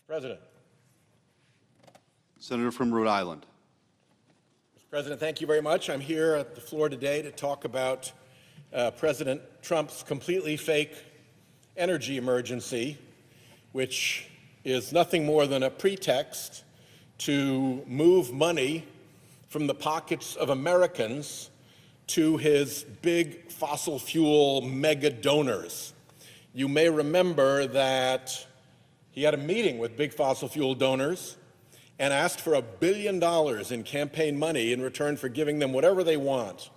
President. Senator from Rhode Island. Mr. President, thank you very much. I'm here at the floor today to talk about President Trump's completely fake energy emergency, which is nothing more than a pretext to move money from the pockets of Americans to his big fossil fuel mega donors. You may remember that he had a meeting with big fossil fuel donors and asked for $1 billion in campaign money in return for giving them whatever they want.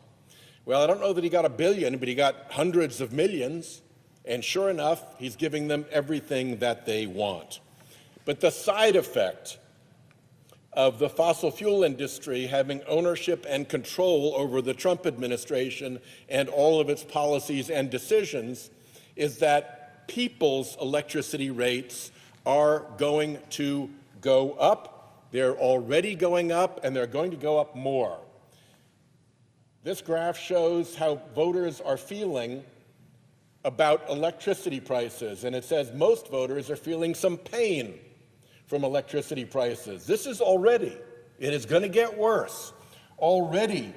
Well, I don't know that he got $1 billion, but he got hundreds of millions, and sure enough, he's giving them everything that they want. But the side effect of the fossil fuel industry having ownership and control over the Trump administration and all of its policies and decisions is that people's electricity rates are going to go up. They're already going up, and they're going to go up more. This graph shows how voters are feeling about electricity prices, and it says most voters are feeling some pain from electricity prices. This is already, it is going to get worse. Already,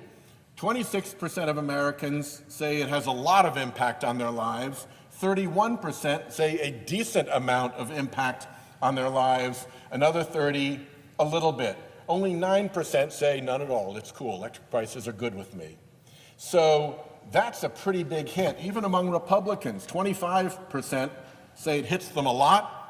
26% of Americans say it has a lot of impact on their lives. 31% say a decent amount of impact on their lives. Another 30, a little bit. Only 9% say none at all. It's cool. Electric prices are good with me. So that's a pretty big hit. Even among Republicans, 25% say it hits them a lot.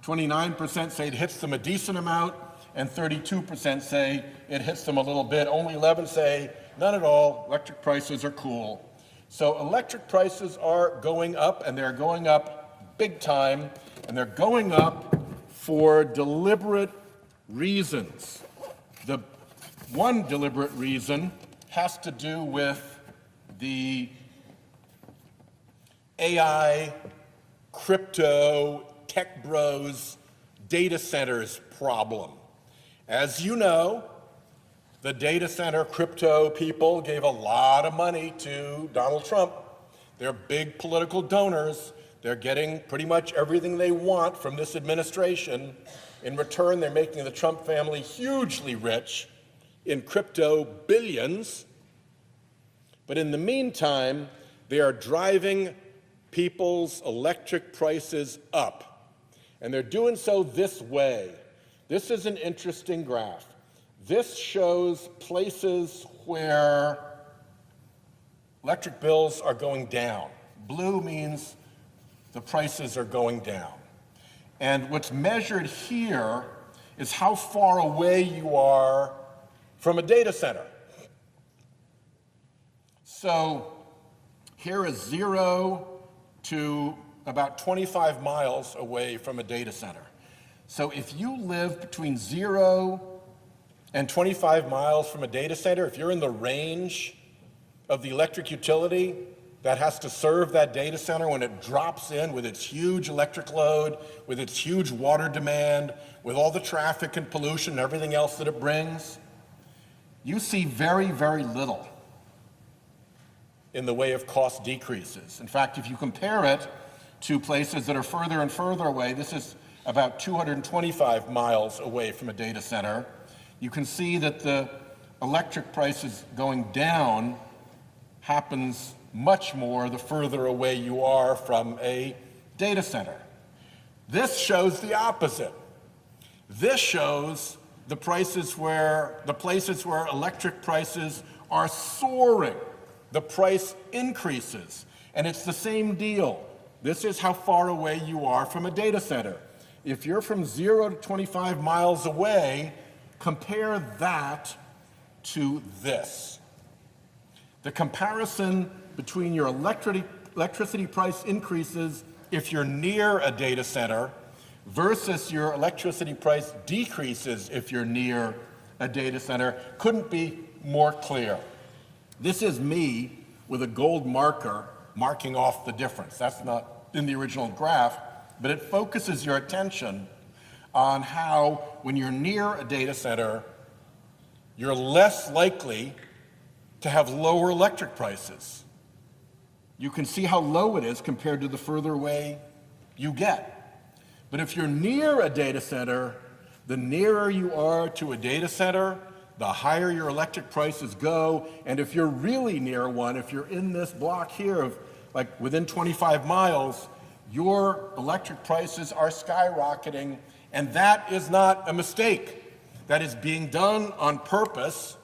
29% say it hits them a decent amount, and 32% say it hits them a little bit. Only 11 say none at all, electric prices are cool. So electric prices are going up, and they're going up big time, and they're going up for deliberate reasons. The one deliberate reason has to do with the AI, crypto, tech bros, data centers problem. As you know, the data center crypto people gave a lot of money to Donald Trump. They're big political donors. They're getting pretty much everything they want from this administration. In return, they're making the Trump family hugely rich in crypto billions. But in the meantime, they are driving people's electric prices up. And they're doing so this way. This is an interesting graph. This shows places where electric bills are going down. Blue means the prices are going down. And what's measured here is how far away you are from a data center. So here is 0 to about 25 miles away from a data center. So if you live between 0 and 25 miles from a data center, if you're in the range of the electric utility that has to serve that data center when it drops in with its huge electric load, with its huge water demand, with all the traffic and pollution and everything else that it brings, you see very, very little in the way of cost decreases. In fact, if you compare it to places that are further and further away, this is about 225 miles away from a data center, you can see that the electric prices going down happens much more the further away you are from a data center. This shows the opposite. This shows the places where electric prices are soaring. The price increases, and it's the same deal. This is how far away you are from a data center. If you're from 0 to 25 miles away, compare that to this. The comparison between your electricity price increases if you're near a data center versus your electricity price decreases if you're near a data center couldn't be more clear. This is me with a gold marker marking off the difference. That's not in the original graph, but it focuses your attention on how, when you're near a data center, you're less likely to have lower electric prices. You can see how low it is compared to the further away you get. But if you're near a data center, the nearer you are to a data center, the higher your electric prices go. And if you're really near one, if you're in this block here of like within 25 miles, your electric prices are skyrocketing. And that is not a mistake. That is being done on purpose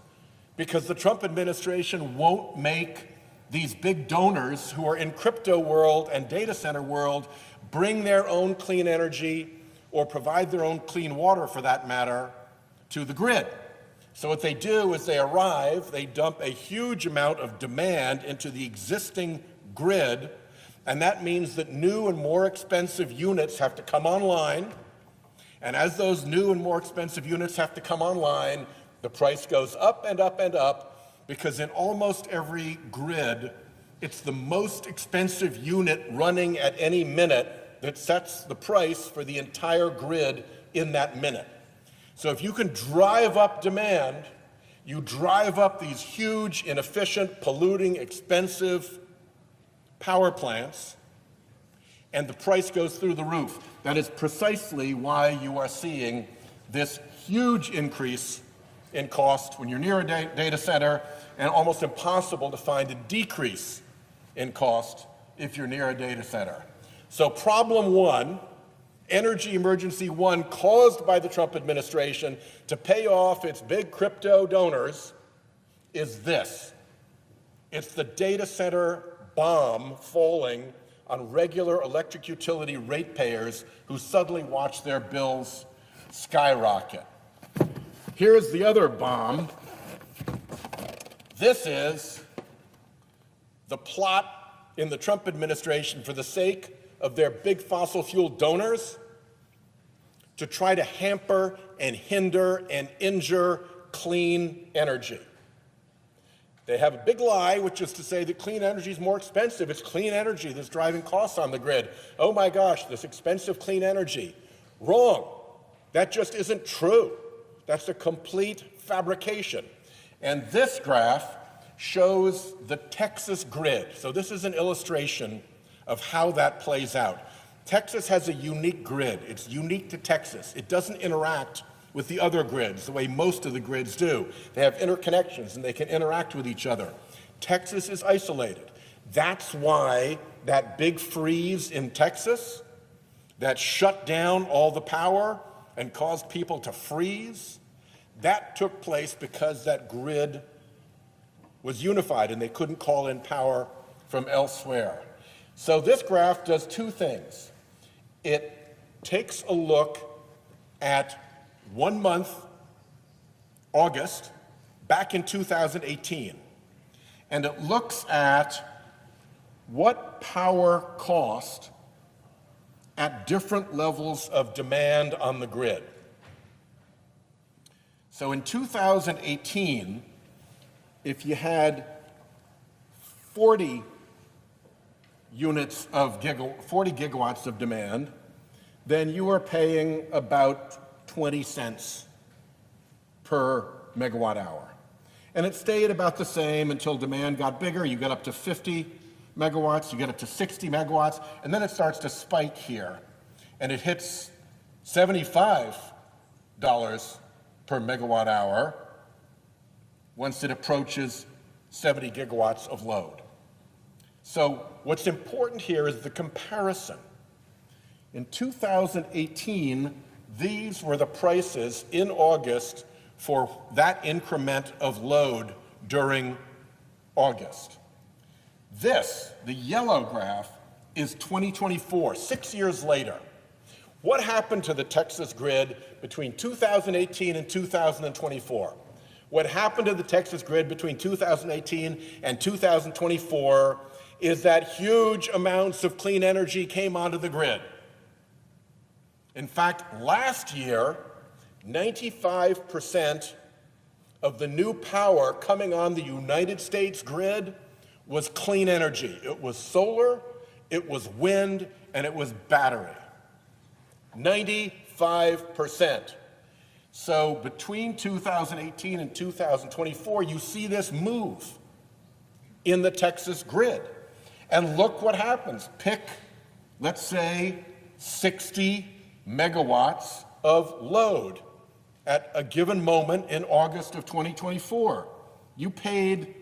because the Trump administration won't make these big donors who are in crypto world and data center world bring their own clean energy or provide their own clean water, for that matter, to the grid. So what they do is they arrive, they dump a huge amount of demand into the existing grid, and that means that new and more expensive units have to come online. And as those new and more expensive units have to come online, the price goes up and up and up, because in almost every grid, it's the most expensive unit running at any minute that sets the price for the entire grid in that minute. So if you can drive up demand, you drive up these huge, inefficient, polluting, expensive power plants, and the price goes through the roof. That is precisely why you are seeing this huge increase in cost when you're near a data center, and almost impossible to find a decrease in cost if you're near a data center. So problem one, energy emergency one, caused by the Trump administration to pay off its big crypto donors, is this. It's the data center bomb falling on regular electric utility ratepayers who suddenly watch their bills skyrocket. Here's the other bomb. This is the plot in the Trump administration for the sake of their big fossil fuel donors to try to hamper and hinder and injure clean energy. They have a big lie, which is to say that clean energy is more expensive. It's clean energy that's driving costs on the grid. Oh my gosh, this expensive clean energy. Wrong. That just isn't true. That's a complete fabrication. And this graph shows the Texas grid. So this is an illustration of how that plays out. Texas has a unique grid. It's unique to Texas. It doesn't interact with the other grids the way most of the grids do. They have interconnections and they can interact with each other. Texas is isolated. That's why that big freeze in Texas that shut down all the power and caused people to freeze, that took place because that grid was unified and they couldn't call in power from elsewhere. So this graph does two things. It takes a look at 1 month, August, back in 2018, and it looks at what power cost at different levels of demand on the grid. So in 2018, if you had 40 gigawatts of demand, then you were paying about 20 cents per megawatt hour. And it stayed about the same until demand got bigger. You get up to 50 megawatts, you get up to 60 megawatts, and then it starts to spike here. And it hits $75 per megawatt hour once it approaches 70 gigawatts of load. So what's important here is the comparison. In 2018, these were the prices in August for that increment of load during August. This, the yellow graph, is 2024, 6 years later. What happened to the Texas grid between 2018 and 2024? What happened to the Texas grid between 2018 and 2024 is that huge amounts of clean energy came onto the grid. In fact, last year, 95% of the new power coming on the United States grid was clean energy. It was solar, it was wind, and it was battery. 95%. So between 2018 and 2024, you see this move in the Texas grid. And look what happens. Pick, let's say, 60 megawatts of load at a given moment in August of 2024. You paid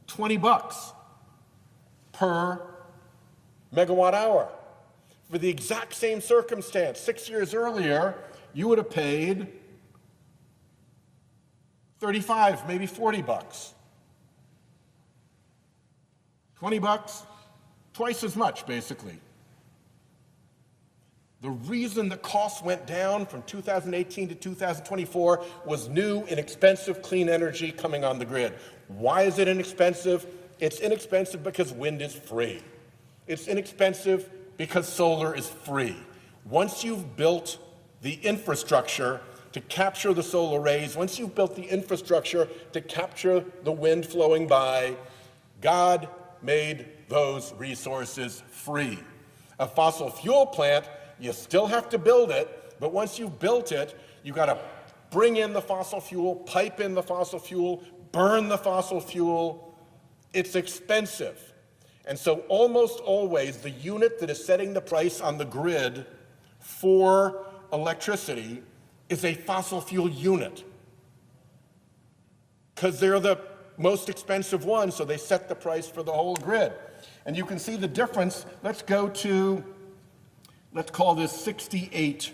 $20 per megawatt hour. For the exact same circumstance, 6 years earlier, you would have paid 35, maybe $40. $20, twice as much, basically. The reason the costs went down from 2018 to 2024 was new, inexpensive, clean energy coming on the grid. Why is it inexpensive? It's inexpensive because wind is free. It's inexpensive because solar is free. Once you've built the infrastructure to capture the solar rays, once you've built the infrastructure to capture the wind flowing by, God made those resources free. A fossil fuel plant, you still have to build it, but once you've built it, you got to bring in the fossil fuel, pipe in the fossil fuel, burn the fossil fuel. It's expensive. And so almost always the unit that is setting the price on the grid for electricity is a fossil fuel unit, because they're the most expensive one, so they set the price for the whole grid. And you can see the difference. Let's go to, let's call this 68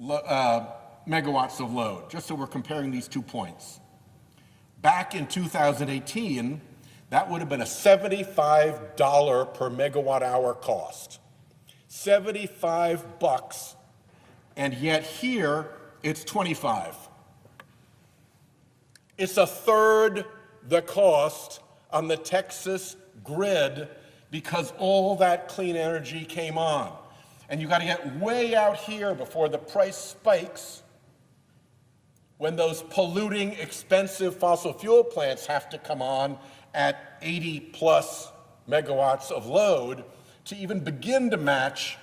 megawatts of load, just so we're comparing these 2 points. Back in 2018, that would have been a $75 per megawatt hour cost. $75, and yet here it's 25. It's a third the cost on the Texas grid because all that clean energy came on. And you got to get way out here before the price spikes when those polluting, expensive fossil fuel plants have to come on at 80 plus megawatts of load to even begin to match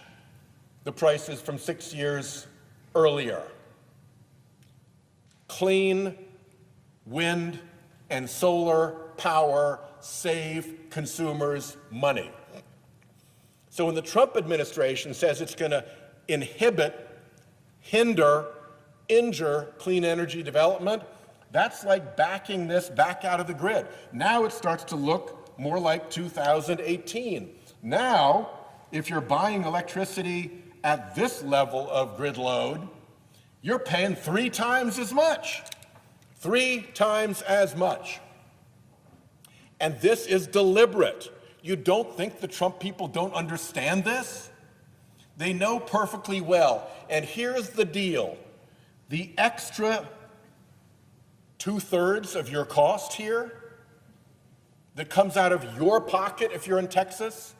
the prices from 6 years earlier. Clean wind and solar power save consumers money. So when the Trump administration says it's going to inhibit, hinder, injure clean energy development, that's like backing this back out of the grid. Now it starts to look more like 2018. Now, if you're buying electricity at this level of grid load, you're paying 3 times as much. 3 times as much. And this is deliberate. You don't think the Trump people don't understand this? They know perfectly well. And here's the deal. The extra 2/3 of your cost here that comes out of your pocket if you're in Texas,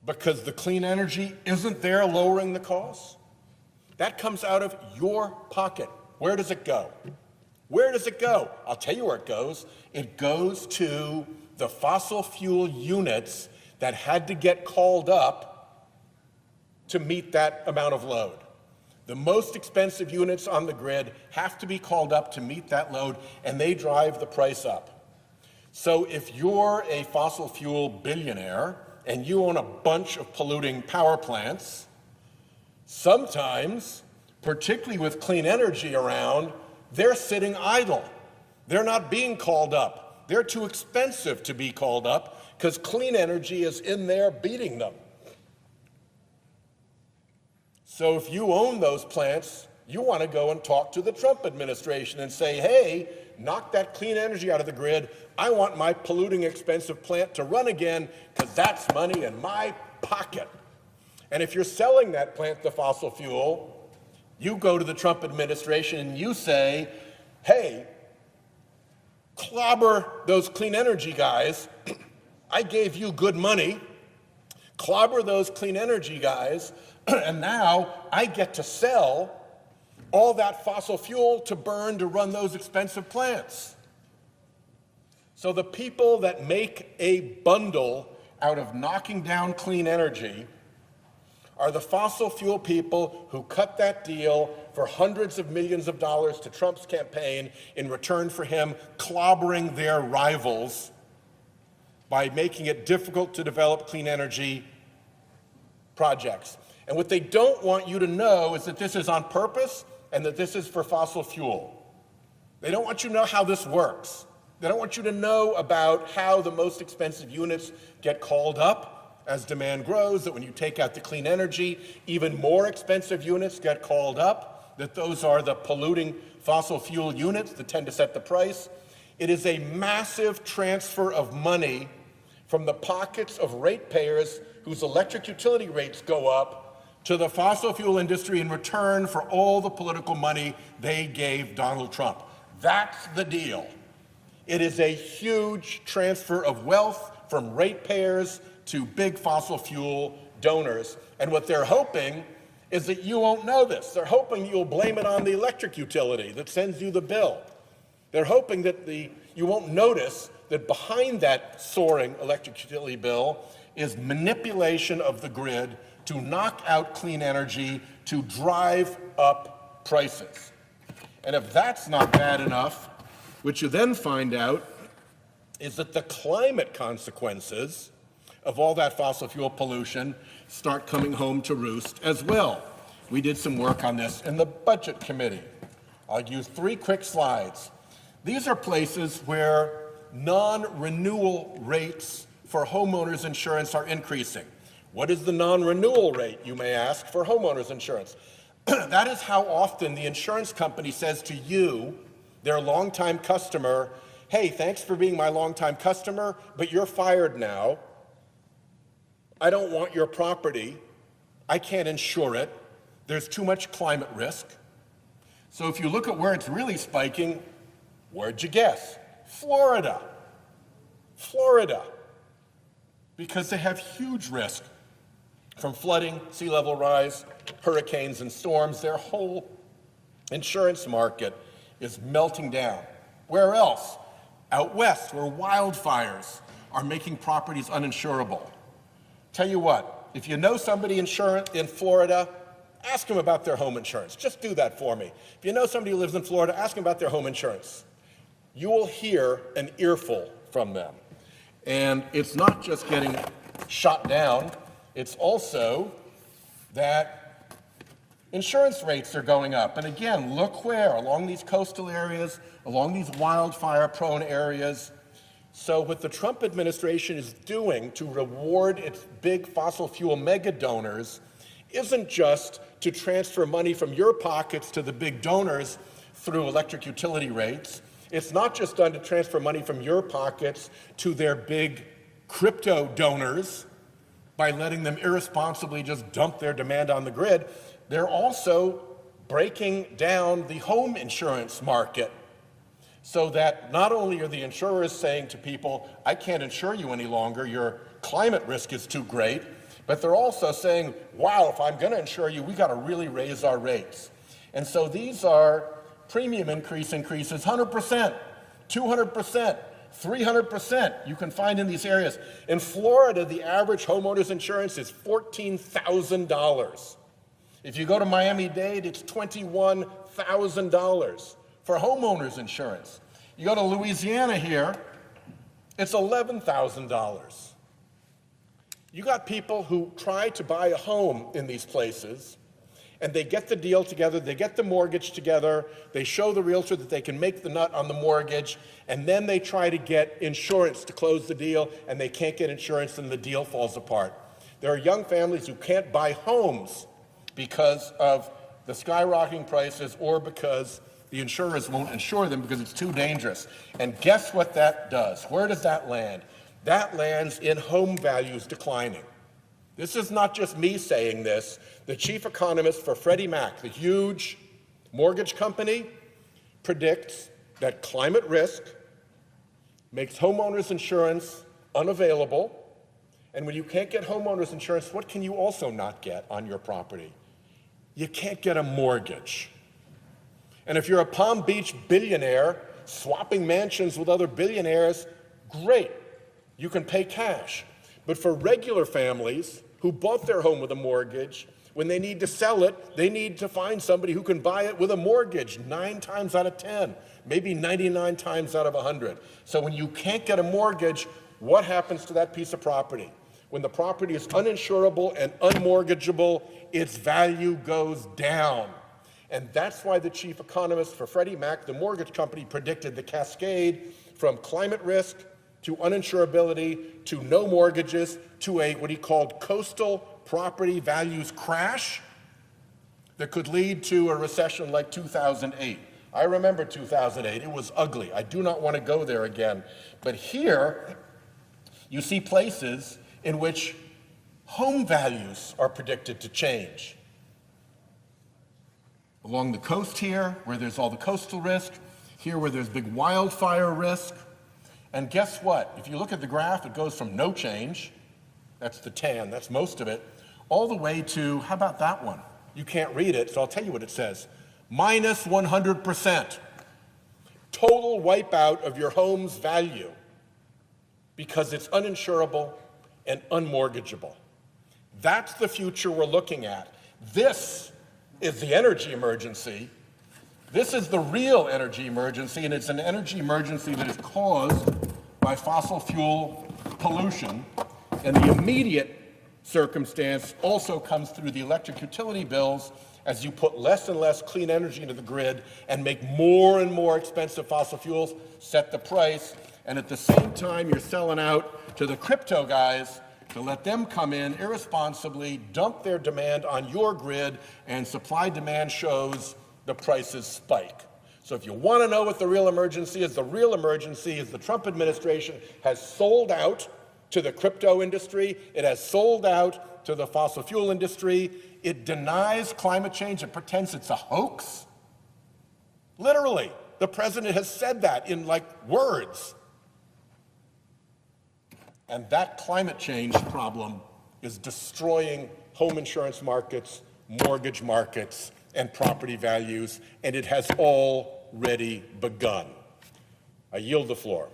because the clean energy isn't there lowering the costs, that comes out of your pocket. Where does it go? Where does it go? I'll tell you where it goes. It goes to the fossil fuel units that had to get called up to meet that amount of load. The most expensive units on the grid have to be called up to meet that load, and they drive the price up. So if you're a fossil fuel billionaire and you own a bunch of polluting power plants, sometimes, particularly with clean energy around, they're sitting idle. They're not being called up. They're too expensive to be called up because clean energy is in there beating them. So if you own those plants, you want to go and talk to the Trump administration and say, hey, knock that clean energy out of the grid. I want my polluting, expensive plant to run again because that's money in my pocket. And if you're selling that plant to fossil fuel, you go to the Trump administration and you say, hey, clobber those clean energy guys. I gave you good money. Clobber those clean energy guys. And now I get to sell all that fossil fuel to burn to run those expensive plants. So the people that make a bundle out of knocking down clean energy are the fossil fuel people who cut that deal for hundreds of millions of dollars to Trump's campaign in return for him clobbering their rivals by making it difficult to develop clean energy projects. And what they don't want you to know is that this is on purpose and that this is for fossil fuel. They don't want you to know how this works. They don't want you to know about how the most expensive units get called up as demand grows, that when you take out the clean energy, even more expensive units get called up, that those are the polluting fossil fuel units that tend to set the price. It is a massive transfer of money from the pockets of ratepayers whose electric utility rates go up to the fossil fuel industry in return for all the political money they gave Donald Trump. That's the deal. It is a huge transfer of wealth from ratepayers to big fossil fuel donors. And what they're hoping is that you won't know this. They're hoping you'll blame it on the electric utility that sends you the bill. They're hoping that you won't notice that behind that soaring electric utility bill is manipulation of the grid to knock out clean energy, to drive up prices. And if that's not bad enough, what you then find out is that the climate consequences of all that fossil fuel pollution start coming home to roost as well. We did some work on this in the Budget Committee. I'll use 3 quick slides. These are places where non-renewal rates for homeowners insurance are increasing. What is the non-renewal rate, you may ask, for homeowners insurance? That is how often the insurance company says to you, their longtime customer, hey, thanks for being my longtime customer, but you're fired now. I don't want your property. I can't insure it. There's too much climate risk. So if you look at where it's really spiking, where'd you guess? Florida. Florida. Because they have huge risk from flooding, sea level rise, hurricanes and storms. Their whole insurance market is melting down. Where else? Out west, where wildfires are making properties uninsurable. Tell you what, if you know somebody in Florida, ask them about their home insurance. Just do that for me. If you know somebody who lives in Florida, ask them about their home insurance. You will hear an earful from them. And it's not just getting shot down, it's also that insurance rates are going up. And again, look where, along these coastal areas, along these wildfire-prone areas. So what the Trump administration is doing to reward its big fossil fuel mega donors isn't just to transfer money from your pockets to the big donors through electric utility rates. It's not just done to transfer money from your pockets to their big crypto donors by letting them irresponsibly just dump their demand on the grid. They're also breaking down the home insurance market so that not only are the insurers saying to people, I can't insure you any longer, your climate risk is too great, but they're also saying, wow, if I'm going to insure you, we got to really raise our rates. And so these are premium increases, 100%, 200%, 300% you can find in these areas. In Florida, the average homeowner's insurance is $14,000. If you go to Miami-Dade, it's $21,000 for homeowner's insurance. You go to Louisiana here, it's $11,000. You got people who try to buy a home in these places, and they get the deal together, they get the mortgage together, they show the realtor that they can make the nut on the mortgage, and then they try to get insurance to close the deal, and they can't get insurance, and the deal falls apart. There are young families who can't buy homes because of the skyrocketing prices or because the insurers won't insure them because it's too dangerous. And guess what that does? Where does that land? That lands in home values declining. This is not just me saying this. The chief economist for Freddie Mac, the huge mortgage company, predicts that climate risk makes homeowners insurance unavailable. And when you can't get homeowners insurance, what can you also not get on your property? You can't get a mortgage. And if you're a Palm Beach billionaire swapping mansions with other billionaires, great, you can pay cash. But for regular families who bought their home with a mortgage, when they need to sell it, they need to find somebody who can buy it with a mortgage 9 times out of 10, maybe 99 times out of 100. So when you can't get a mortgage, what happens to that piece of property? When the property is uninsurable and unmortgageable, its value goes down. And that's why the chief economist for Freddie Mac, the mortgage company, predicted the cascade from climate risk to uninsurability to no mortgages to a what he called coastal property values crash that could lead to a recession like 2008. I remember 2008. It was ugly. I do not want to go there again. But here, you see places in which home values are predicted to change. Along the coast here, where there's all the coastal risk, here where there's big wildfire risk. And guess what? If you look at the graph, it goes from no change, that's the tan, that's most of it, all the way to, how about that one? You can't read it, so I'll tell you what it says. Minus 100%. Total wipeout of your home's value because it's uninsurable and unmortgageable. That's the future we're looking at. This is the energy emergency. This is the real energy emergency, and it's an energy emergency that is caused by fossil fuel pollution. And the immediate circumstance also comes through the electric utility bills as you put less and less clean energy into the grid and make more and more expensive fossil fuels, set the price, and at the same time you're selling out to the crypto guys to let them come in irresponsibly, dump their demand on your grid, and supply-demand shows the prices spike. So if you want to know what the real emergency is the Trump administration has sold out to the crypto industry. It has sold out to the fossil fuel industry. It denies climate change. It pretends it's a hoax. Literally, the president has said that in like words. And that climate change problem is destroying home insurance markets, mortgage markets, and property values, and it has already begun. I yield the floor.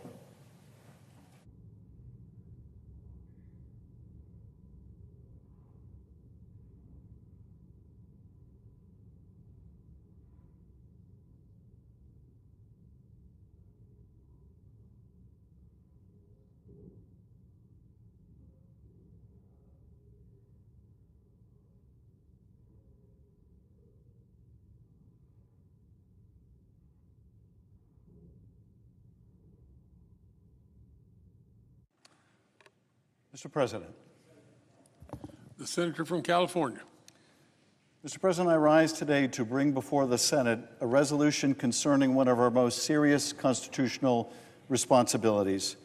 Mr. President. The senator from California. Mr. President, I rise today to bring before the Senate a resolution concerning one of our most serious constitutional responsibilities,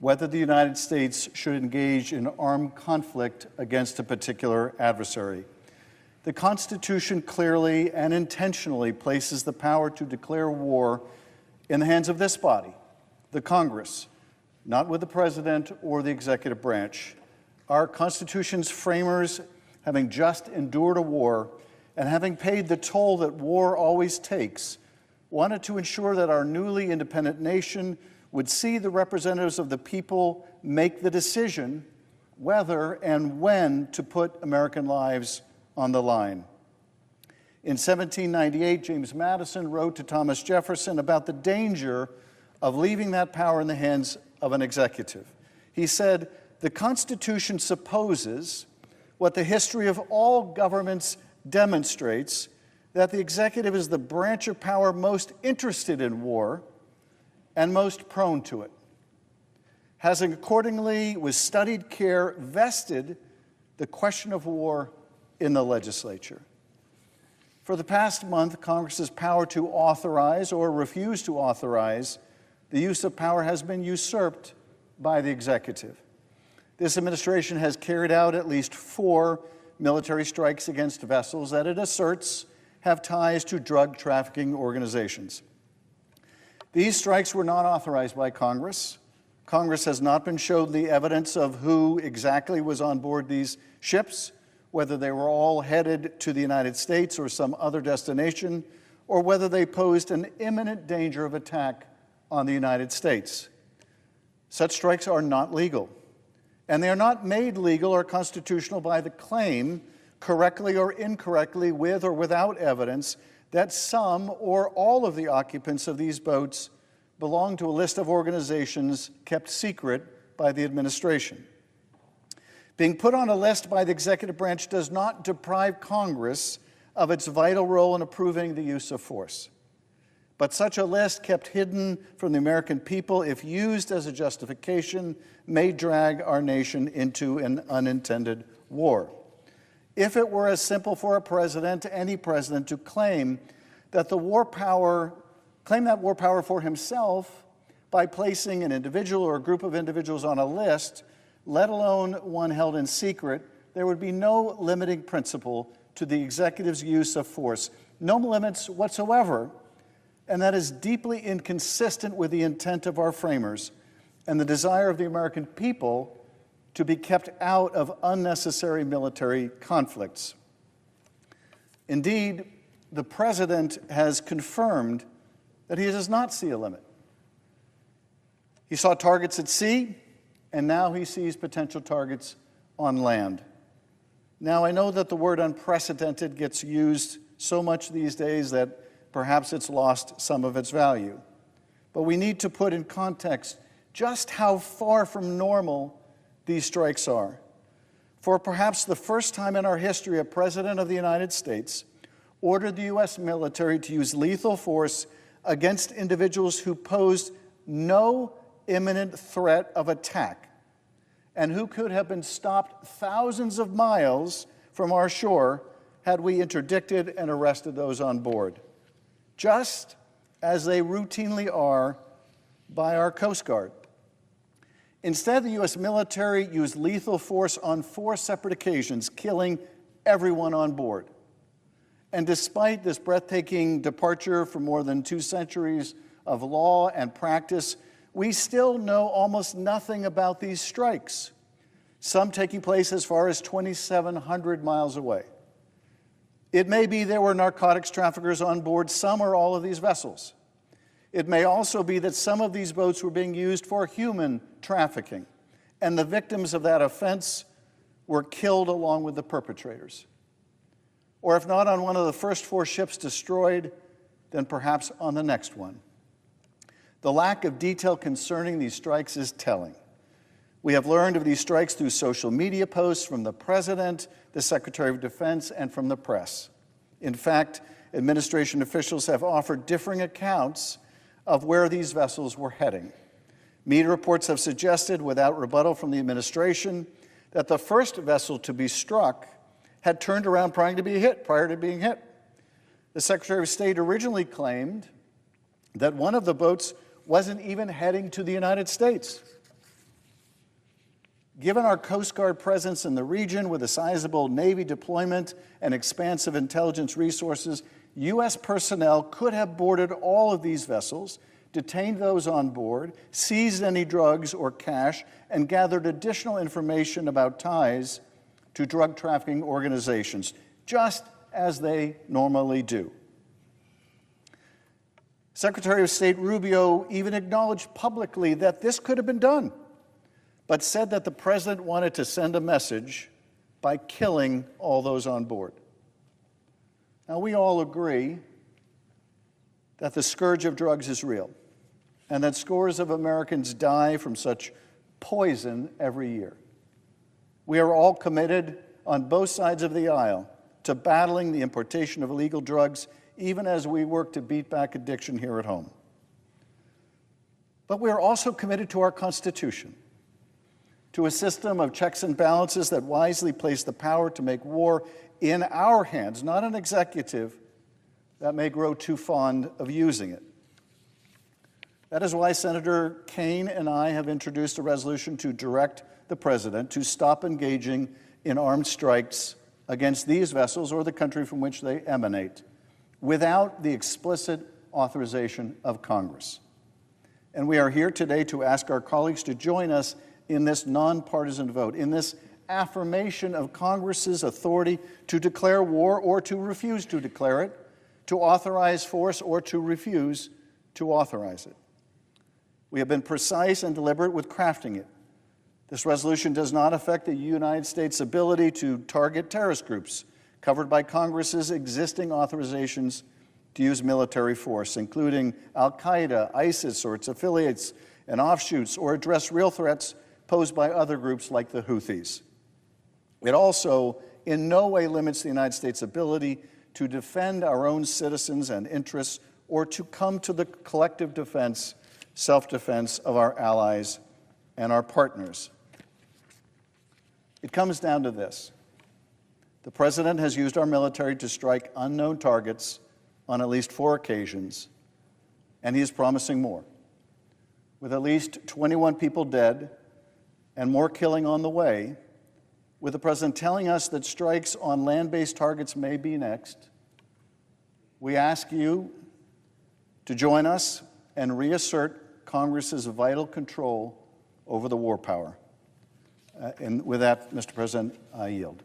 whether the United States should engage in armed conflict against a particular adversary. The Constitution clearly and intentionally places the power to declare war in the hands of this body, the Congress, not with the President or the executive branch. Our Constitution's framers, having just endured a war and having paid the toll that war always takes, wanted to ensure that our newly independent nation would see the representatives of the people make the decision whether and when to put American lives on the line. In 1798, James Madison wrote to Thomas Jefferson about the danger of leaving that power in the hands of an executive. He said, "The Constitution supposes what the history of all governments demonstrates, that the executive is the branch of power most interested in war and most prone to it. Having accordingly, with studied care, vested the question of war in the legislature." For the past month, Congress's power to authorize or refuse to authorize the use of power has been usurped by the executive. This administration has carried out at least 4 military strikes against vessels that it asserts have ties to drug trafficking organizations. These strikes were not authorized by Congress. Congress has not been shown the evidence of who exactly was on board these ships, whether they were all headed to the United States or some other destination, or whether they posed an imminent danger of attack on the United States. Such strikes are not legal, and they are not made legal or constitutional by the claim, correctly or incorrectly, with or without evidence, that some or all of the occupants of these boats belong to a list of organizations kept secret by the administration. Being put on a list by the executive branch does not deprive Congress of its vital role in approving the use of force. But such a list, kept hidden from the American people, if used as a justification, may drag our nation into an unintended war. If it were as simple for a president, any president, to claim that war power for himself by placing an individual or a group of individuals on a list, let alone one held in secret, there would be no limiting principle to the executive's use of force, no limits whatsoever, and that is deeply inconsistent with the intent of our framers and the desire of the American people to be kept out of unnecessary military conflicts. Indeed, the President has confirmed that he does not see a limit. He saw targets at sea, and now he sees potential targets on land. Now, I know that the word unprecedented gets used so much these days that perhaps it's lost some of its value. But we need to put in context just how far from normal these strikes are. For perhaps the first time in our history, a president of the United States ordered the U.S. military to use lethal force against individuals who posed no imminent threat of attack and who could have been stopped thousands of miles from our shore had we interdicted and arrested those on board, just as they routinely are by our Coast Guard. Instead, the U.S. military used lethal force on 4 separate occasions, killing everyone on board. And despite this breathtaking departure from more than 2 centuries of law and practice, we still know almost nothing about these strikes, some taking place as far as 2,700 miles away. It may be there were narcotics traffickers on board some or all of these vessels. It may also be that some of these boats were being used for human trafficking, and the victims of that offense were killed along with the perpetrators. Or if not on one of the first 4 ships destroyed, then perhaps on the next one. The lack of detail concerning these strikes is telling. We have learned of these strikes through social media posts from the President, the Secretary of Defense, and from the press. In fact, administration officials have offered differing accounts of where these vessels were heading. Media reports have suggested, without rebuttal from the administration, that the first vessel to be struck had turned around prior to being hit. The Secretary of State originally claimed that one of the boats wasn't even heading to the United States. Given our Coast Guard presence in the region with a sizable Navy deployment and expansive intelligence resources, U.S. personnel could have boarded all of these vessels, detained those on board, seized any drugs or cash, and gathered additional information about ties to drug trafficking organizations, just as they normally do. Secretary of State Rubio even acknowledged publicly that this could have been done, but said that the president wanted to send a message by killing all those on board. Now, we all agree that the scourge of drugs is real and that scores of Americans die from such poison every year. We are all committed on both sides of the aisle to battling the importation of illegal drugs, even as we work to beat back addiction here at home. But we are also committed to our Constitution, to a system of checks and balances that wisely place the power to make war in our hands, not an executive that may grow too fond of using it. That is why Senator Kaine and I have introduced a resolution to direct the President to stop engaging in armed strikes against these vessels or the country from which they emanate without the explicit authorization of Congress. And we are here today to ask our colleagues to join us in this nonpartisan vote, in this affirmation of Congress's authority to declare war or to refuse to declare it, to authorize force or to refuse to authorize it. We have been precise and deliberate with crafting it. This resolution does not affect the United States' ability to target terrorist groups covered by Congress's existing authorizations to use military force, including al-Qaeda, ISIS, or its affiliates and offshoots, or address real threats posed by other groups like the Houthis. It also in no way limits the United States' ability to defend our own citizens and interests or to come to the collective defense, self-defense of our allies and our partners. It comes down to this. The President has used our military to strike unknown targets on at least 4 occasions, and he is promising more. With at least 21 people dead and more killing on the way, with the President telling us that strikes on land-based targets may be next, we ask you to join us and reassert Congress's vital control over the war power. And with that, Mr. President, I yield.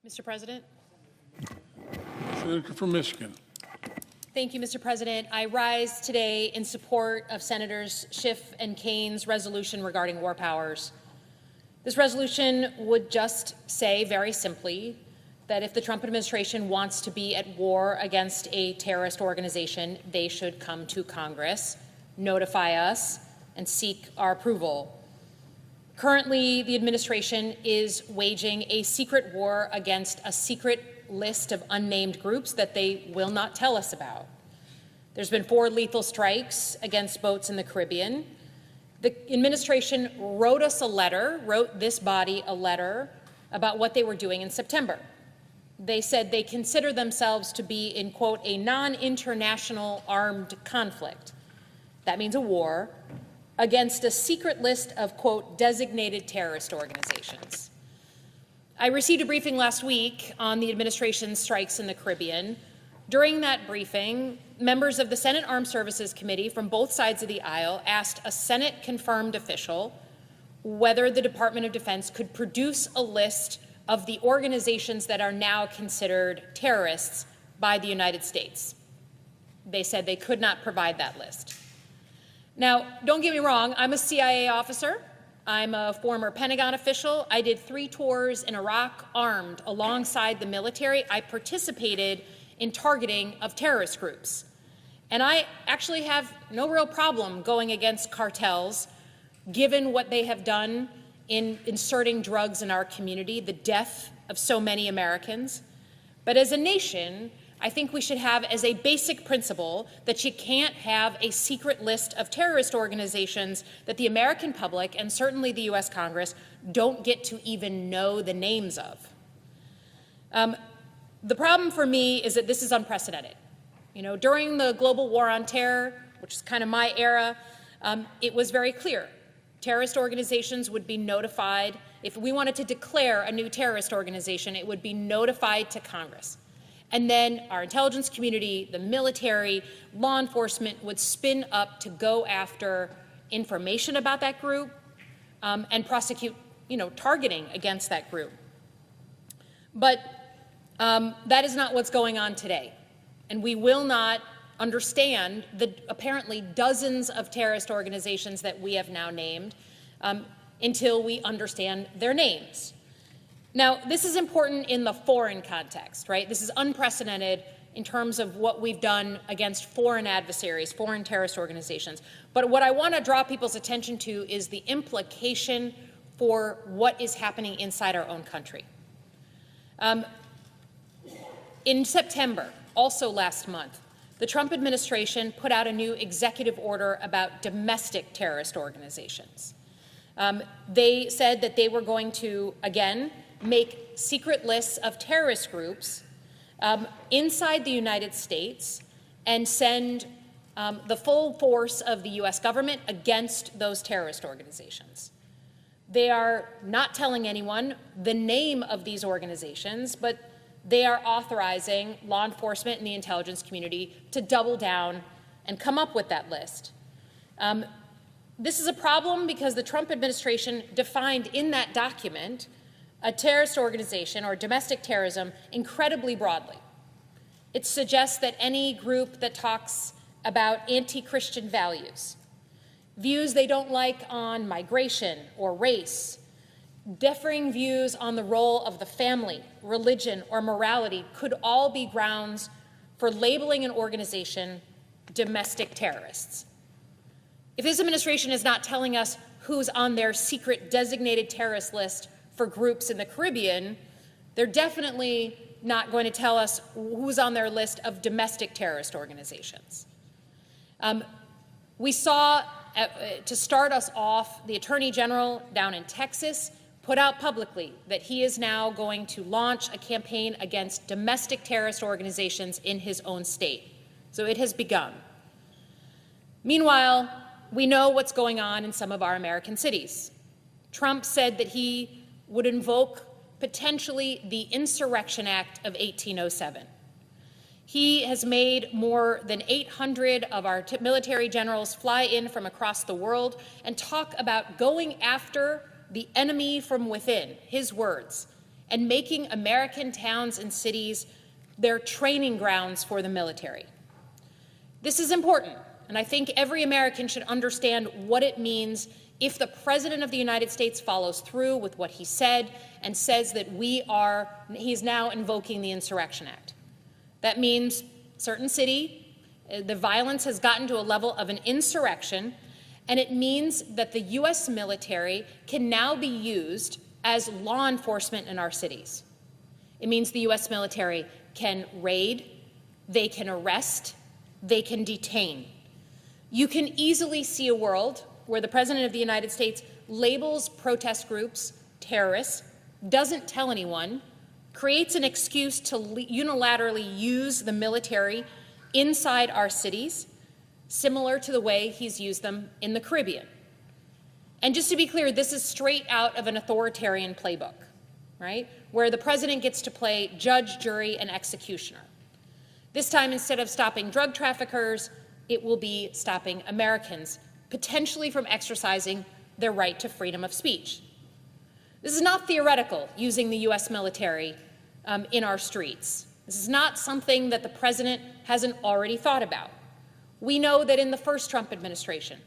Mr. President. Senator from Michigan. Thank you, Mr. President. I rise today in support of Senators Schiff and Kane's resolution regarding war powers. This resolution would just say very simply that if the Trump administration wants to be at war against a terrorist organization, they should come to Congress, notify us, and seek our approval. Currently, the administration is waging a secret war against a secret list of unnamed groups that they will not tell us about. There's been 4 lethal strikes against boats in the Caribbean. The administration wrote this body a letter about what they were doing in September. They said they consider themselves to be in, quote, a non-international armed conflict. That means a war against a secret list of, quote, designated terrorist organizations. I received a briefing last week on the administration's strikes in the Caribbean. During that briefing, members of the Senate Armed Services Committee from both sides of the aisle asked a Senate-confirmed official whether the Department of Defense could produce a list of the organizations that are now considered terrorists by the United States. They said they could not provide that list. Now, don't get me wrong, I'm a CIA officer. I'm a former Pentagon official. I did 3 tours in Iraq armed alongside the military. I participated in targeting of terrorist groups. And I actually have no real problem going against cartels, given what they have done in inserting drugs in our community, the death of so many Americans. But as a nation, I think we should have as a basic principle that you can't have a secret list of terrorist organizations that the American public and certainly the U.S. Congress don't get to even know the names of. The problem for me is that this is unprecedented. You know, during the global war on terror, which is kind of my era, it was very clear. Terrorist organizations would be notified. If we wanted to declare a new terrorist organization, it would be notified to Congress. And then our intelligence community, the military, law enforcement would spin up to go after information about that group and prosecute, targeting against that group. But that is not what's going on today. And we will not understand the apparently dozens of terrorist organizations that we have now named until we understand their names. Now, this is important in the foreign context, right? This is unprecedented in terms of what we've done against foreign adversaries, foreign terrorist organizations. But what I want to draw people's attention to is the implication for what is happening inside our own country. In September, also last month, the Trump administration put out a new executive order about domestic terrorist organizations. They said that they were going to, again, make secret lists of terrorist groups inside the United States and send the full force of the U.S. government against those terrorist organizations. They are not telling anyone the name of these organizations, but they are authorizing law enforcement and the intelligence community to double down and come up with that list. This is a problem because the Trump administration defined in that document a terrorist organization or domestic terrorism incredibly broadly. It suggests that any group that talks about anti-Christian values, views they don't like on migration or race, differing views on the role of the family, religion, or morality could all be grounds for labeling an organization domestic terrorists. If this administration is not telling us who's on their secret designated terrorist list for groups in the Caribbean, they're definitely not going to tell us who's on their list of domestic terrorist organizations. We saw, to start us off, the Attorney General down in Texas put out publicly that he is now going to launch a campaign against domestic terrorist organizations in his own state. So it has begun. Meanwhile, we know what's going on in some of our American cities. Trump said that he would invoke potentially the Insurrection Act of 1807. He has made more than 800 of our military generals fly in from across the world and talk about going after the enemy from within, his words, and making American towns and cities their training grounds for the military. This is important, and I think every American should understand what it means if the President of the United States follows through with what he said and says that he's now invoking the Insurrection Act. That means certain city, the violence has gotten to a level of an insurrection, and it means that the U.S. military can now be used as law enforcement in our cities. It means the U.S. military can raid, they can arrest, they can detain. You can easily see a world where the President of the United States labels protest groups terrorists, doesn't tell anyone, creates an excuse to unilaterally use the military inside our cities, similar to the way he's used them in the Caribbean. And just to be clear, this is straight out of an authoritarian playbook, right? Where the president gets to play judge, jury, and executioner. This time, instead of stopping drug traffickers, it will be stopping Americans, potentially from exercising their right to freedom of speech. This is not theoretical, using the U.S. military in our streets. This is not something that the president hasn't already thought about. We know that in the first Trump administration,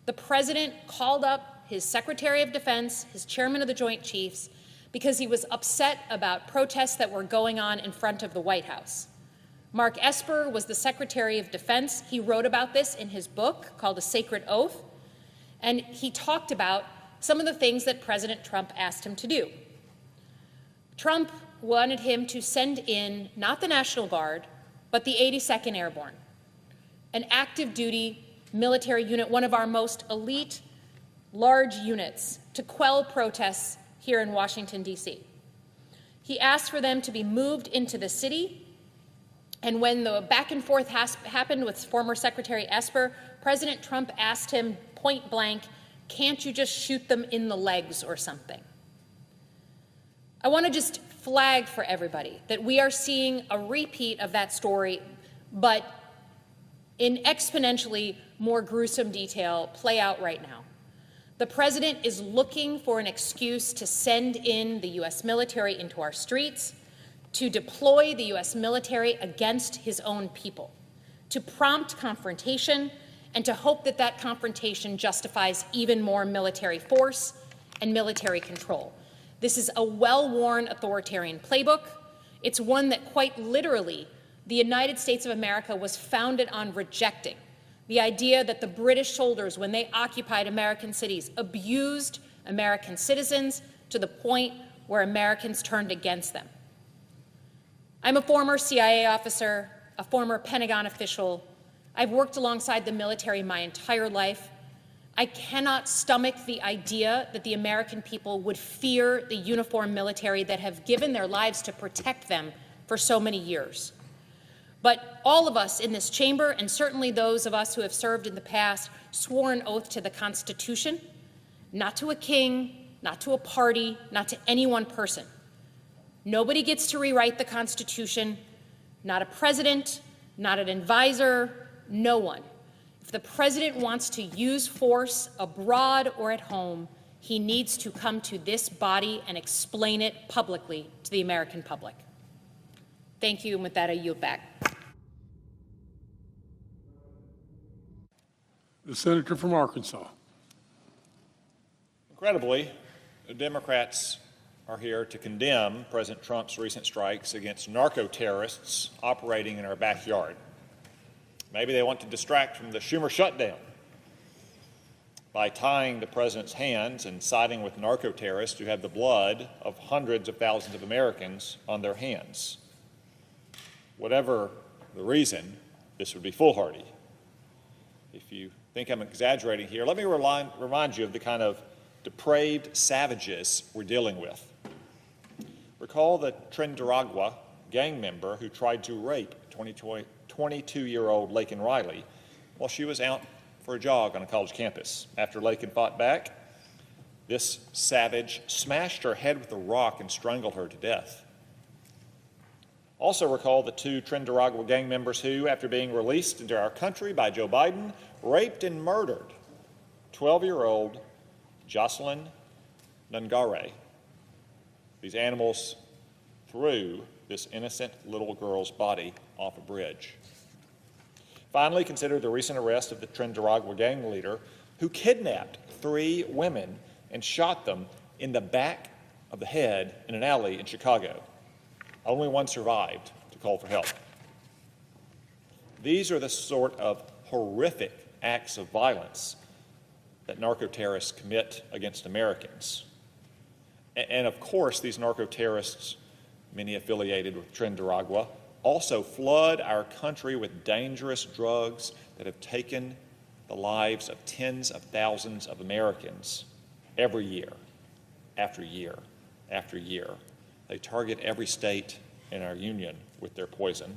the president called up his Secretary of Defense, his chairman of the Joint Chiefs, because he was upset about protests that were going on in front of the White House. Mark Esper was the Secretary of Defense. He wrote about this in his book called A Sacred Oath, and he talked about some of the things that President Trump asked him to do. Trump wanted him to send in not the National Guard, but the 82nd Airborne, an active duty military unit, one of our most elite, large units, to quell protests here in Washington, D.C. He asked for them to be moved into the city, and when the back and forth happened with former Secretary Esper, President Trump asked him point blank, can't you just shoot them in the legs or something? I want to just flag for everybody that we are seeing a repeat of that story, but in exponentially more gruesome detail play out right now. The president is looking for an excuse to send in the U.S. military into our streets, to deploy the U.S. military against his own people, to prompt confrontation, and to hope that that confrontation justifies even more military force and military control. This is a well-worn authoritarian playbook. It's one that quite literally the United States of America was founded on rejecting. The idea that the British soldiers, when they occupied American cities, abused American citizens to the point where Americans turned against them. I'm a former CIA officer, a former Pentagon official. I've worked alongside the military my entire life. I cannot stomach the idea that the American people would fear the uniformed military that have given their lives to protect them for so many years. But all of us in this chamber, and certainly those of us who have served in the past, swore an oath to the Constitution, not to a king, not to a party, not to any one person. Nobody gets to rewrite the Constitution, not a president, not an advisor, no one. If the president wants to use force abroad or at home, he needs to come to this body and explain it publicly to the American public. Thank you, and with that, I yield back. The senator from Arkansas. Incredibly, the Democrats are here to condemn President Trump's recent strikes against narco-terrorists operating in our backyard. Maybe they want to distract from the Schumer shutdown. by tying the president's hands and siding with narco-terrorists who have the blood of hundreds of thousands of Americans on their hands. Whatever the reason, this would be foolhardy. If you think I'm exaggerating here, let me remind you of the kind of depraved savages we're dealing with. Recall the Trinidad gang member who tried to rape 22-year-old Laken Riley while she was out for a jog on a college campus. After Laken fought back, this savage smashed her head with a rock and strangled her to death. Also recall the two Trinidad gang members who, after being released into our country by Joe Biden, raped and murdered 12-year-old Jocelyn Nungare. These animals threw this innocent little girl's body off a bridge. Finally, consider the recent arrest of the Trinidad gang leader who kidnapped 3 women and shot them in the back of the head in an alley in Chicago. Only one survived to call for help. These are the sort of horrific acts of violence that narco-terrorists commit against Americans. And of course, these narco-terrorists, many affiliated with Trinidad, also flood our country with dangerous drugs that have taken the lives of tens of thousands of Americans every year, after year, after year. They target every state in our union with their poison.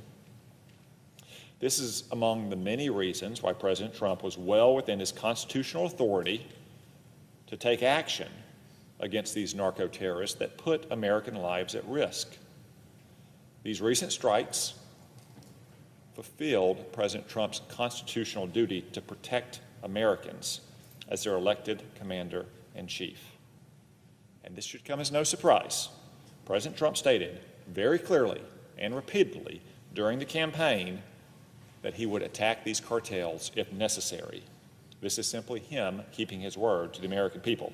This is among the many reasons why President Trump was well within his constitutional authority to take action against these narco-terrorists that put American lives at risk. These recent strikes fulfilled President Trump's constitutional duty to protect Americans as their elected commander-in-chief. And this should come as no surprise. President Trump stated very clearly and repeatedly during the campaign that he would attack these cartels if necessary. This is simply him keeping his word to the American people.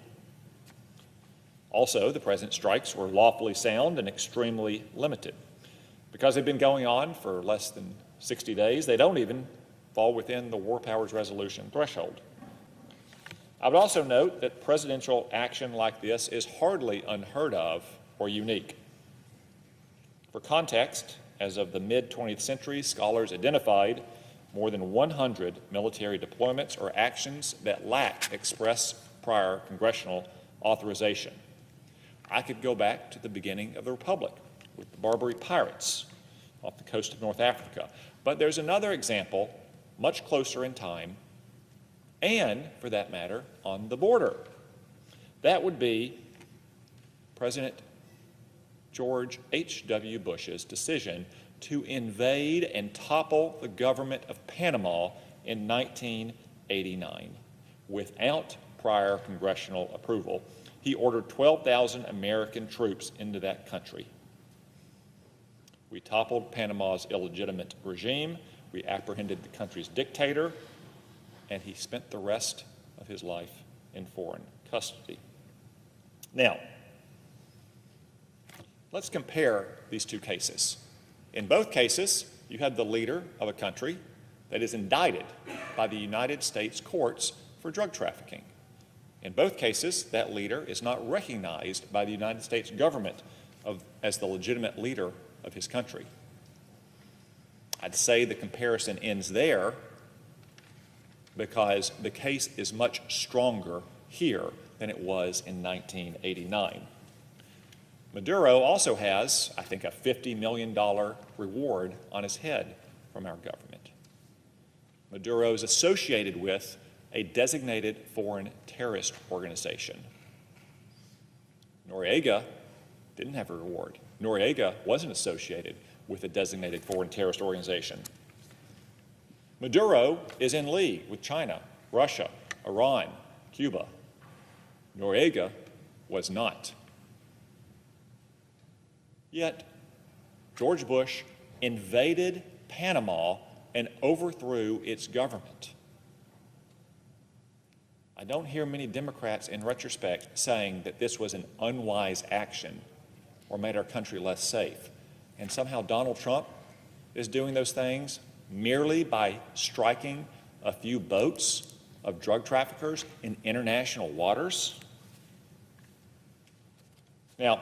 Also, the president's strikes were lawfully sound and extremely limited. Because they've been going on for less than 60 days, they don't even fall within the War Powers Resolution threshold. I would also note that presidential action like this is hardly unheard of or unique. For context, as of the mid-20th century, scholars identified more than 100 military deployments or actions that lacked express prior congressional authorization. I could go back to the beginning of the Republic with the Barbary pirates off the coast of North Africa. But there's another example, much closer in time, and, for that matter, on the border. That would be President George H.W. Bush's decision to invade and topple the government of Panama in 1989 without prior congressional approval. He ordered 12,000 American troops into that country. We toppled Panama's illegitimate regime, we apprehended the country's dictator, and he spent the rest of his life in foreign custody. Now, let's compare these two cases. In both cases, you have the leader of a country that is indicted by the United States courts for drug trafficking. In both cases, that leader is not recognized by the United States government as the legitimate leader of his country. I'd say the comparison ends there because the case is much stronger here than it was in 1989. Maduro also has, I think, a $50 million reward on his head from our government. Maduro is associated with a designated foreign terrorist organization. Noriega didn't have a reward. Noriega wasn't associated with a designated foreign terrorist organization. Maduro is in league with China, Russia, Iran, Cuba. Noriega was not. Yet, George Bush invaded Panama and overthrew its government. I don't hear many Democrats in retrospect saying that this was an unwise action or made our country less safe. And somehow Donald Trump is doing those things merely by striking a few boats of drug traffickers in international waters? Now,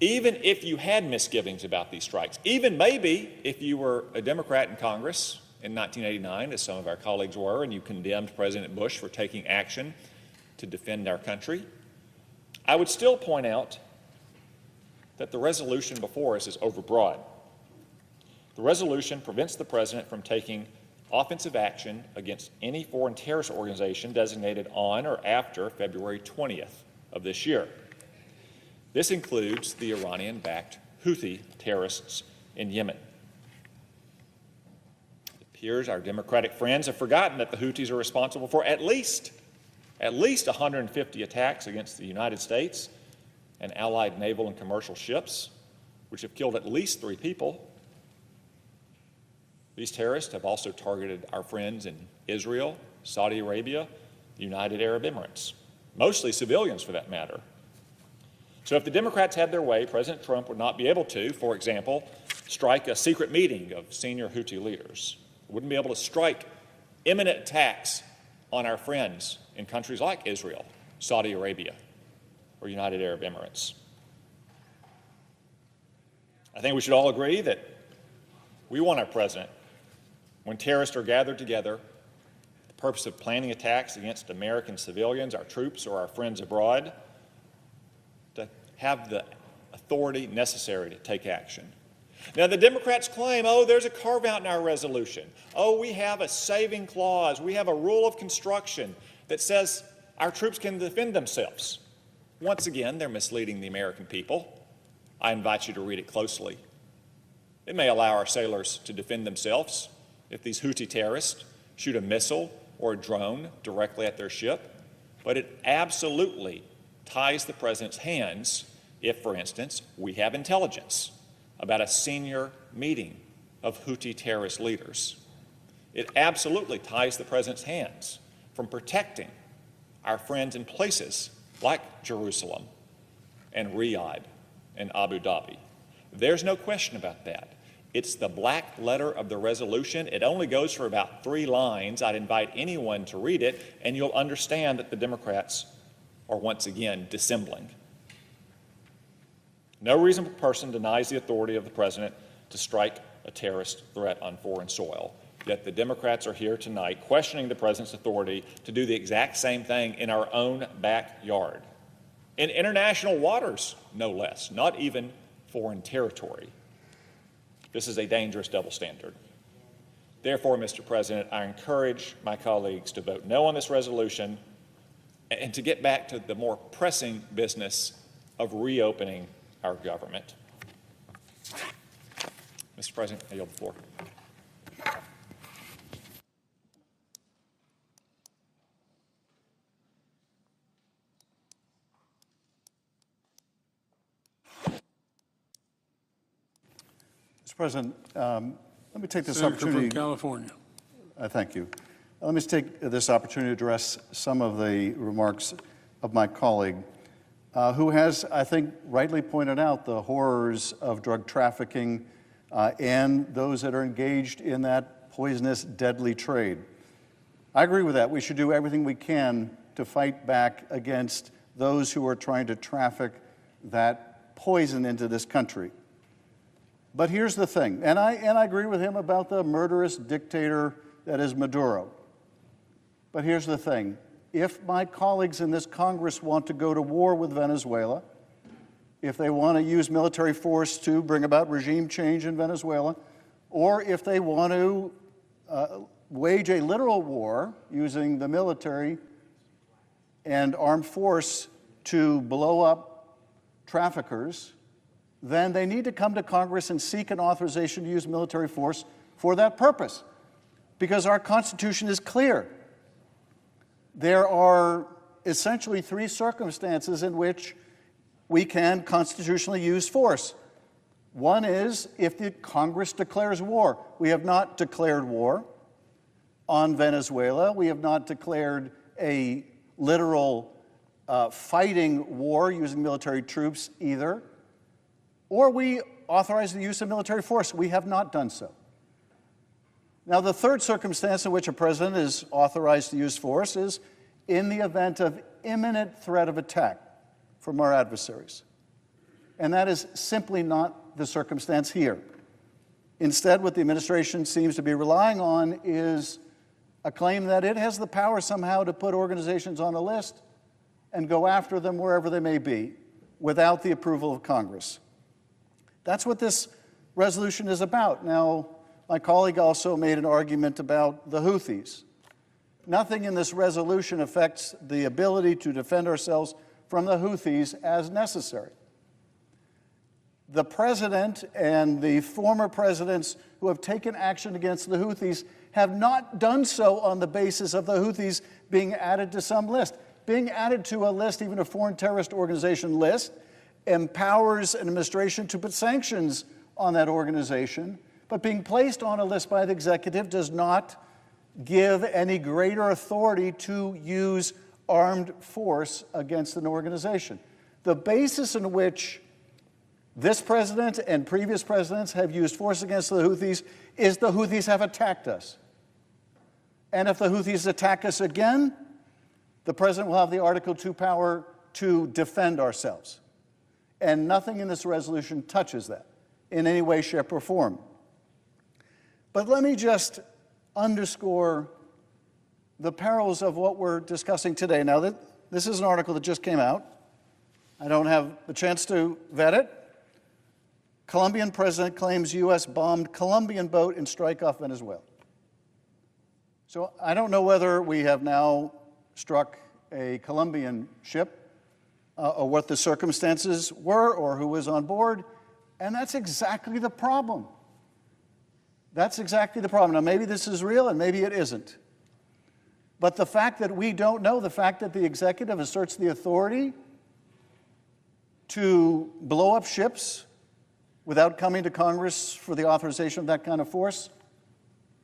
even if you had misgivings about these strikes, even maybe if you were a Democrat in Congress in 1989, as some of our colleagues were, and you condemned President Bush for taking action to defend our country, I would still point out that the resolution before us is overbroad. The resolution prevents the President from taking offensive action against any foreign terrorist organization designated on or after February 20th of this year. This includes the Iranian-backed Houthi terrorists in Yemen. It appears our Democratic friends have forgotten that the Houthis are responsible for at least 150 attacks against the United States and allied naval and commercial ships, which have killed at least 3 people. These terrorists have also targeted our friends in Israel, Saudi Arabia, the United Arab Emirates, mostly civilians for that matter. So if the Democrats had their way, President Trump would not be able to, for example, strike a secret meeting of senior Houthi leaders. He wouldn't be able to strike imminent attacks on our friends in countries like Israel, Saudi Arabia, or United Arab Emirates. I think we should all agree that we want our president, when terrorists are gathered together for the purpose of planning attacks against American civilians, our troops, or our friends abroad, to have the authority necessary to take action. Now, the Democrats claim, oh, there's a carve-out in our resolution. Oh, we have a saving clause. We have a rule of construction that says our troops can defend themselves. Once again, they're misleading the American people. I invite you to read it closely. It may allow our sailors to defend themselves if these Houthi terrorists shoot a missile or a drone directly at their ship, but it absolutely ties the president's hands if, for instance, we have intelligence about a senior meeting of Houthi terrorist leaders. It absolutely ties the president's hands from protecting our friends in places like Jerusalem and Riyadh and Abu Dhabi. There's no question about that. It's the black letter of the resolution. It only goes for about 3 lines. I'd invite anyone to read it, and you'll understand that the Democrats are once again dissembling. No reasonable person denies the authority of the president to strike a terrorist threat on foreign soil. Yet the Democrats are here tonight questioning the president's authority to do the exact same thing in our own backyard. In international waters, no less, not even foreign territory. This is a dangerous double standard. Therefore, Mr. President, I encourage my colleagues to vote no on this resolution and to get back to the more pressing business of reopening our government. Mr. President, I yield the floor. Mr. President, let me take this Senator opportunity. from California. Thank you. Let me take this opportunity to address some of the remarks of my colleague, who has, I think, rightly pointed out the horrors of drug trafficking and those that are engaged in that poisonous, deadly trade. I agree with that. We should do everything we can to fight back against those who are trying to traffic that poison into this country. But here's the thing, and I agree with him about the murderous dictator that is Maduro. But here's the thing. If my colleagues in this Congress want to go to war with Venezuela, if they want to use military force to bring about regime change in Venezuela, or if they want to wage a literal war using the military and armed force to blow up traffickers, then they need to come to Congress and seek an authorization to use military force for that purpose, because our Constitution is clear. There are essentially 3 circumstances in which we can constitutionally use force. One is if the Congress declares war. We have not declared war on Venezuela. We have not declared a literal fighting war using military troops either. Or we authorize the use of military force. We have not done so. Now, the third circumstance in which a president is authorized to use force is in the event of imminent threat of attack from our adversaries. And that is simply not the circumstance here. Instead, what the administration seems to be relying on is a claim that it has the power somehow to put organizations on a list and go after them wherever they may be without the approval of Congress. That's what this resolution is about. Now, my colleague also made an argument about the Houthis. Nothing in this resolution affects the ability to defend ourselves from the Houthis as necessary. The president and the former presidents who have taken action against the Houthis have not done so on the basis of the Houthis being added to some list. Being added to a list, even a foreign terrorist organization list, empowers an administration to put sanctions on that organization, but being placed on a list by the executive does not give any greater authority to use armed force against an organization. The basis in which this president and previous presidents have used force against the Houthis is the Houthis have attacked us. And if the Houthis attack us again, the president will have the Article 2 power to defend ourselves. And nothing in this resolution touches that in any way, shape, or form. But let me just underscore the perils of what we're discussing today. Now, this is an article that just came out. I don't have the chance to vet it. Colombian president claims U.S. bombed Colombian boat in strike off Venezuela. So I don't know whether we have now struck a Colombian ship or what the circumstances were or who was on board, and that's exactly the problem. That's exactly the problem. Now, maybe this is real and maybe it isn't. But the fact that we don't know, the fact that the executive asserts the authority to blow up ships without coming to Congress for the authorization of that kind of force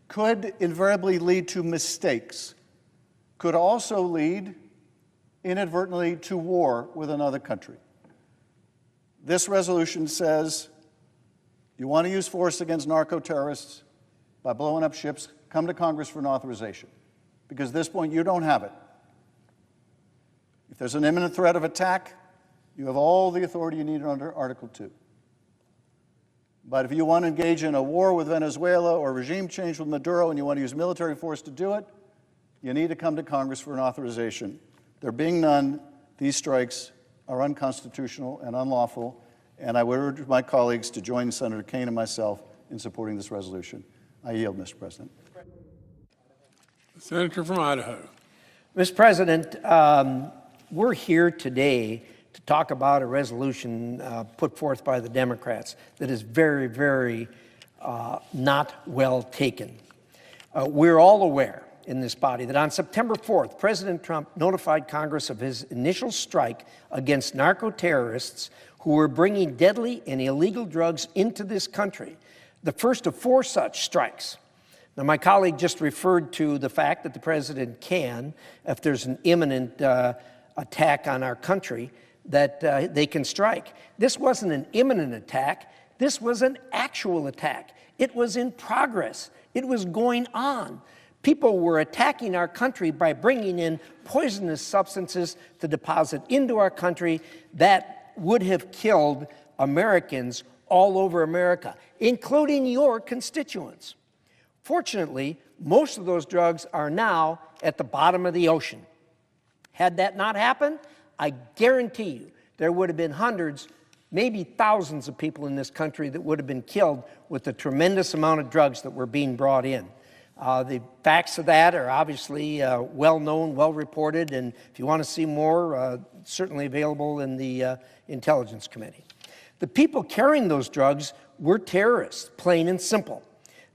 could invariably lead to mistakes, could also lead inadvertently to war with another country. This resolution says, you want to use force against narco-terrorists by blowing up ships, come to Congress for an authorization. Because at this point, you don't have it. If there's an imminent threat of attack, you have all the authority you need under Article 2. But if you want to engage in a war with Venezuela or regime change with Maduro and you want to use military force to do it, you need to come to Congress for an authorization. There being none, these strikes are unconstitutional and unlawful, and I would urge my colleagues to join Senator Kaine and myself in supporting this resolution. I yield, Mr. President. Senator from Idaho. Mr. President, we're here today to talk about a resolution put forth by the Democrats that is very, very not well taken. We're all aware in this body that on September 4th, President Trump notified Congress of his initial strike against narco-terrorists who were bringing deadly and illegal drugs into this country, the first of 4 such strikes. Now, my colleague just referred to the fact that the president can, if there's an imminent attack on our country, that they can strike. This wasn't an imminent attack. This was an actual attack. It was in progress. It was going on. People were attacking our country by bringing in poisonous substances to deposit into our country that would have killed Americans all over America, including your constituents. Fortunately, most of those drugs are now at the bottom of the ocean. Had that not happened, I guarantee you there would have been hundreds, maybe thousands of people in this country that would have been killed with the tremendous amount of drugs that were being brought in. The facts of that are obviously well known, well reported, and if you want to see more, certainly available in the Intelligence Committee. The people carrying those drugs were terrorists, plain and simple.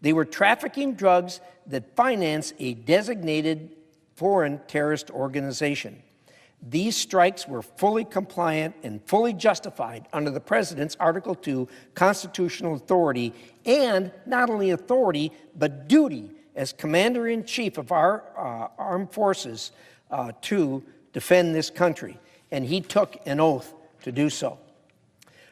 They were trafficking drugs that finance a designated foreign terrorist organization. These strikes were fully compliant and fully justified under the President's Article 2 constitutional authority, and not only authority, but duty as Commander-in-Chief of our armed forces to defend this country. And he took an oath to do so.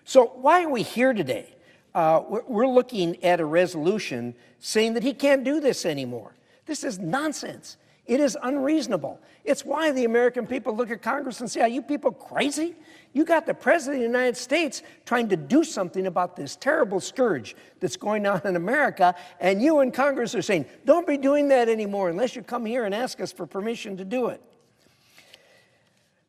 So why are we here today? we're looking at a resolution saying that he can't do this anymore. This is nonsense. It is unreasonable. It's why the American people look at Congress and say, are you people crazy? You got the President of the United States trying to do something about this terrible scourge that's going on in America, and you in Congress are saying, don't be doing that anymore unless you come here and ask us for permission to do it.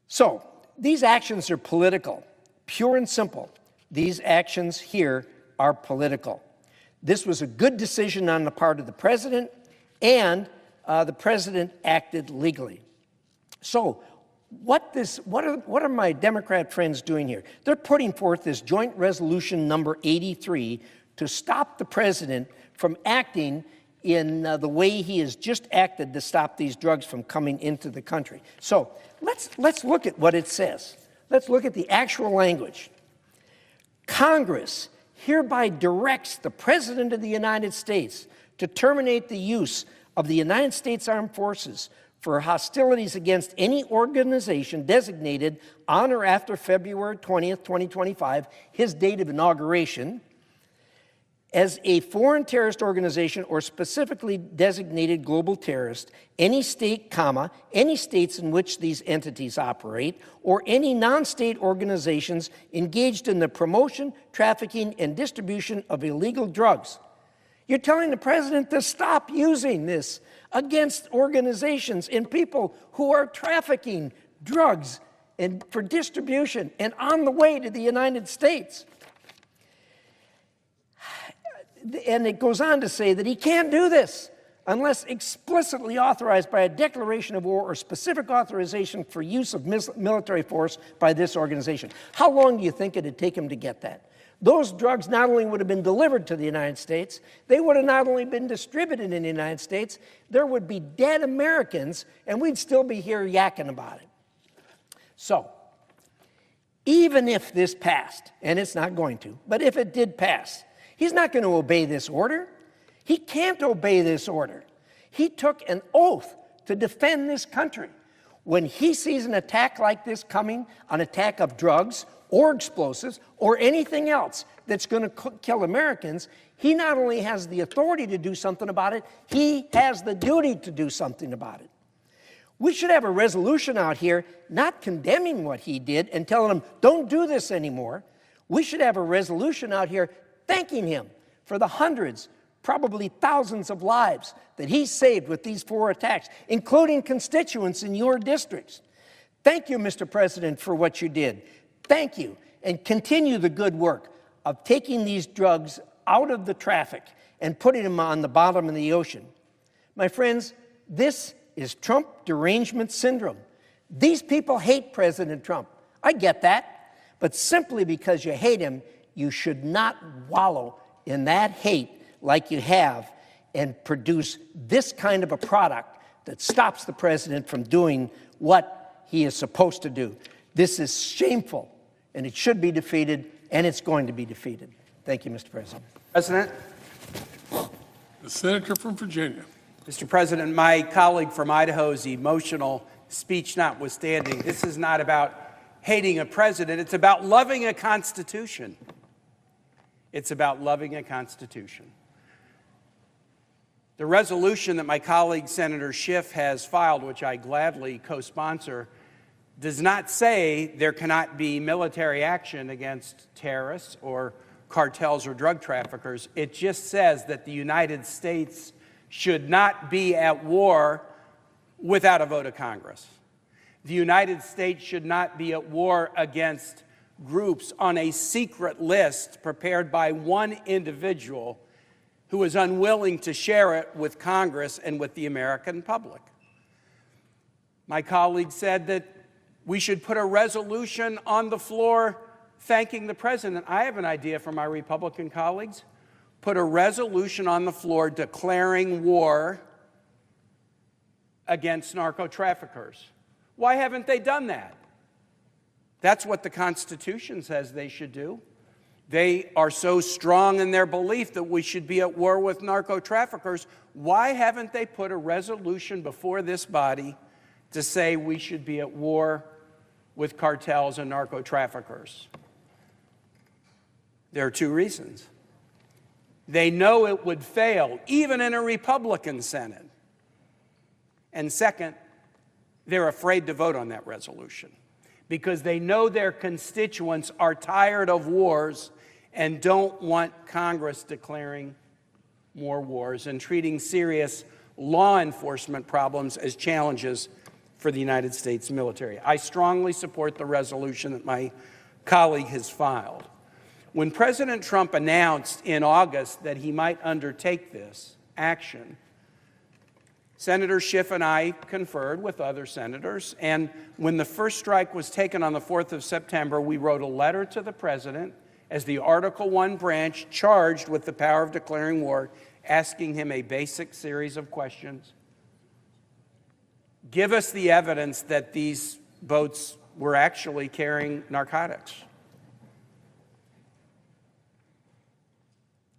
So, these actions are political, pure and simple. These actions here are political. This was a good decision on the part of the President, and the President acted legally. So, what are my Democrat friends doing here? They're putting forth this joint resolution number 83 to stop the President from acting in the way he has just acted to stop these drugs from coming into the country. So let's look at what it says. Let's look at the actual language. Congress hereby directs the President of the United States to terminate the use of the United States Armed Forces for hostilities against any organization designated on or after February 20th, 2025, his date of inauguration, as a foreign terrorist organization or specifically designated global terrorist, any state, any states in which these entities operate, or any non-state organizations engaged in the promotion, trafficking, and distribution of illegal drugs. You're telling the President to stop using this against organizations and people who are trafficking drugs and for distribution and on the way to the United States. And it goes on to say that he can't do this unless explicitly authorized by a declaration of war or specific authorization for use of military force by this organization. How long do you think it'd take him to get that? Those drugs not only would have been delivered to the United States, they would have not only been distributed in the United States, there would be dead Americans, and we'd still be here yakking about it. So, even if this passed, and it's not going to, but if it did pass, he's not going to obey this order. He can't obey this order. He took an oath to defend this country. When he sees an attack like this coming, an attack of drugs or explosives or anything else that's going to kill Americans, he not only has the authority to do something about it, he has the duty to do something about it. We should have a resolution out here not condemning what he did and telling him, don't do this anymore. We should have a resolution out here thanking him for the hundreds, probably thousands of lives that he saved with these 4 attacks, including constituents in your districts. Thank you, Mr. President, for what you did. Thank you, and continue the good work of taking these drugs out of the traffic and putting them on the bottom of the ocean. My friends, this is Trump derangement syndrome. These people hate President Trump. I get that, but simply because you hate him, you should not wallow in that hate like you have and produce this kind of a product that stops the president from doing what he is supposed to do. This is shameful, and it should be defeated, and it's going to be defeated. Thank you, Mr. President. President. The Senator from Virginia. Mr. President, my colleague from Idaho's emotional speech notwithstanding, this is not about hating a president. It's about loving a Constitution. It's about loving a Constitution. The resolution that my colleague Senator Schiff has filed, which I gladly co-sponsor, does not say there cannot be military action against terrorists or cartels or drug traffickers. It just says that the United States should not be at war without a vote of Congress. The United States should not be at war against groups on a secret list prepared by one individual who is unwilling to share it with Congress and with the American public. My colleague said that we should put a resolution on the floor thanking the president. I have an idea for my Republican colleagues. Put a resolution on the floor declaring war against narco-traffickers. Why haven't they done that? That's what the Constitution says they should do. They are so strong in their belief that we should be at war with narco-traffickers. Why haven't they put a resolution before this body to say we should be at war with cartels and narco-traffickers? There are 2 reasons. They know it would fail, even in a Republican Senate. And second, they're afraid to vote on that resolution because they know their constituents are tired of wars and don't want Congress declaring more wars and treating serious law enforcement problems as challenges for the United States military. I strongly support the resolution that my colleague has filed. When President Trump announced in August that he might undertake this action, Senator Schiff and I conferred with other senators, and when the first strike was taken on the 4th of September, we wrote a letter to the President as the Article I branch charged with the power of declaring war, asking him a basic series of questions. Give us the evidence that these boats were actually carrying narcotics.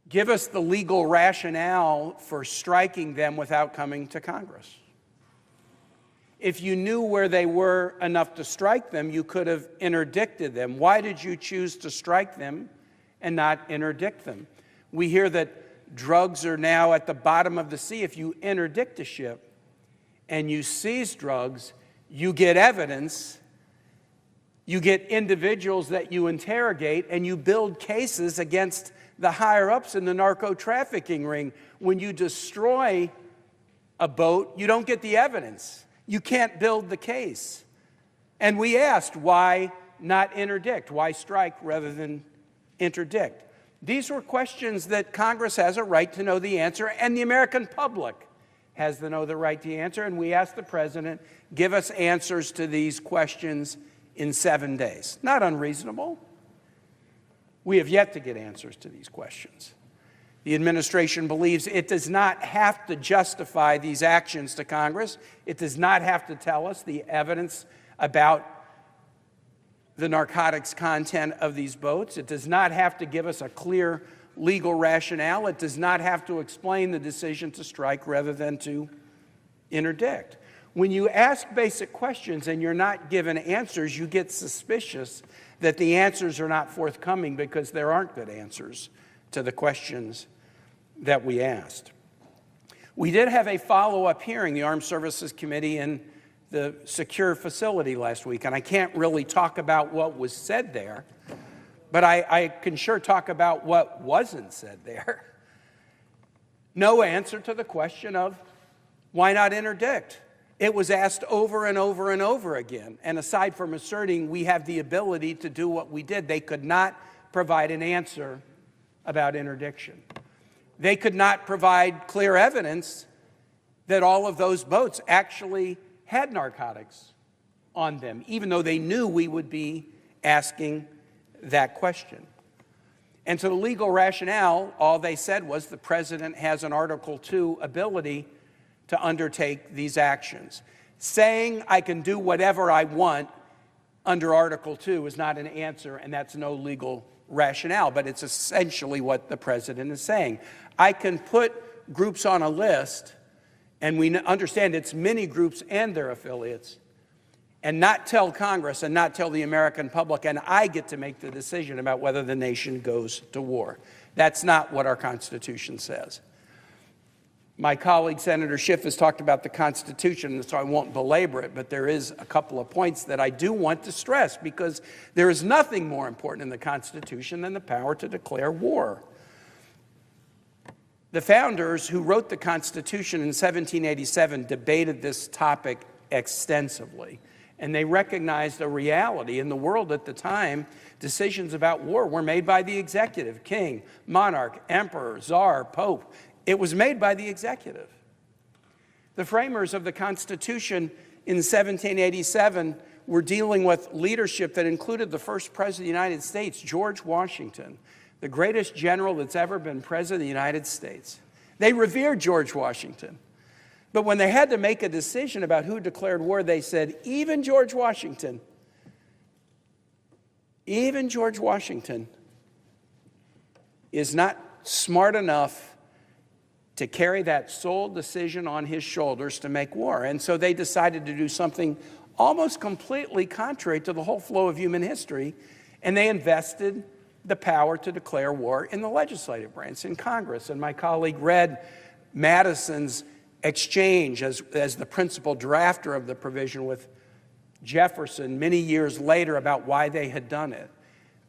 Give us the legal rationale for striking them without coming to Congress. If you knew where they were enough to strike them, you could have interdicted them. Why did you choose to strike them and not interdict them? We hear that drugs are now at the bottom of the sea. If you interdict a ship and you seize drugs, you get evidence, you get individuals that you interrogate, and you build cases against the higher-ups in the narco-trafficking ring. When you destroy a boat, you don't get the evidence. You can't build the case. And we asked, why not interdict? Why strike rather than interdict? These were questions that Congress has a right to know the answer, and the American public has to know the right to answer. And we asked the President, give us answers to these questions in 7 days. Not unreasonable. We have yet to get answers to these questions. The administration believes it does not have to justify these actions to Congress. It does not have to tell us the evidence about the narcotics content of these boats. It does not have to give us a clear legal rationale. It does not have to explain the decision to strike rather than to interdict. When you ask basic questions and you're not given answers, you get suspicious that the answers are not forthcoming because there aren't good answers to the questions that we asked. We did have a follow-up hearing, the Armed Services Committee in the secure facility last week, and I can't really talk about what was said there, but I can sure talk about what wasn't said there. No answer to the question of why not interdict? It was asked over and over and over again. And aside from asserting we have the ability to do what we did, they could not provide an answer about interdiction. They could not provide clear evidence that all of those boats actually had narcotics on them, even though they knew we would be asking that question. And to the legal rationale, all they said was the President has an Article II ability to undertake these actions. Saying I can do whatever I want under Article II is not an answer, and that's no legal rationale, but it's essentially what the President is saying. I can put groups on a list, and we understand it's many groups and their affiliates, and not tell Congress and not tell the American public, and I get to make the decision about whether the nation goes to war. That's not what our Constitution says. My colleague, Senator Schiff, has talked about the Constitution, so I won't belabor it, but there is a couple of points that I do want to stress, because there is nothing more important in the Constitution than the power to declare war. The founders who wrote the Constitution in 1787 debated this topic extensively, and they recognized a reality. In the world at the time, decisions about war were made by the executive, king, monarch, emperor, czar, pope. It was made by the executive. The framers of the Constitution in 1787 were dealing with leadership that included the first President of the United States, George Washington, the greatest general that's ever been President of the United States. They revered George Washington. But when they had to make a decision about who declared war, they said, even George Washington is not smart enough to carry that sole decision on his shoulders to make war. And so they decided to do something almost completely contrary to the whole flow of human history, and they invested the power to declare war in the legislative branch, in Congress. And my colleague read Madison's exchange as the principal drafter of the provision with Jefferson many years later about why they had done it.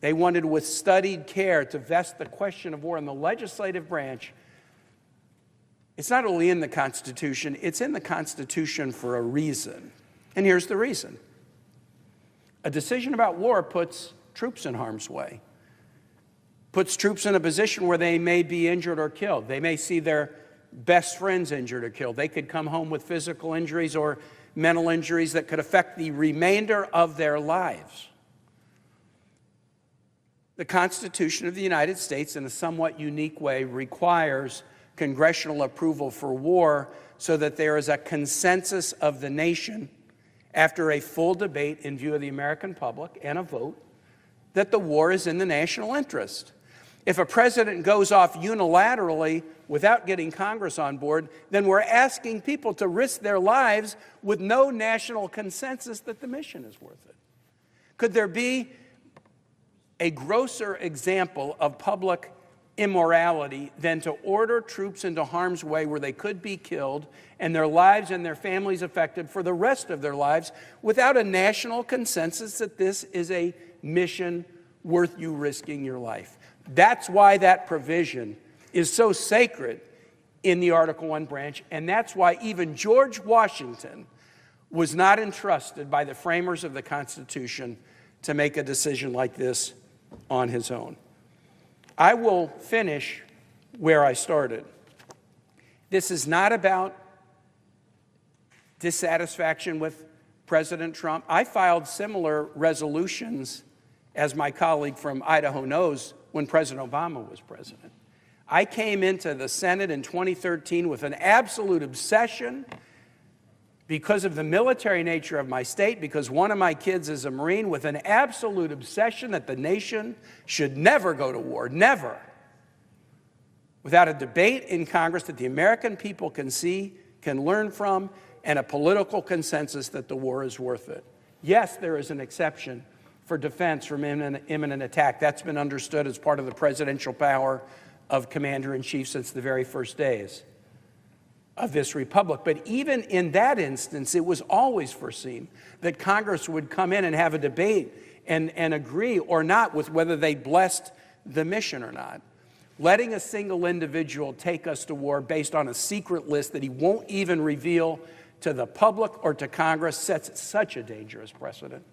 They wanted with studied care to vest the question of war in the legislative branch. It's not only in the Constitution, it's in the Constitution for a reason. And here's the reason. A decision about war puts troops in harm's way, puts troops in a position where they may be injured or killed. They may see their best friends injured or killed. They could come home with physical injuries or mental injuries that could affect the remainder of their lives. The Constitution of the United States, in a somewhat unique way, requires congressional approval for war so that there is a consensus of the nation after a full debate in view of the American public and a vote that the war is in the national interest. If a president goes off unilaterally without getting Congress on board, then we're asking people to risk their lives with no national consensus that the mission is worth it. Could there be a grosser example of public immorality than to order troops into harm's way where they could be killed and their lives and their families affected for the rest of their lives without a national consensus that this is a mission worth you risking your life? That's why that provision is so sacred in the Article I branch, and that's why even George Washington was not entrusted by the framers of the Constitution to make a decision like this on his own. I will finish where I started. This is not about dissatisfaction with President Trump. I filed similar resolutions, as my colleague from Idaho knows, when President Obama was president. I came into the Senate in 2013 with an absolute obsession because of the military nature of my state, because one of my kids is a Marine, with an absolute obsession that the nation should never go to war, never, without a debate in Congress that the American people can see, can learn from, and a political consensus that the war is worth it. Yes, there is an exception for defense from imminent attack. That's been understood as part of the presidential power of commander-in-chief since the very first days of this republic. But even in that instance, it was always foreseen that Congress would come in and have a debate and agree or not with whether they blessed the mission or not. Letting a single individual take us to war based on a secret list that he won't even reveal to the public or to Congress sets such a dangerous precedent.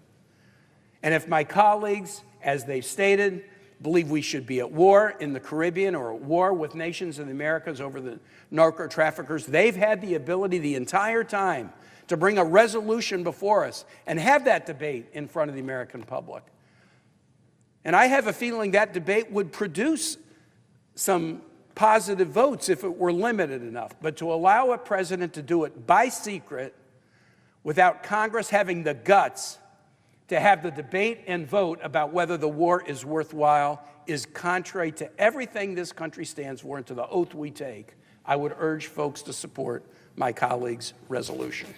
And if my colleagues, as they've stated, believe we should be at war in the Caribbean or at war with nations in the Americas over the narco-traffickers, they've had the ability the entire time to bring a resolution before us and have that debate in front of the American public. And I have a feeling that debate would produce some positive votes if it were limited enough. But to allow a president to do it by secret without Congress having the guts to have the debate and vote about whether the war is worthwhile is contrary to everything this country stands for and to the oath we take. I would urge folks to support my colleague's resolution.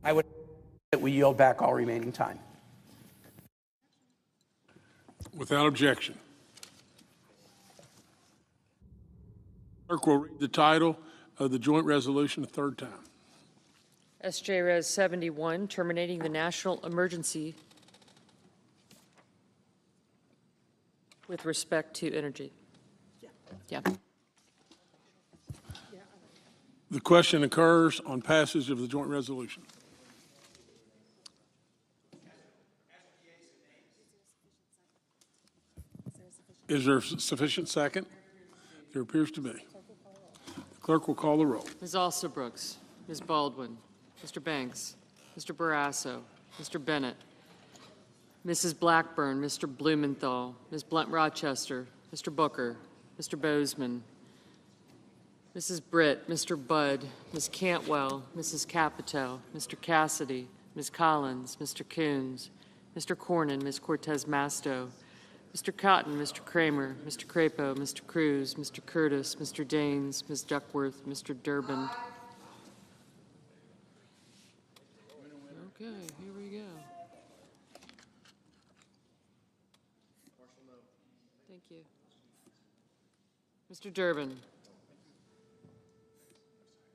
I would that we yield back all remaining time. Without objection. Clerk will read the title of the joint resolution a third time. SJ Res 71, terminating the national emergency with respect to energy. Yeah. The question occurs on passage of the joint resolution. Is there sufficient second? There appears to be. The clerk will call the roll. Ms. Alsobrooks, Ms. Baldwin, Mr. Banks, Mr. Barrasso, Mr. Bennett, Mrs. Blackburn, Mr. Blumenthal, Ms. Blunt-Rochester, Mr. Booker, Mr. Bozeman, Mrs. Britt, Mr. Budd, Ms. Cantwell, Mrs. Capito, Mr. Cassidy, Ms. Collins, Mr. Coons, Mr. Cornyn, Ms. Cortez Masto, Mr. Cotton, Mr. Kramer, Mr. Crapo, Mr. Cruz, Mr. Curtis, Mr. Daines, Ms. Duckworth, Mr. Durbin. Mr. Durbin.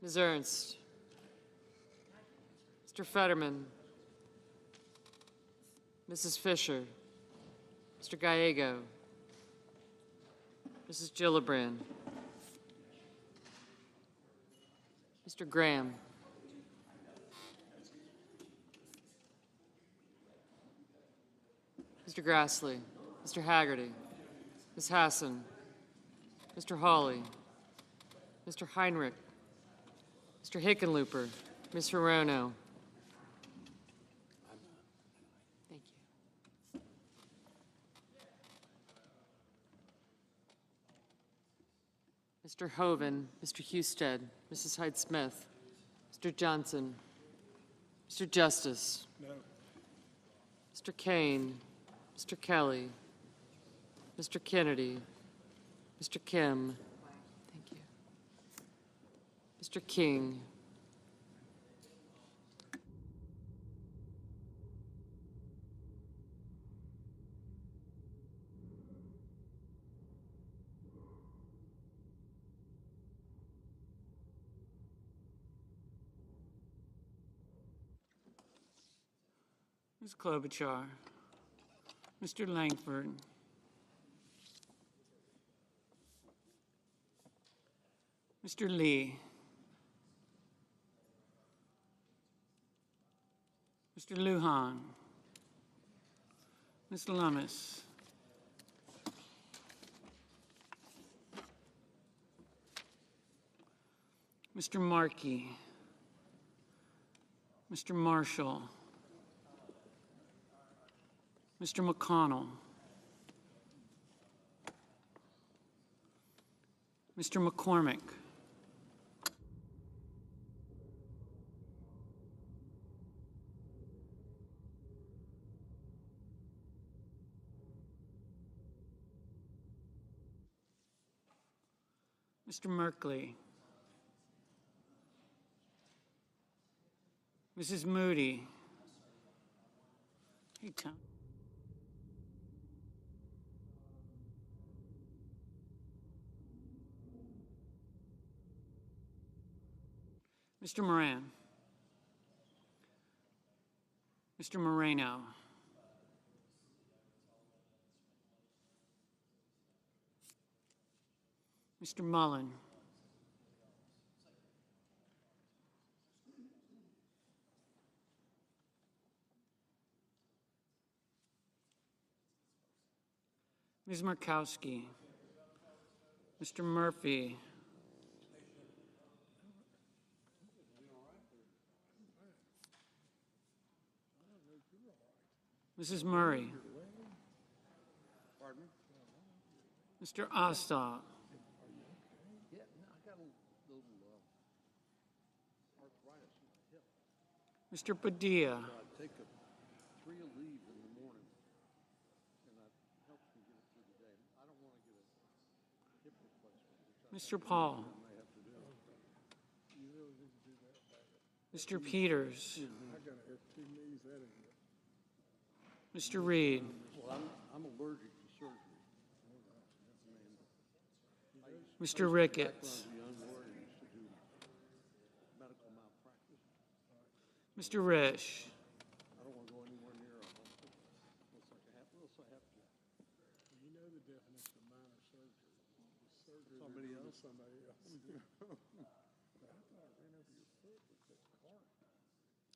Ms. Ernst. Mr. Fetterman. Mrs. Fisher. Mr. Gallego. Mrs. Gillibrand. Mr. Graham. Mr. Grassley. Mr. Haggerty. Ms. Hassan. Mr. Hawley. Mr. Heinrich. Mr. Hickenlooper. Ms. Hirono. Thank you. Mr. Hoven. Mr. Husted. Mrs. Hyde-Smith. Mr. Johnson. Mr. Justice. No. Mr. Kane. Mr. Kelly. Mr. Kennedy. Mr. Kim. Thank you. Mr. King. Ms. Klobuchar. Mr. Langford. Mr. Lee. Mr. Lujan. Ms. Lummis. Mr. Markey. Mr. Marshall. Mr. McConnell. Mr. McCormick. Mr. Merkley. Mrs. Moody. Hey, Tom. Mr. Moran. Mr. Moreno. Mr. Mullen. Ms. Murkowski. Mr. Murphy. Mrs. Murray. Mr. Ostap. Mr. Padilla. Take a 3 a leave in the morning, and that helps me get it through the day. I don't want to get a hip replacement. Mr. Paul. Mr. Peters. Mr. Reed. Well, I'm allergic to surgery. Mr. Ricketts. Mr. Risch. I don't want to go anywhere near a hospital unless I have to. You know the definition of minor surgery. Surgery Somebody else? Somebody else. I thought I ran over your foot with that cart.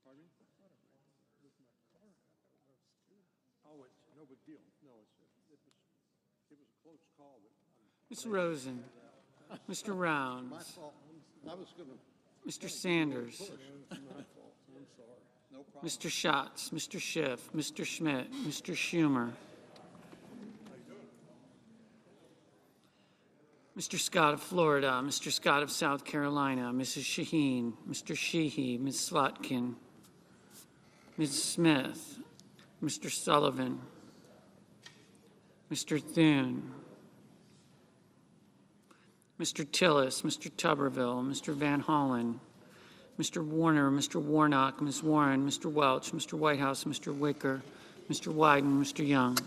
Pardon me? I thought I ran over with my cart. I was scared. Oh, it's no big deal. No, it was a close call. Ms. Rosen. Mr. Rounds. My fault. I was going to. Mr. Sanders. It's my fault. I'm sorry. No problem. Mr. Schatz. Mr. Schiff. Mr. Schmidt. Mr. Schumer. Mr. Scott of Florida. Mr. Scott of South Carolina. Mrs. Shaheen. Mr. Sheehy. Ms. Slotkin. Ms. Smith. Mr. Sullivan. Mr. Thune. Mr. Tillis, Mr. Tuberville, Mr. Van Hollen, Mr. Warner, Mr. Warnock, Ms. Warren, Mr. Welch, Mr. Whitehouse, Mr. Wicker, Mr. Wyden, Mr. Young.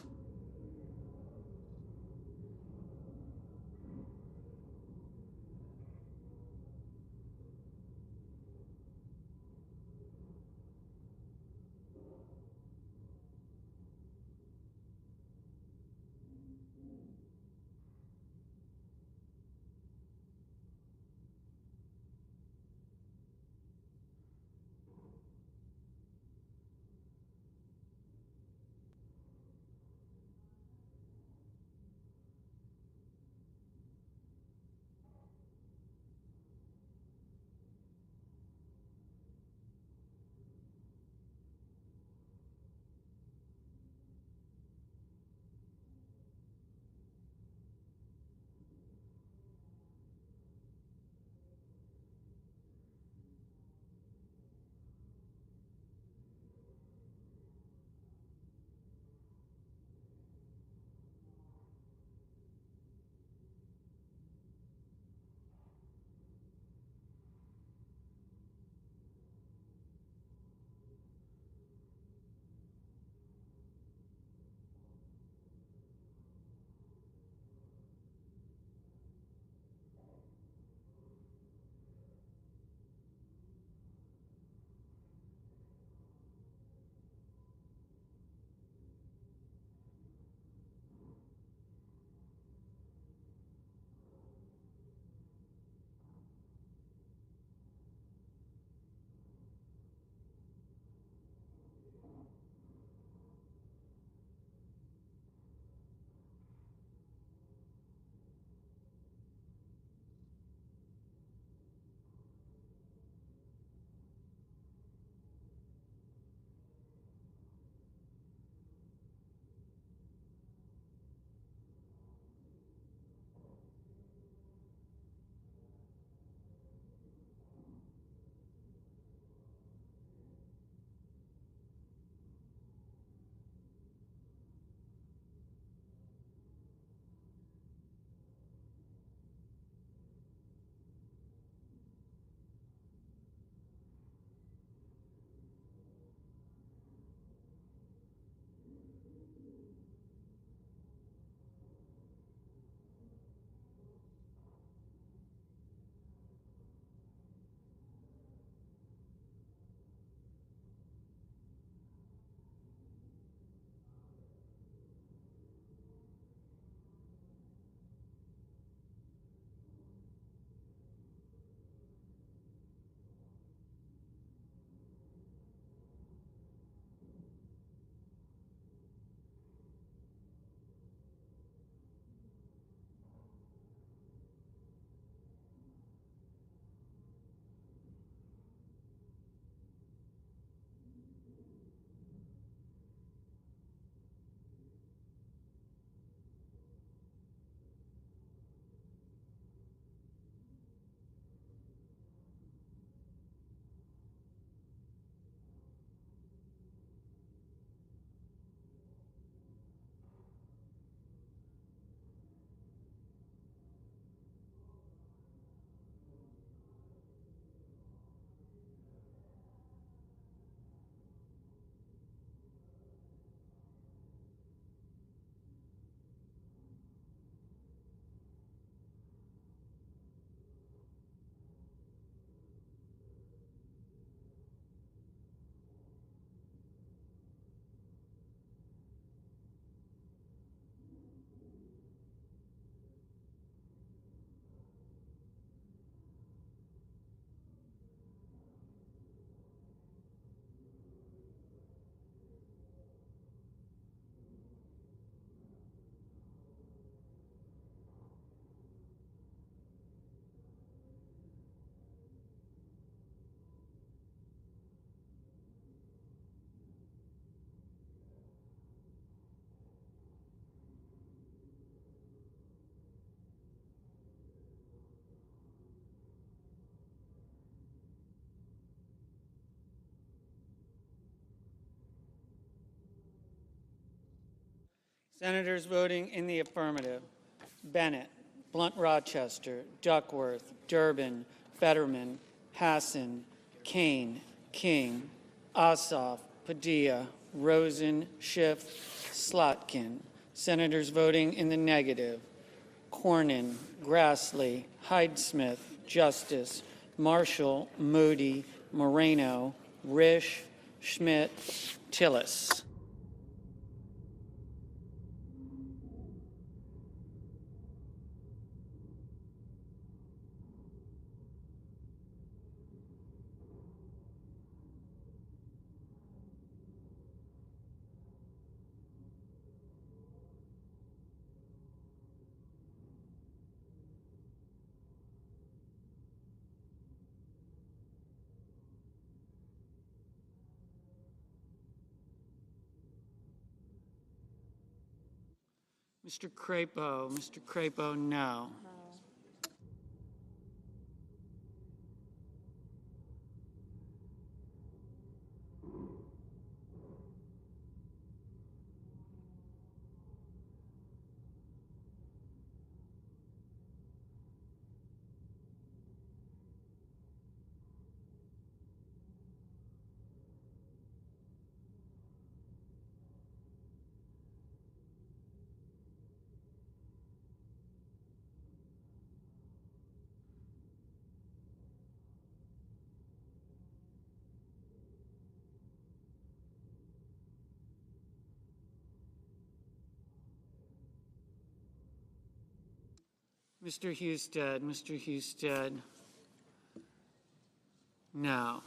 Senators voting in the affirmative: Bennett, Blunt Rochester, Duckworth, Durbin, Fetterman, Hassan, Kane, King, Ossoff, Padilla, Rosen, Schiff, Slotkin. Senators voting in the negative: Cornyn, Grassley, Hyde-Smith, Justice, Marshall, Moody, Moreno, Risch, Schmidt, Tillis. Mr. Crapo, no. Mr. Husted, no.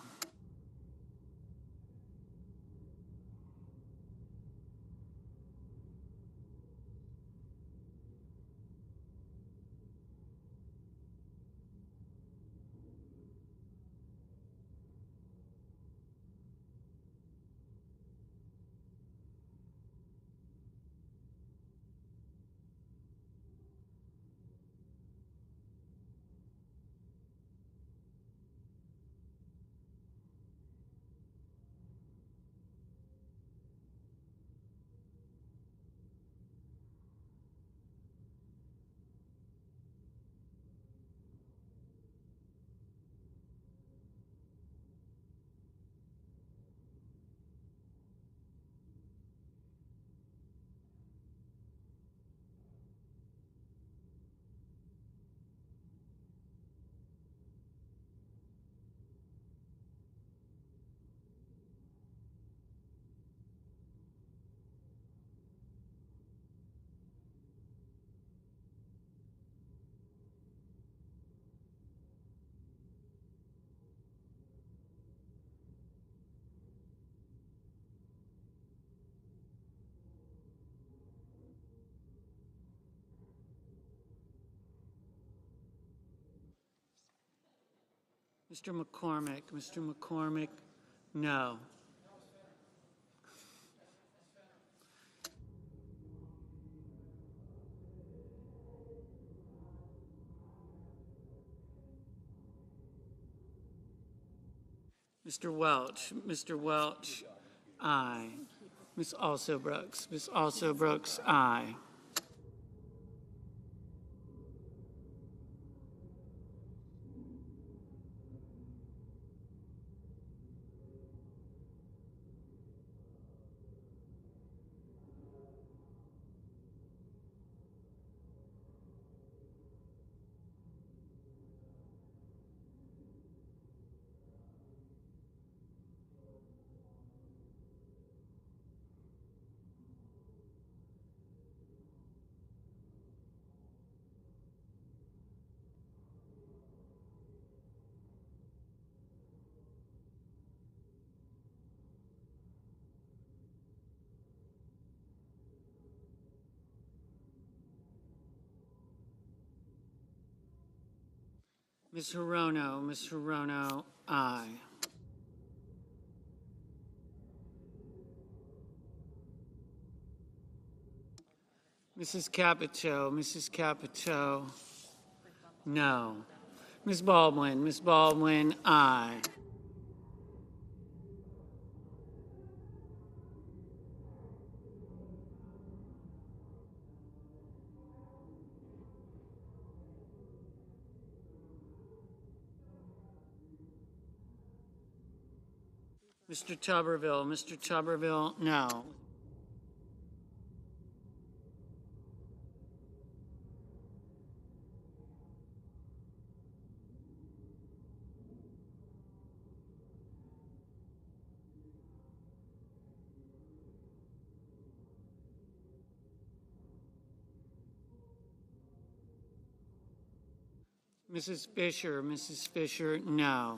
Mr. McCormick, no. Mr. Welch, aye. Ms. Alsobrooks, aye. Ms. Hirono, aye. Mrs. Capito, no. Ms. Baldwin, aye. Mr. Tuberville, no. Mrs. Fisher, no.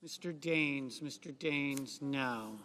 Mr. Daines, no.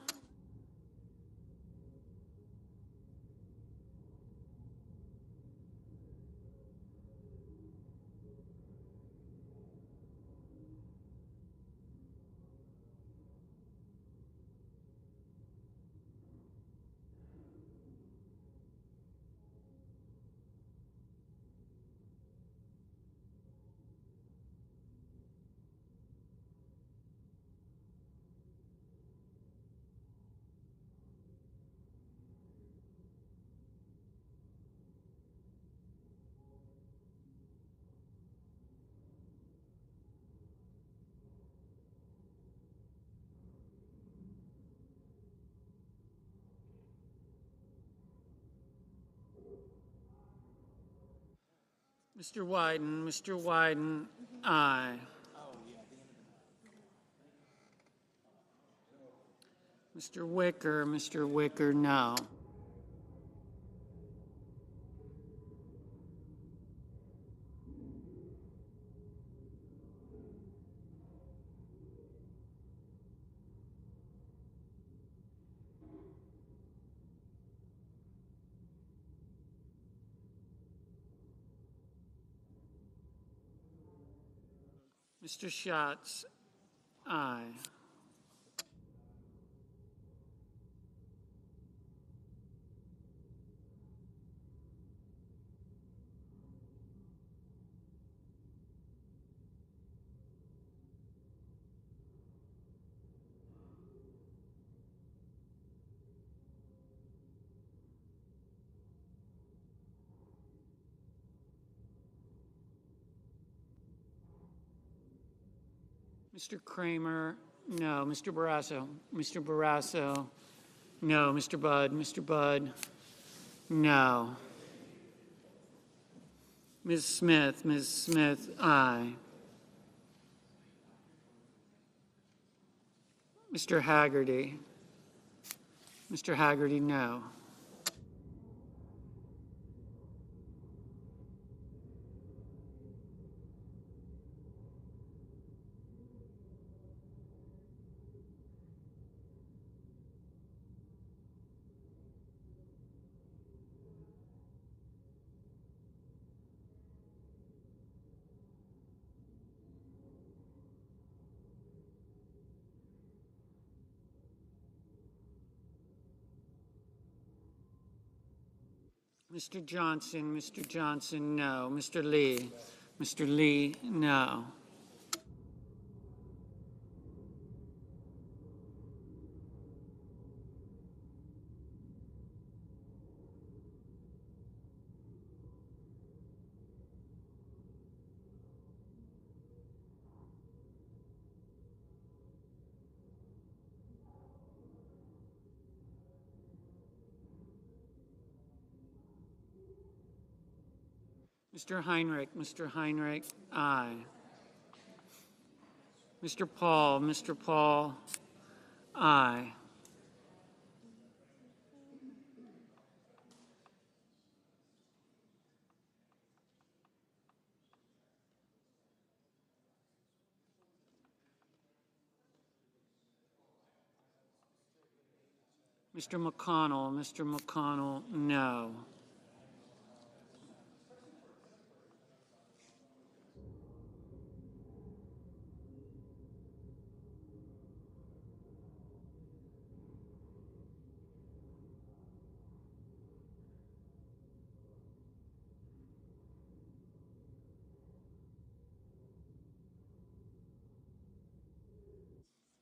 Mr. Wyden, aye. Mr. Wicker, no. Mr. Schatz, aye. Mr. Kramer, no. Mr. Barrasso, no. Mr. Budd, no. Ms. Smith, aye. Mr. Haggerty, no. Mr. Johnson, no. Mr. Lee, no. Mr. Heinrich, aye. Mr. Paul, aye. Mr. McConnell, no.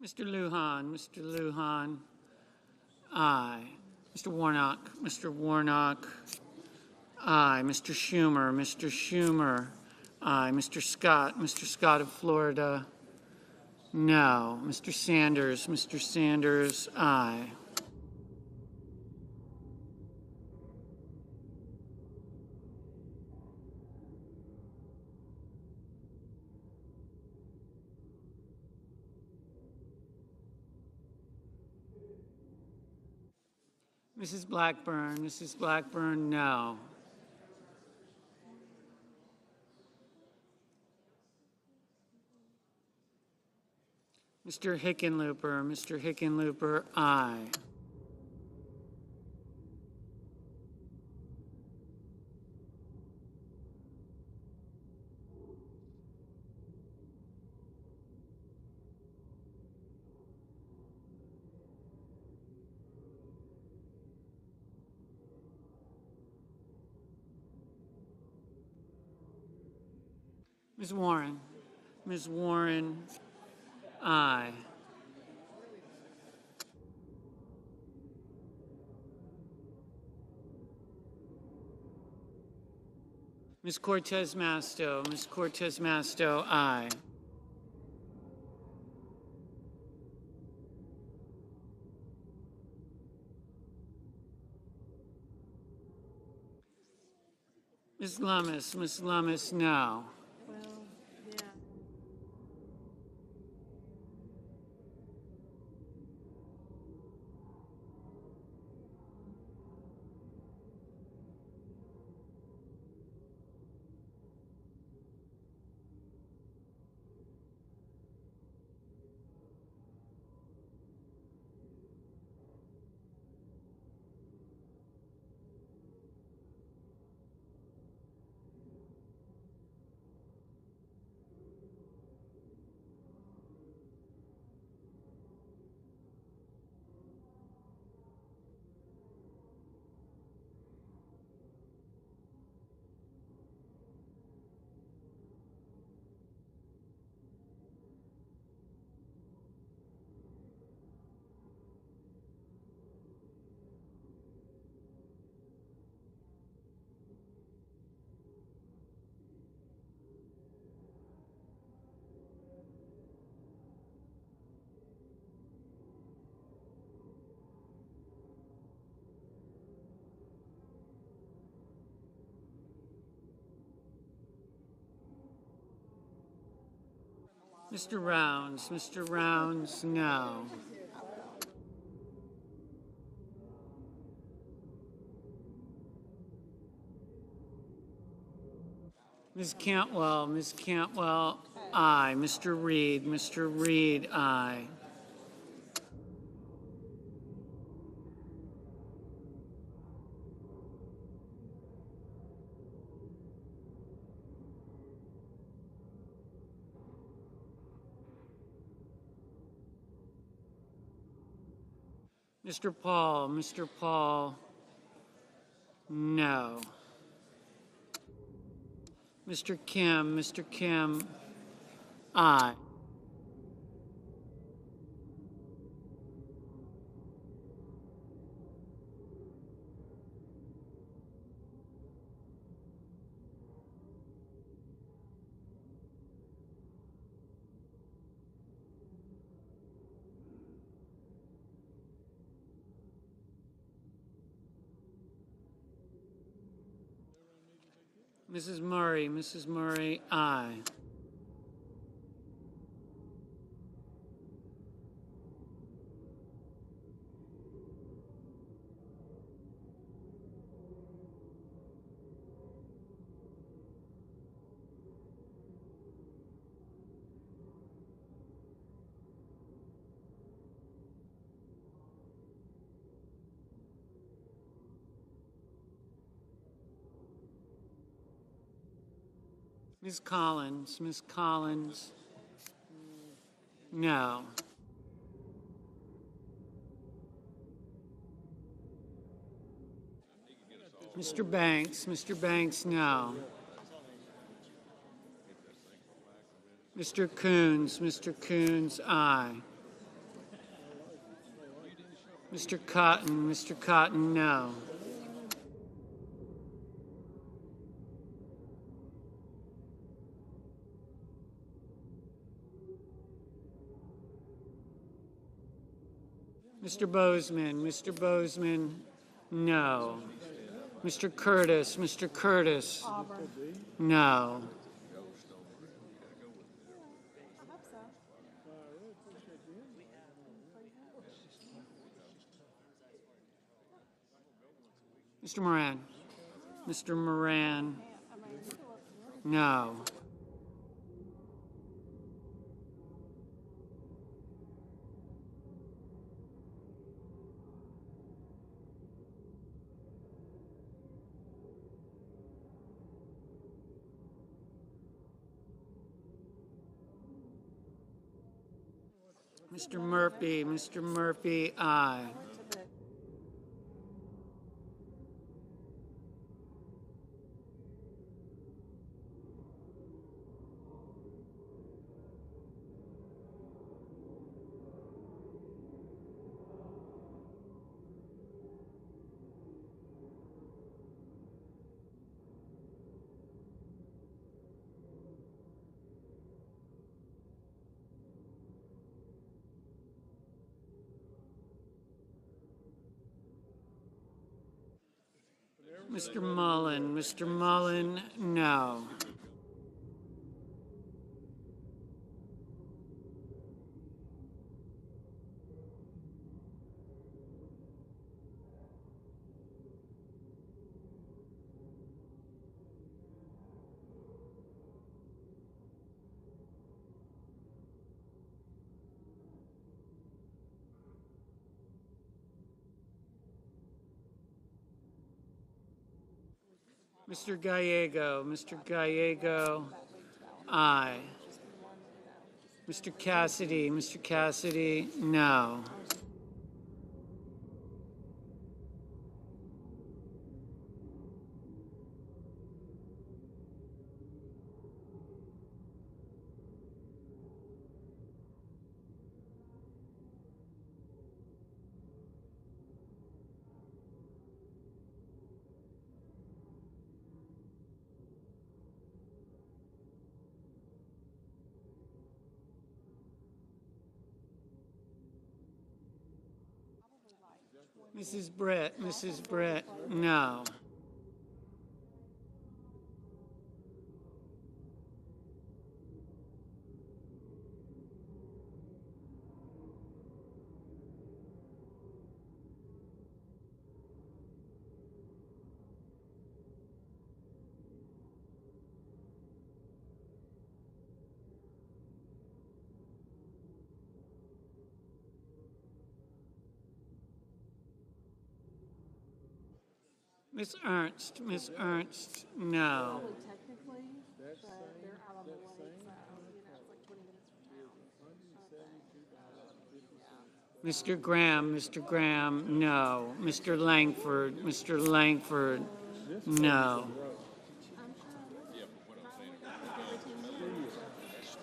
Mr. Lujan, aye. Mr. Warnock, aye. Mr. Schumer, aye. Mr. Scott of Florida, no. Mr. Sanders, aye. Mrs. Blackburn, no. Mr. Hickenlooper, aye. Ms. Warren, aye. Ms. Cortez Masto, aye. Ms. Lummis, no. Mr. Rounds, no. Ms. Cantwell, aye. Mr. Reed, aye. Mr. Paul, no. Mr. Kim, aye. Mrs. Murray, aye. Ms. Collins, no. Mr. Banks, no. Mr. Coons, aye. Mr. Cotton, no. Mr. Bozeman, no. Mr. Curtis, no. Mr. Moran, no. Mr. Murphy, aye. Mr. Mullen, no. Mr. Gallego, aye. Mr. Cassidy, no. Mrs. Brett, no. Miss Ernst, no. Mr. Graham, no. Mr. Langford, no.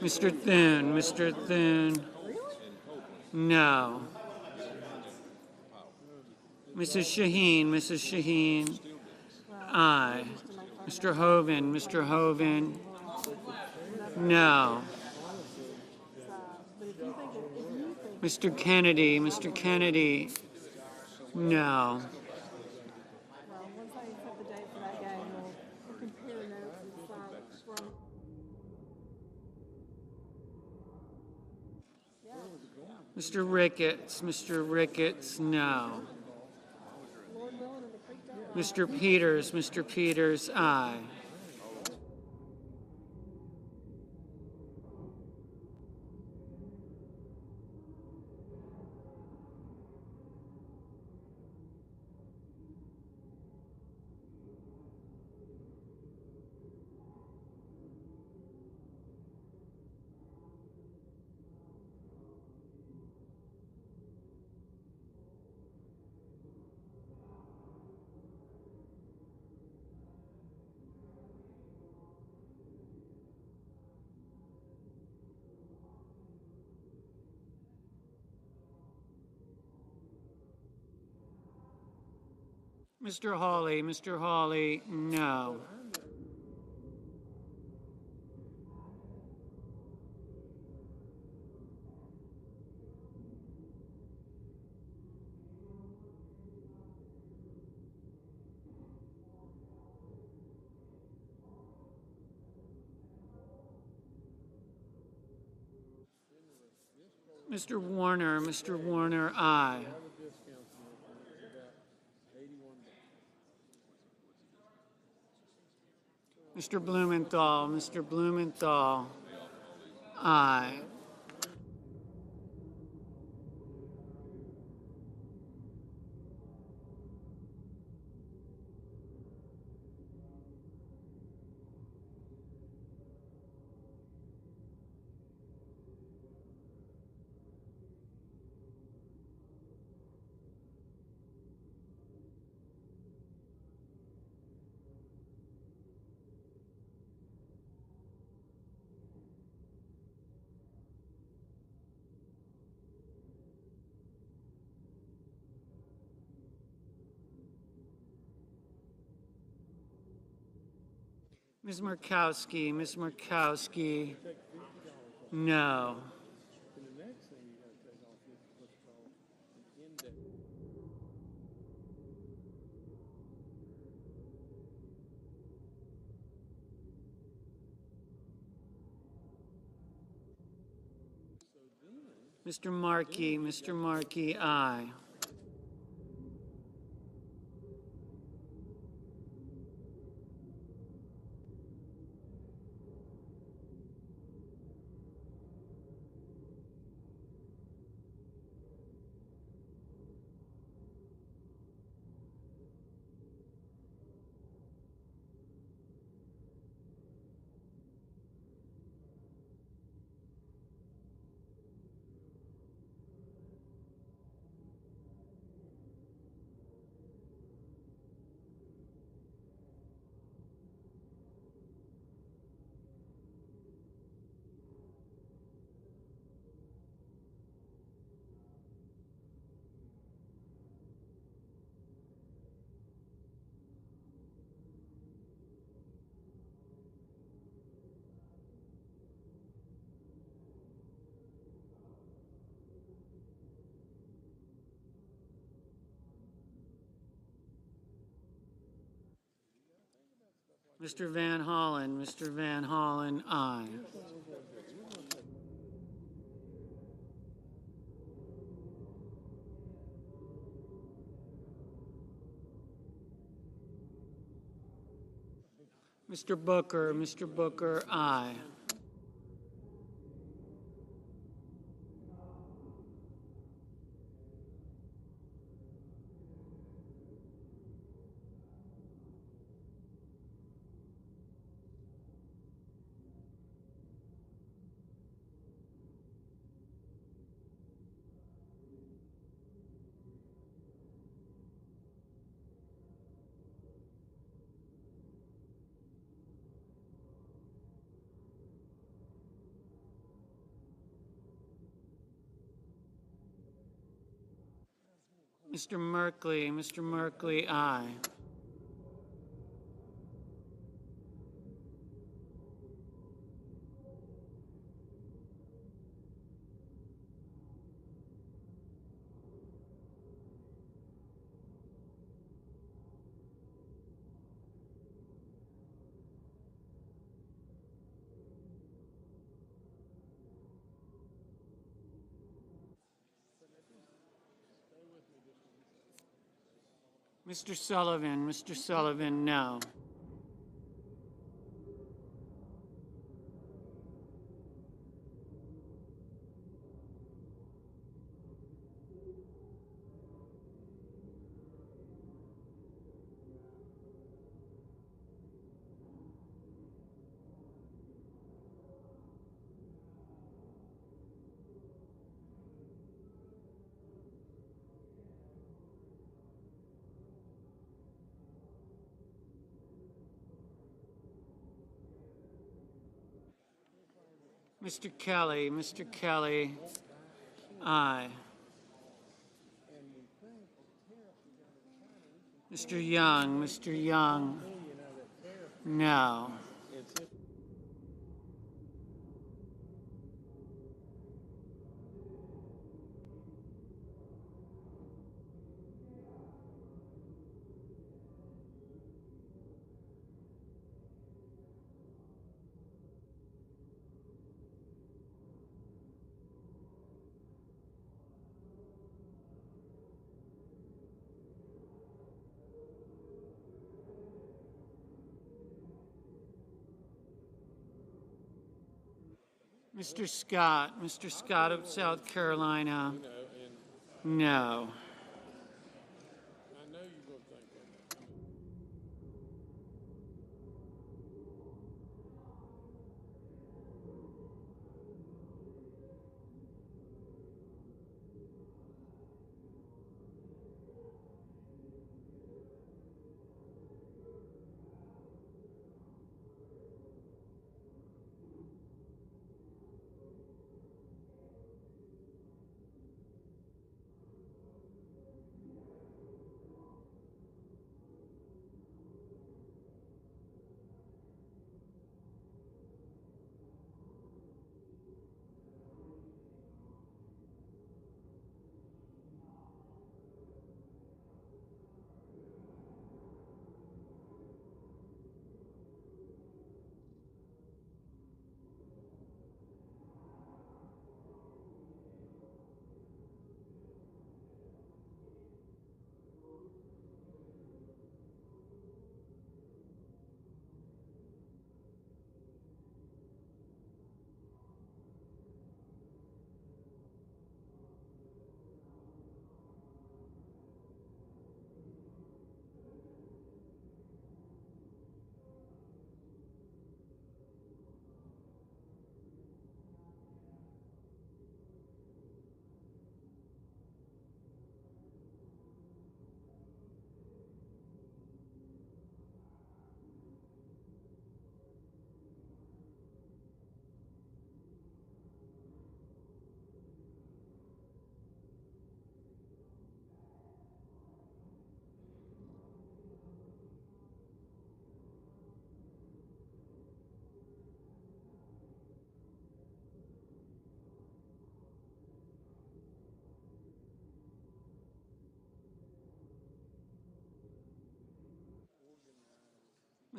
Mr. Thune, no. Mrs. Shaheen, aye. Mr. Hoven, no. Mr. Kennedy, no. Mr. Ricketts, no. Mr. Peters, aye. Mr. Hawley, no. Mr. Warner, aye. Mr. Blumenthal, aye. Ms. Murkowski, no. Mr. Markey, aye. Mr. Van Hollen, aye. Mr. Booker, aye. Mr. Merkley, aye. Mr. Sullivan, no. Mr. Kelly, aye. Mr. Young, Mr. Young, no. Mr. Scott of South Carolina, no.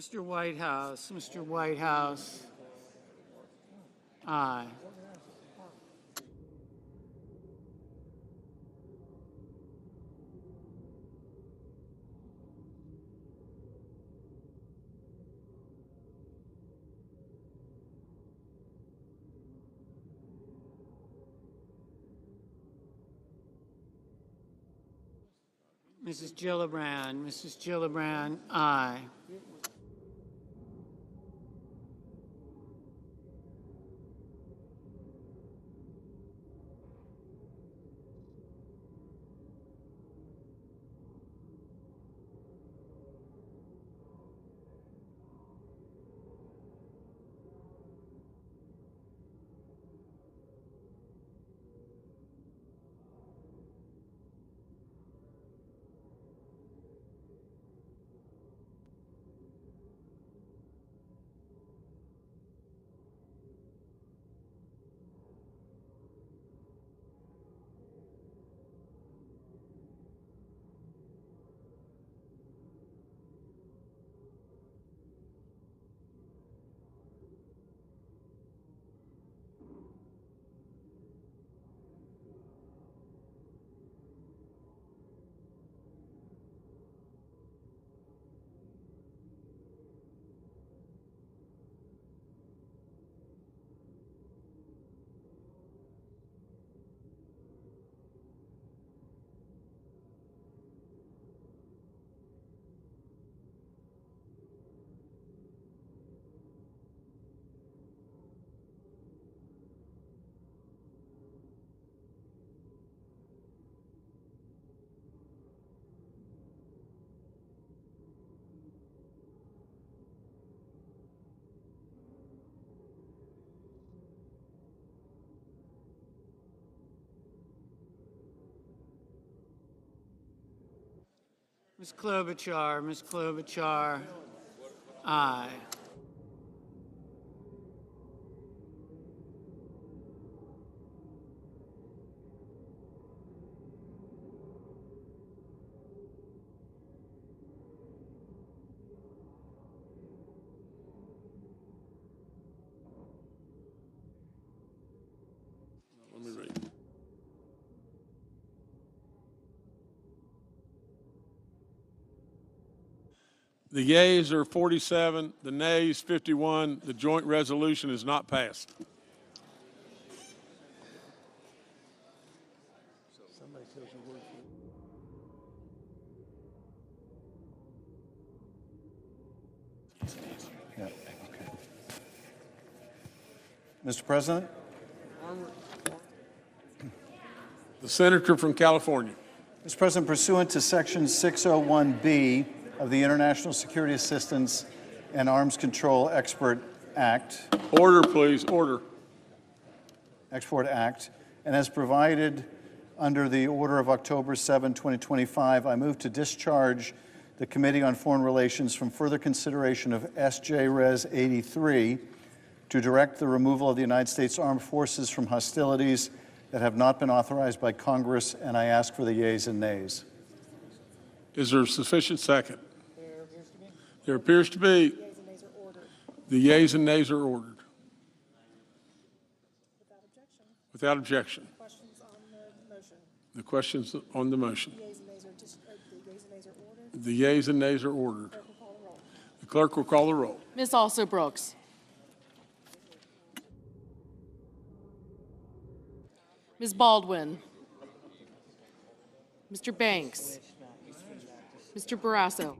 Mr. Whitehouse, aye. Mrs. Gillibrand, aye. Ms. Klobuchar, Ms. Klobuchar, aye. Let me read. The yeas are 47, the nays 51. The joint resolution is not passed. Yeah, okay. Mr. President? The senator from California. Mr. President, pursuant to Section 601B of the International Security Assistance and Arms Control Export Act. Order, please, order. Export Act, and as provided under the order of October 7, 2025, I move to discharge the Committee on Foreign Relations from further consideration of S.J. Res. 83 to direct the removal of the United States Armed Forces from hostilities that have not been authorized by Congress, and I ask for the yeas and nays. Is there a sufficient second? There appears to be. The yeas and nays are ordered. Without objection. The questions on the motion. The yeas and nays are ordered. The clerk will call the roll. Ms. Also Brooks. Ms. Baldwin. Mr. Banks. Mr. Barrasso.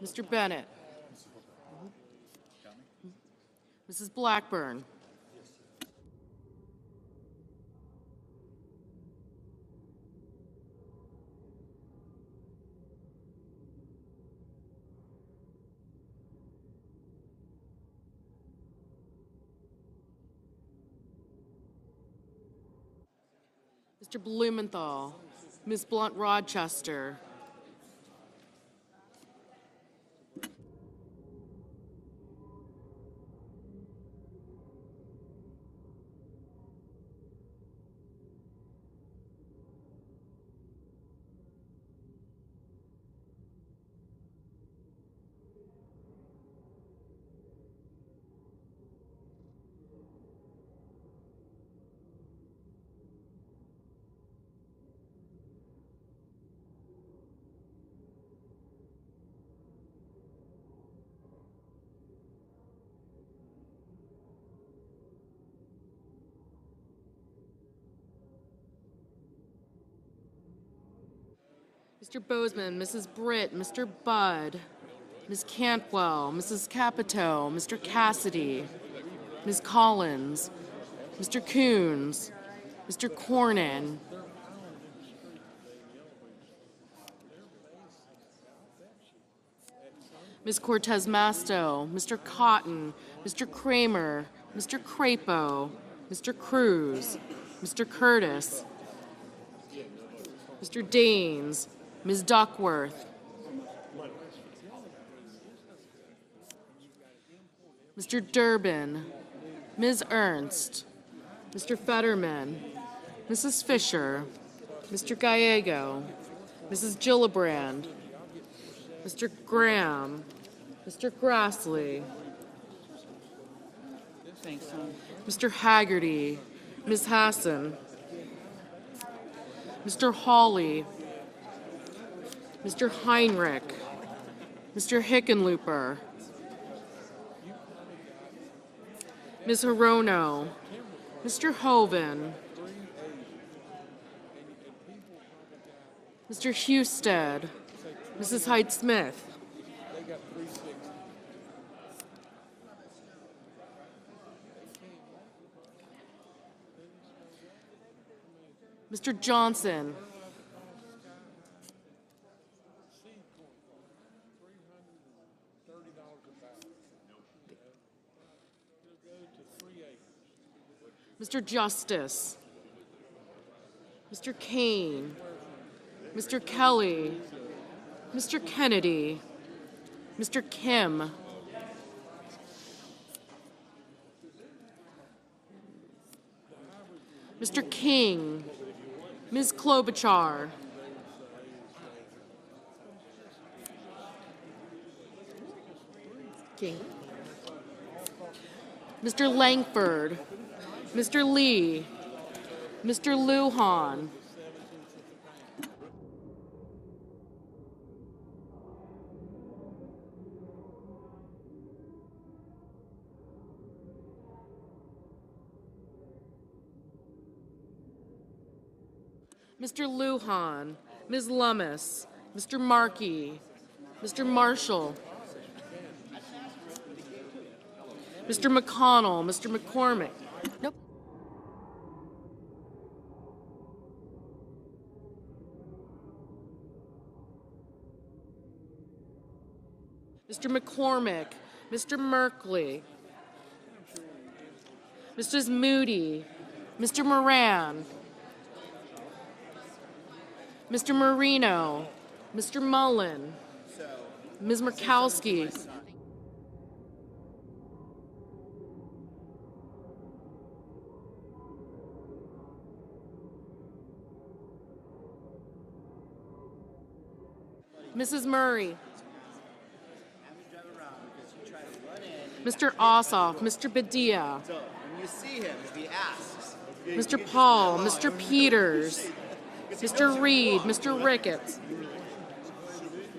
Mr. Bennett. Mrs. Blackburn. Mr. Blumenthal. Ms. Blunt-Rochester. Mr. Bozeman, Mrs. Britt, Mr. Budd, Ms. Cantwell, Mrs. Capito, Mr. Cassidy, Ms. Collins, Mr. Coons, Mr. Cornyn, Ms. Cortez Masto, Mr. Cotton, Mr. Kramer, Mr. Crapo, Mr. Cruz, Mr. Curtis, Mr. Daines, Ms. Duckworth, Mr. Durbin, Ms. Ernst, Mr. Fetterman, Mrs. Fisher, Mr. Gallego, Mrs. Gillibrand, Mr. Graham, Mr. Grassley, Mr. Haggerty, Ms. Hassan, Mr. Hawley, Mr. Heinrich, Mr. Hickenlooper, Ms. Hirono, Mr. Hoven, Mr. Husted, Mrs. Hyde-Smith, Mr. Johnson, Mr. Justice, Mr. Kane, Mr. Kelly, Mr. Kennedy, Mr. Kim, Mr. King, Ms. Klobuchar, King, Mr. Langford, Mr. Lee, Mr. Lujan, Mr. Lujan, Ms. Lummis, Mr. Markey, Mr. Marshall, Mr. McConnell, Mr. McCormick. Nope. Mr. McCormick, Mr. Merkley, Mrs. Moody, Mr. Moran, Mr. Marino, Mr. Mullen, Ms. Murkowski, Mrs. Murray, Mr. Ossoff, Mr. Badia, So when you see him, if he asks, Mr. Paul, Mr. Peters, Mr. Reed, Mr. Ricketts,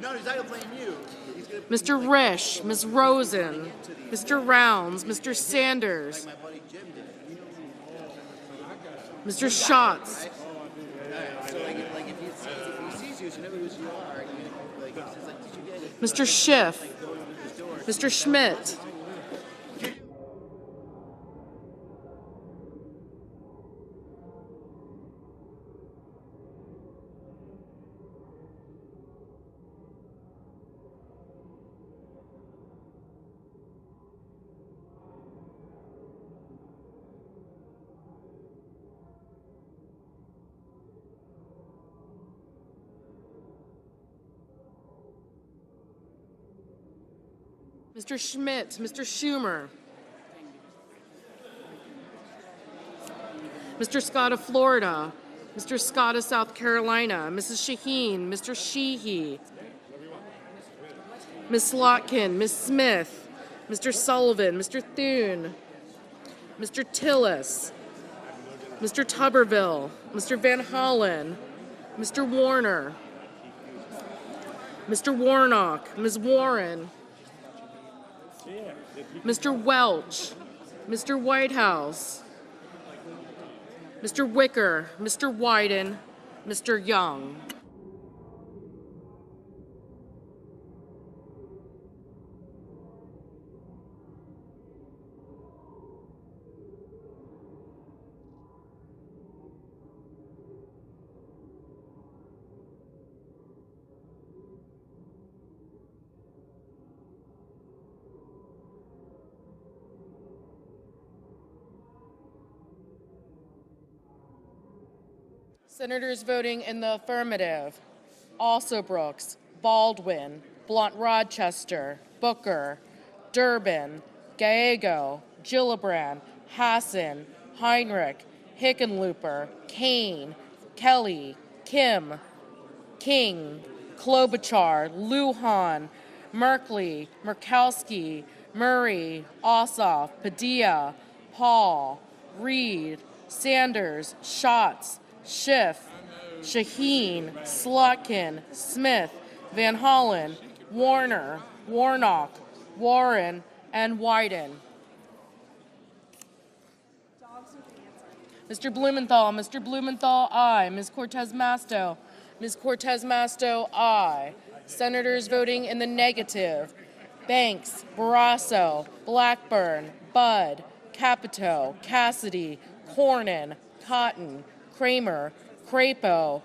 no, he's not gonna blame you. He's gonna Mr. Risch, Ms. Rosen, Mr. Rounds, Mr. Sanders, my buddy Jim did. Mr. Schatz, So like if he sees you, so you know who you are. Like he says like, did you get it? Mr. Schiff, Mr. Schmidt, Mr. Schmidt, Mr. Schumer, Mr. Scott of Florida, Mr. Scott of South Carolina, Mrs. Shaheen, Mr. Sheehy, Ms. Slotkin, Ms. Smith, Mr. Sullivan, Mr. Thune, Mr. Tillis, Mr. Tuberville, Mr. Van Hollen, Mr. Warner, Mr. Warnock, Ms. Warren, Mr. Welch, Mr. Whitehouse, Mr. Wicker, Mr. Wyden, Mr. Young. Senators voting in the affirmative: Alsobrooks, Baldwin, Blunt-Rochester, Booker, Durbin, Gallego, Gillibrand, Hassan, Heinrich, Hickenlooper, Kane, Kelly, Kim, King, Klobuchar, Lujan, Merkley, Murkowski, Murray, Ossoff, Padilla, Paul, Reed, Sanders, Schatz, Schiff, Shaheen, Slotkin, Smith, Van Hollen, Warner, Warnock, Warren, and Wyden. Mr. Blumenthal, Mr. Blumenthal, aye. Ms. Cortez Masto, Ms. Cortez Masto, aye. Senators voting in the negative: Banks, Barrasso, Blackburn, Budd, Capito, Cassidy, Cornyn, Cotton, Kramer, Crapo,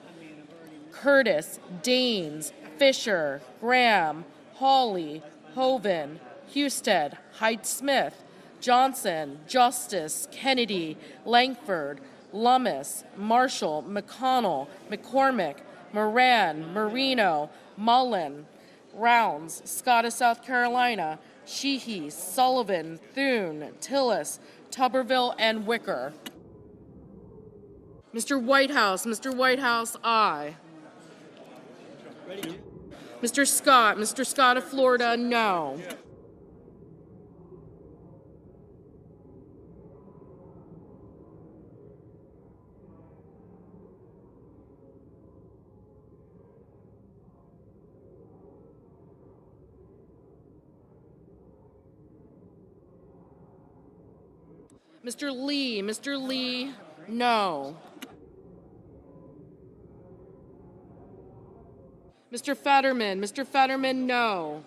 Curtis, Daines, Fisher, Graham, Hawley, Hoven, Husted, Hyde-Smith, Johnson, Justice, Kennedy, Langford, Lummis, Marshall, McConnell, McCormick, Moran, Marino, Mullen, Rounds, Scott of South Carolina, Sheehy, Sullivan, Thune, Tillis, Tuberville, and Wicker. Mr. Whitehouse, aye. Mr. Scott of Florida, no. Mr. Lee, no. Mr. Fetterman, no.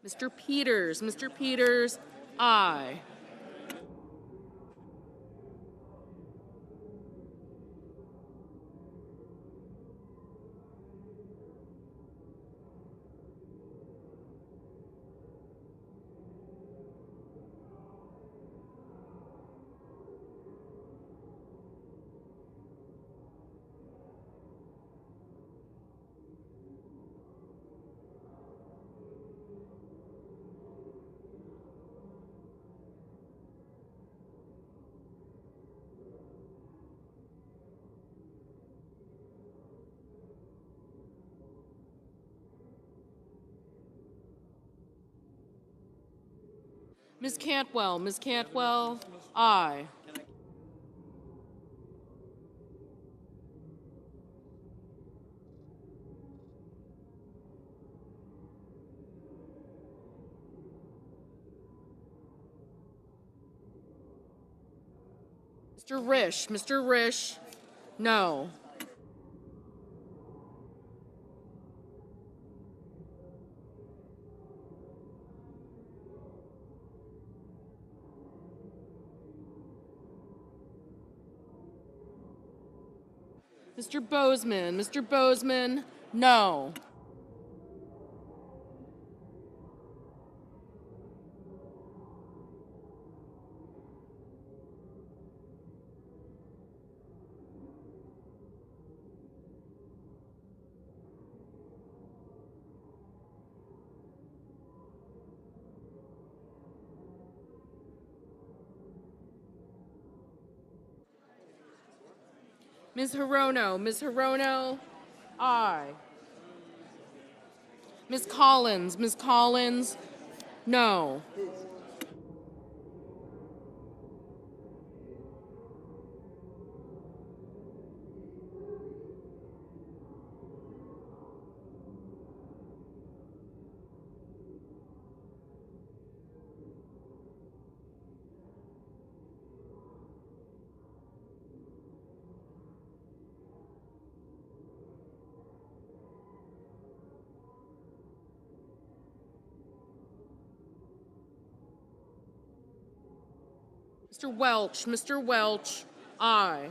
Mr. Peters, aye. Ms. Cantwell, aye. Mr. Risch, no. Mr. Bozeman, no. Ms. Hirono, aye. Ms. Collins, no. Mr. Welch, aye.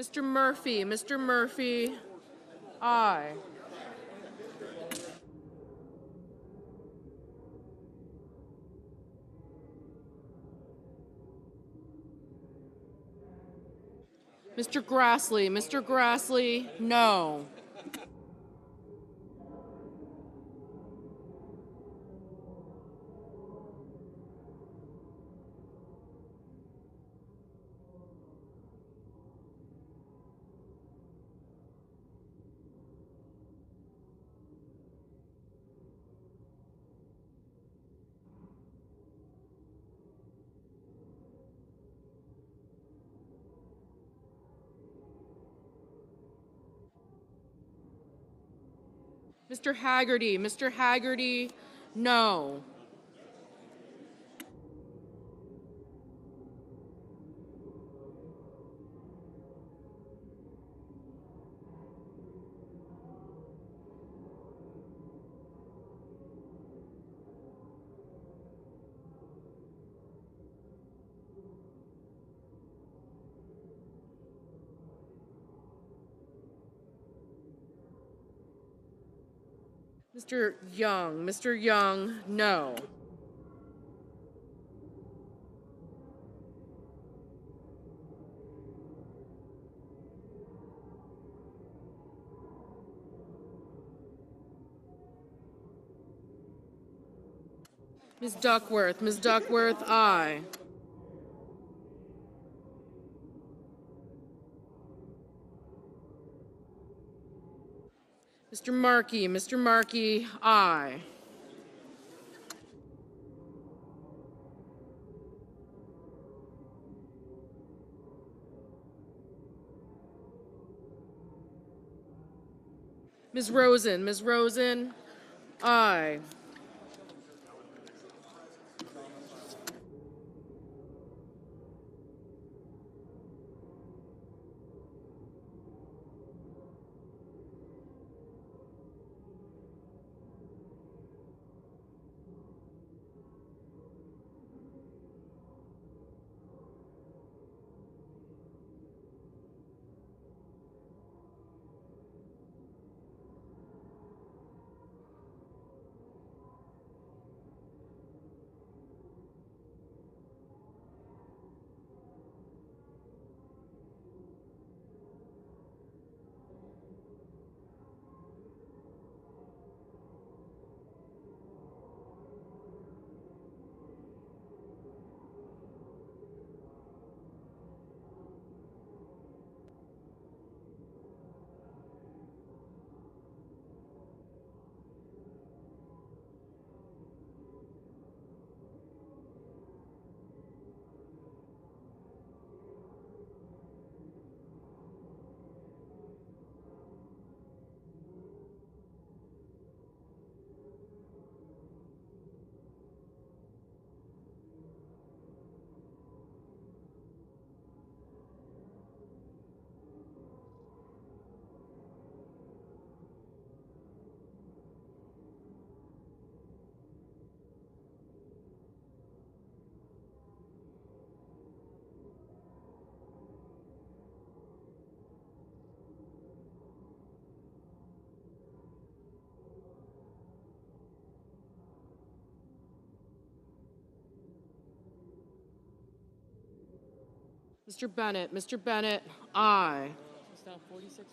Mr. Murphy, aye. Mr. Grassley, no. Mr. Haggerty, no. Mr. Young, no. Ms. Duckworth, aye. Mr. Markey, aye. Ms. Rosen, aye. Mr. Bennett, aye. It's now 46.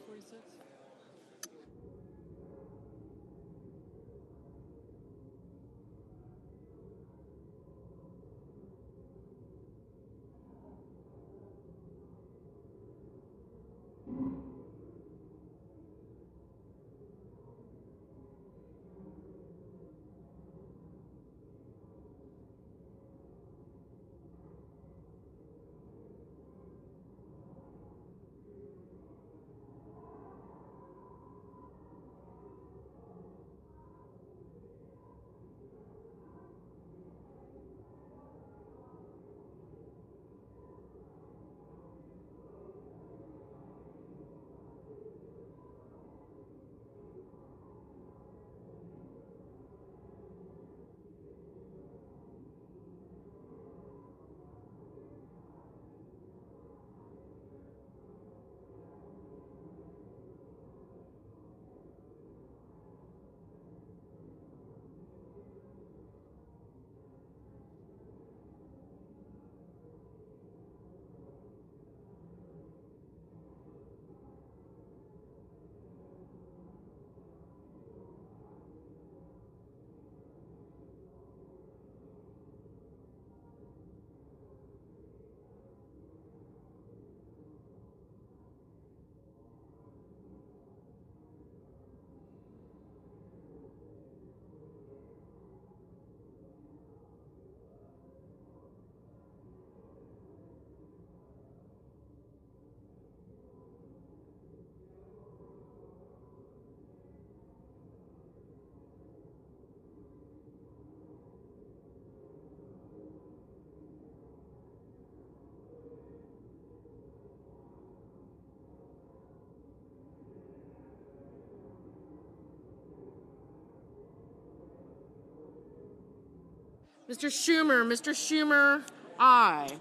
Mr. Schumer, aye.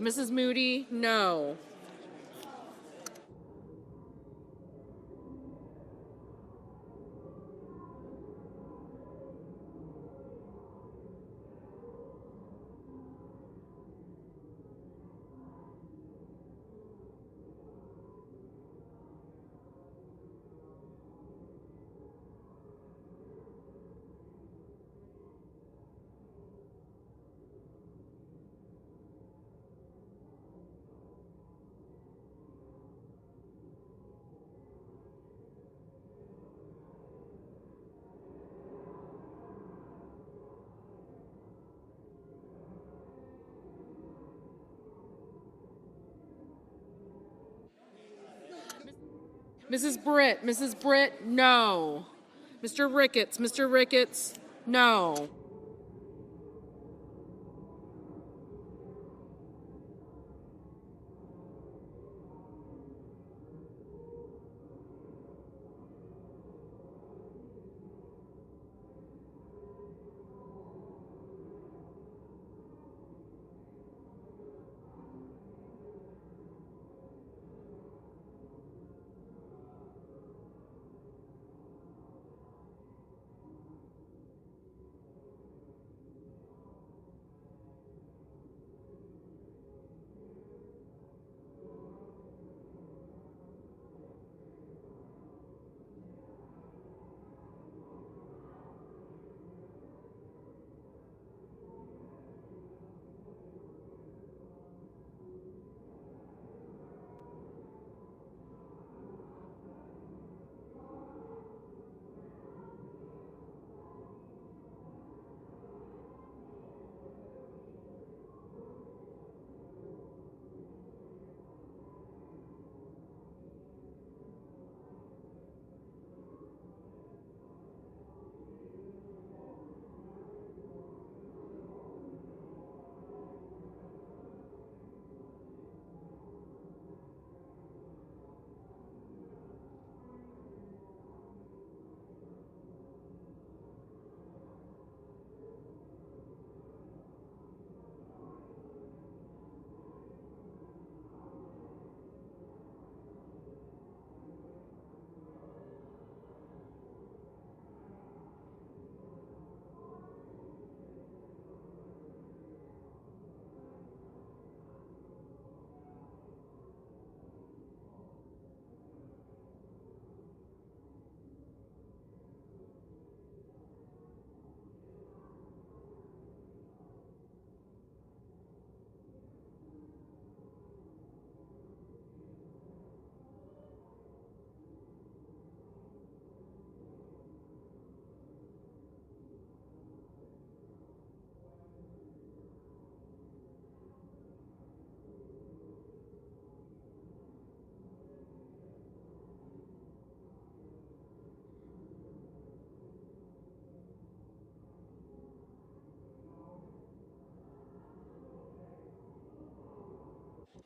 Mrs. Moody, no. Mrs. Britt, no. Mr. Ricketts, no.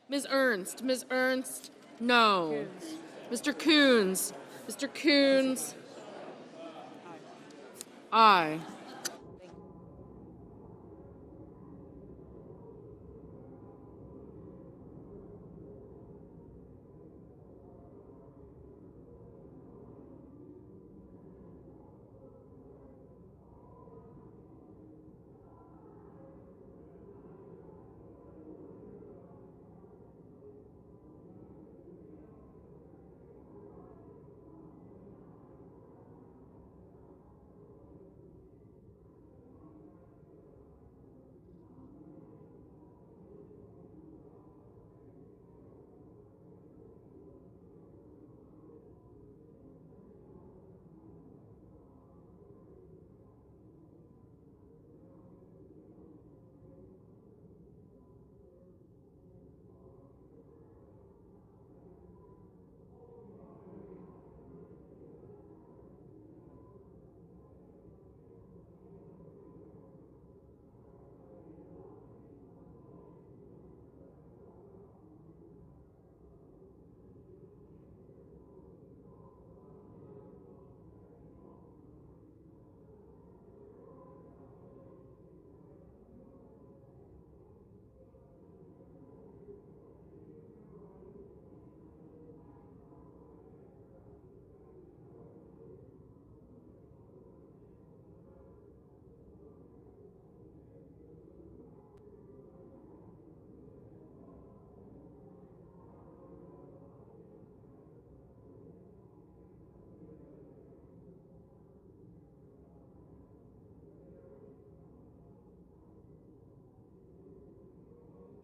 Ms. Ernst, no. Mr. Coons, aye.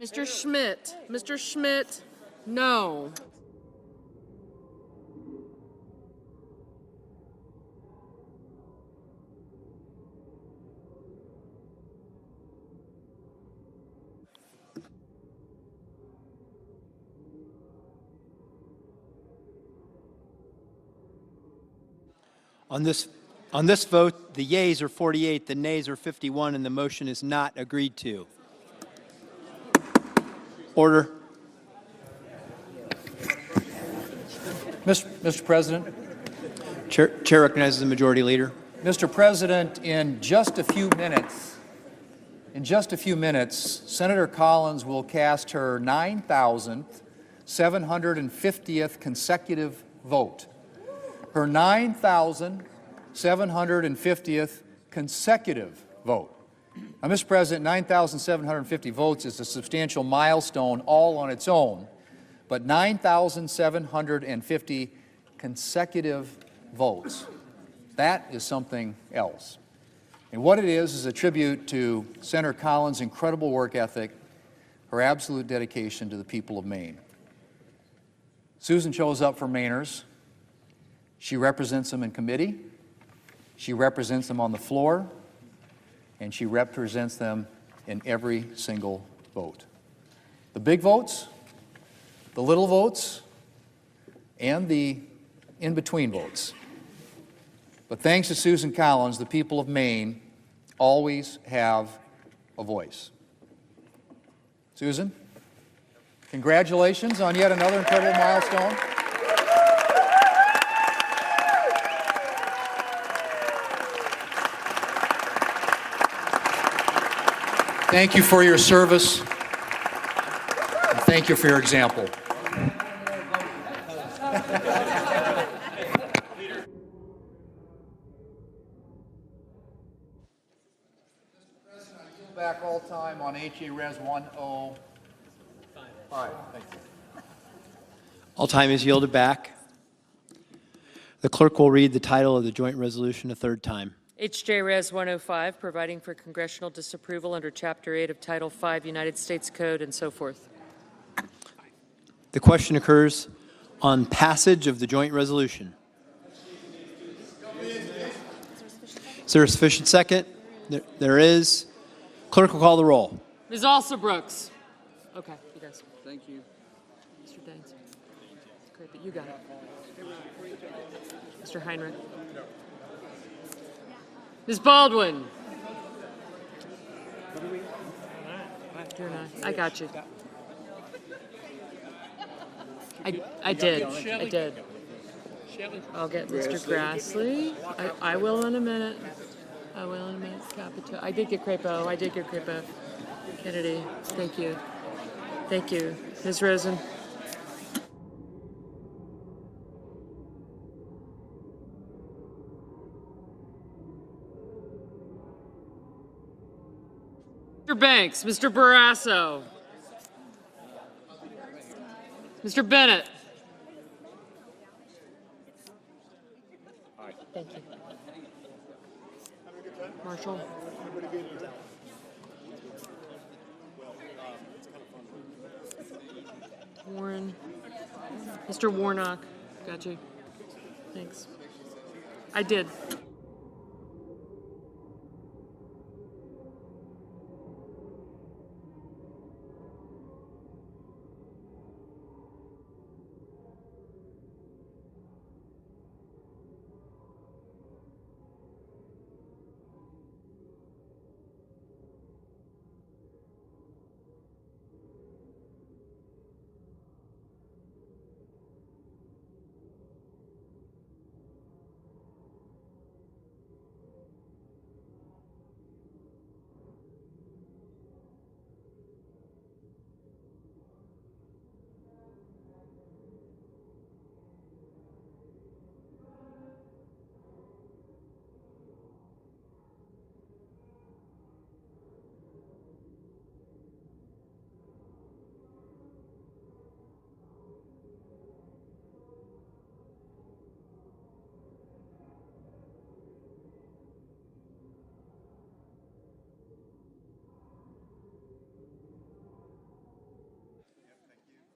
Mr. Schmidt, no. On this vote, the yeas are 48, the nays are 51, and the motion is not agreed to. Order. Mr. President. Chair recognizes the Majority Leader. Mr. President, in just a few minutes, Senator Collins will cast her 9,750th consecutive vote. Her 9,750th consecutive vote. Now, Mr. President, 9,750 votes is a substantial milestone all on its own, but 9,750 consecutive votes, that is something else. And what it is a tribute to Senator Collins' incredible work ethic, her absolute dedication to the people of Maine. Susan shows up for Mainers. She represents them in committee, she represents them on the floor, and she represents them in every single vote. The big votes, the little votes, and the in-between votes. But thanks to Susan Collins, the people of Maine always have a voice. Susan, congratulations on yet another incredible milestone. Thank you for your service, and thank you for your example. Back all time on HA Res 105. Thank you. All time is yielded back. The clerk will read the title of the joint resolution a third time. HJ Res 105, providing for congressional disapproval under Chapter 8 of Title 5 United States Code and so forth. The question occurs on passage of the joint resolution. Is there a sufficient second? There is. Clerk will call the roll. Ms. Alsobrooks. Okay, you guys. Thank you. Mr. Daines. Great, but you got it. Mr. Heinrich. Ms. Baldwin. You're not. I got you. I did. I did. I'll get Mr. Grassley. I will in a minute. I will in a minute. Capito. I did get Crapo. I did get Crapo. Kennedy. Thank you. Thank you. Ms. Rosen. Mr. Banks. Mr. Barrasso. Mr. Bennett. Thank you. Marshall. Warren. Mr. Warnock. Got you. Thanks. I did.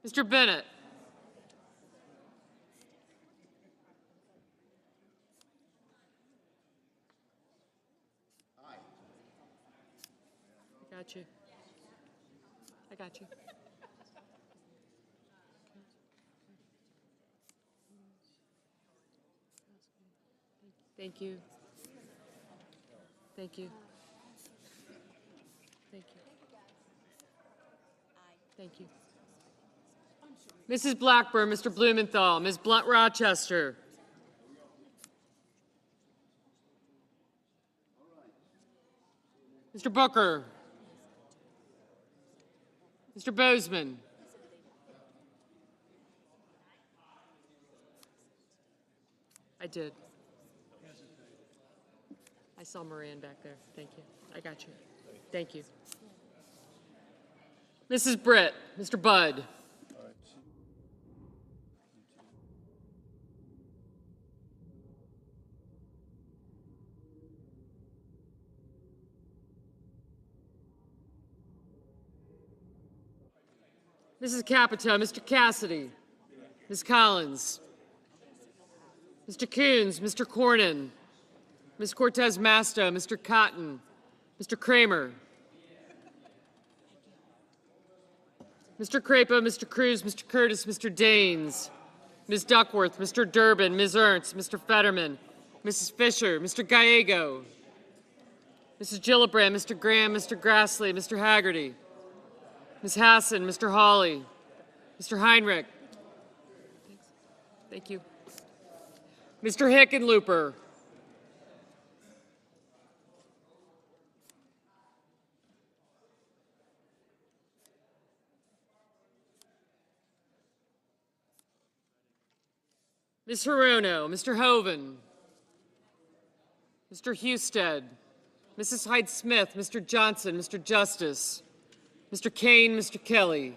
Mr. Bennett. I got you. I got you. Thank you. Thank you. Thank you. Thank you. Mrs. Blackburn, Mr. Blumenthal, Ms. Blunt-Rochester. Mr. Booker. Mr. Bozeman. I did. I saw Moran back there. Thank you. I got you. Thank you. Mrs. Britt, Mr. Budd. Mrs. Capito, Mr. Cassidy, Ms. Collins, Mr. Coons, Mr. Cornyn, Ms. Cortez Masto, Mr. Cotton, Mr. Kramer, Mr. Crapo, Mr. Cruz, Mr. Curtis, Mr. Daines, Ms. Duckworth, Mr. Durbin, Ms. Ernst, Mr. Fetterman, Mrs. Fisher, Mr. Gallego, Mrs. Gillibrand, Mr. Graham, Mr. Grassley, Mr. Haggerty, Ms. Hassan, Mr. Hawley, Mr. Heinrich. Thank you. Mr. Hickenlooper. Ms. Hirono, Mr. Hoven, Mr. Husted, Mrs. Hyde-Smith, Mr. Johnson, Mr. Justice, Mr. Kane, Mr. Kelly,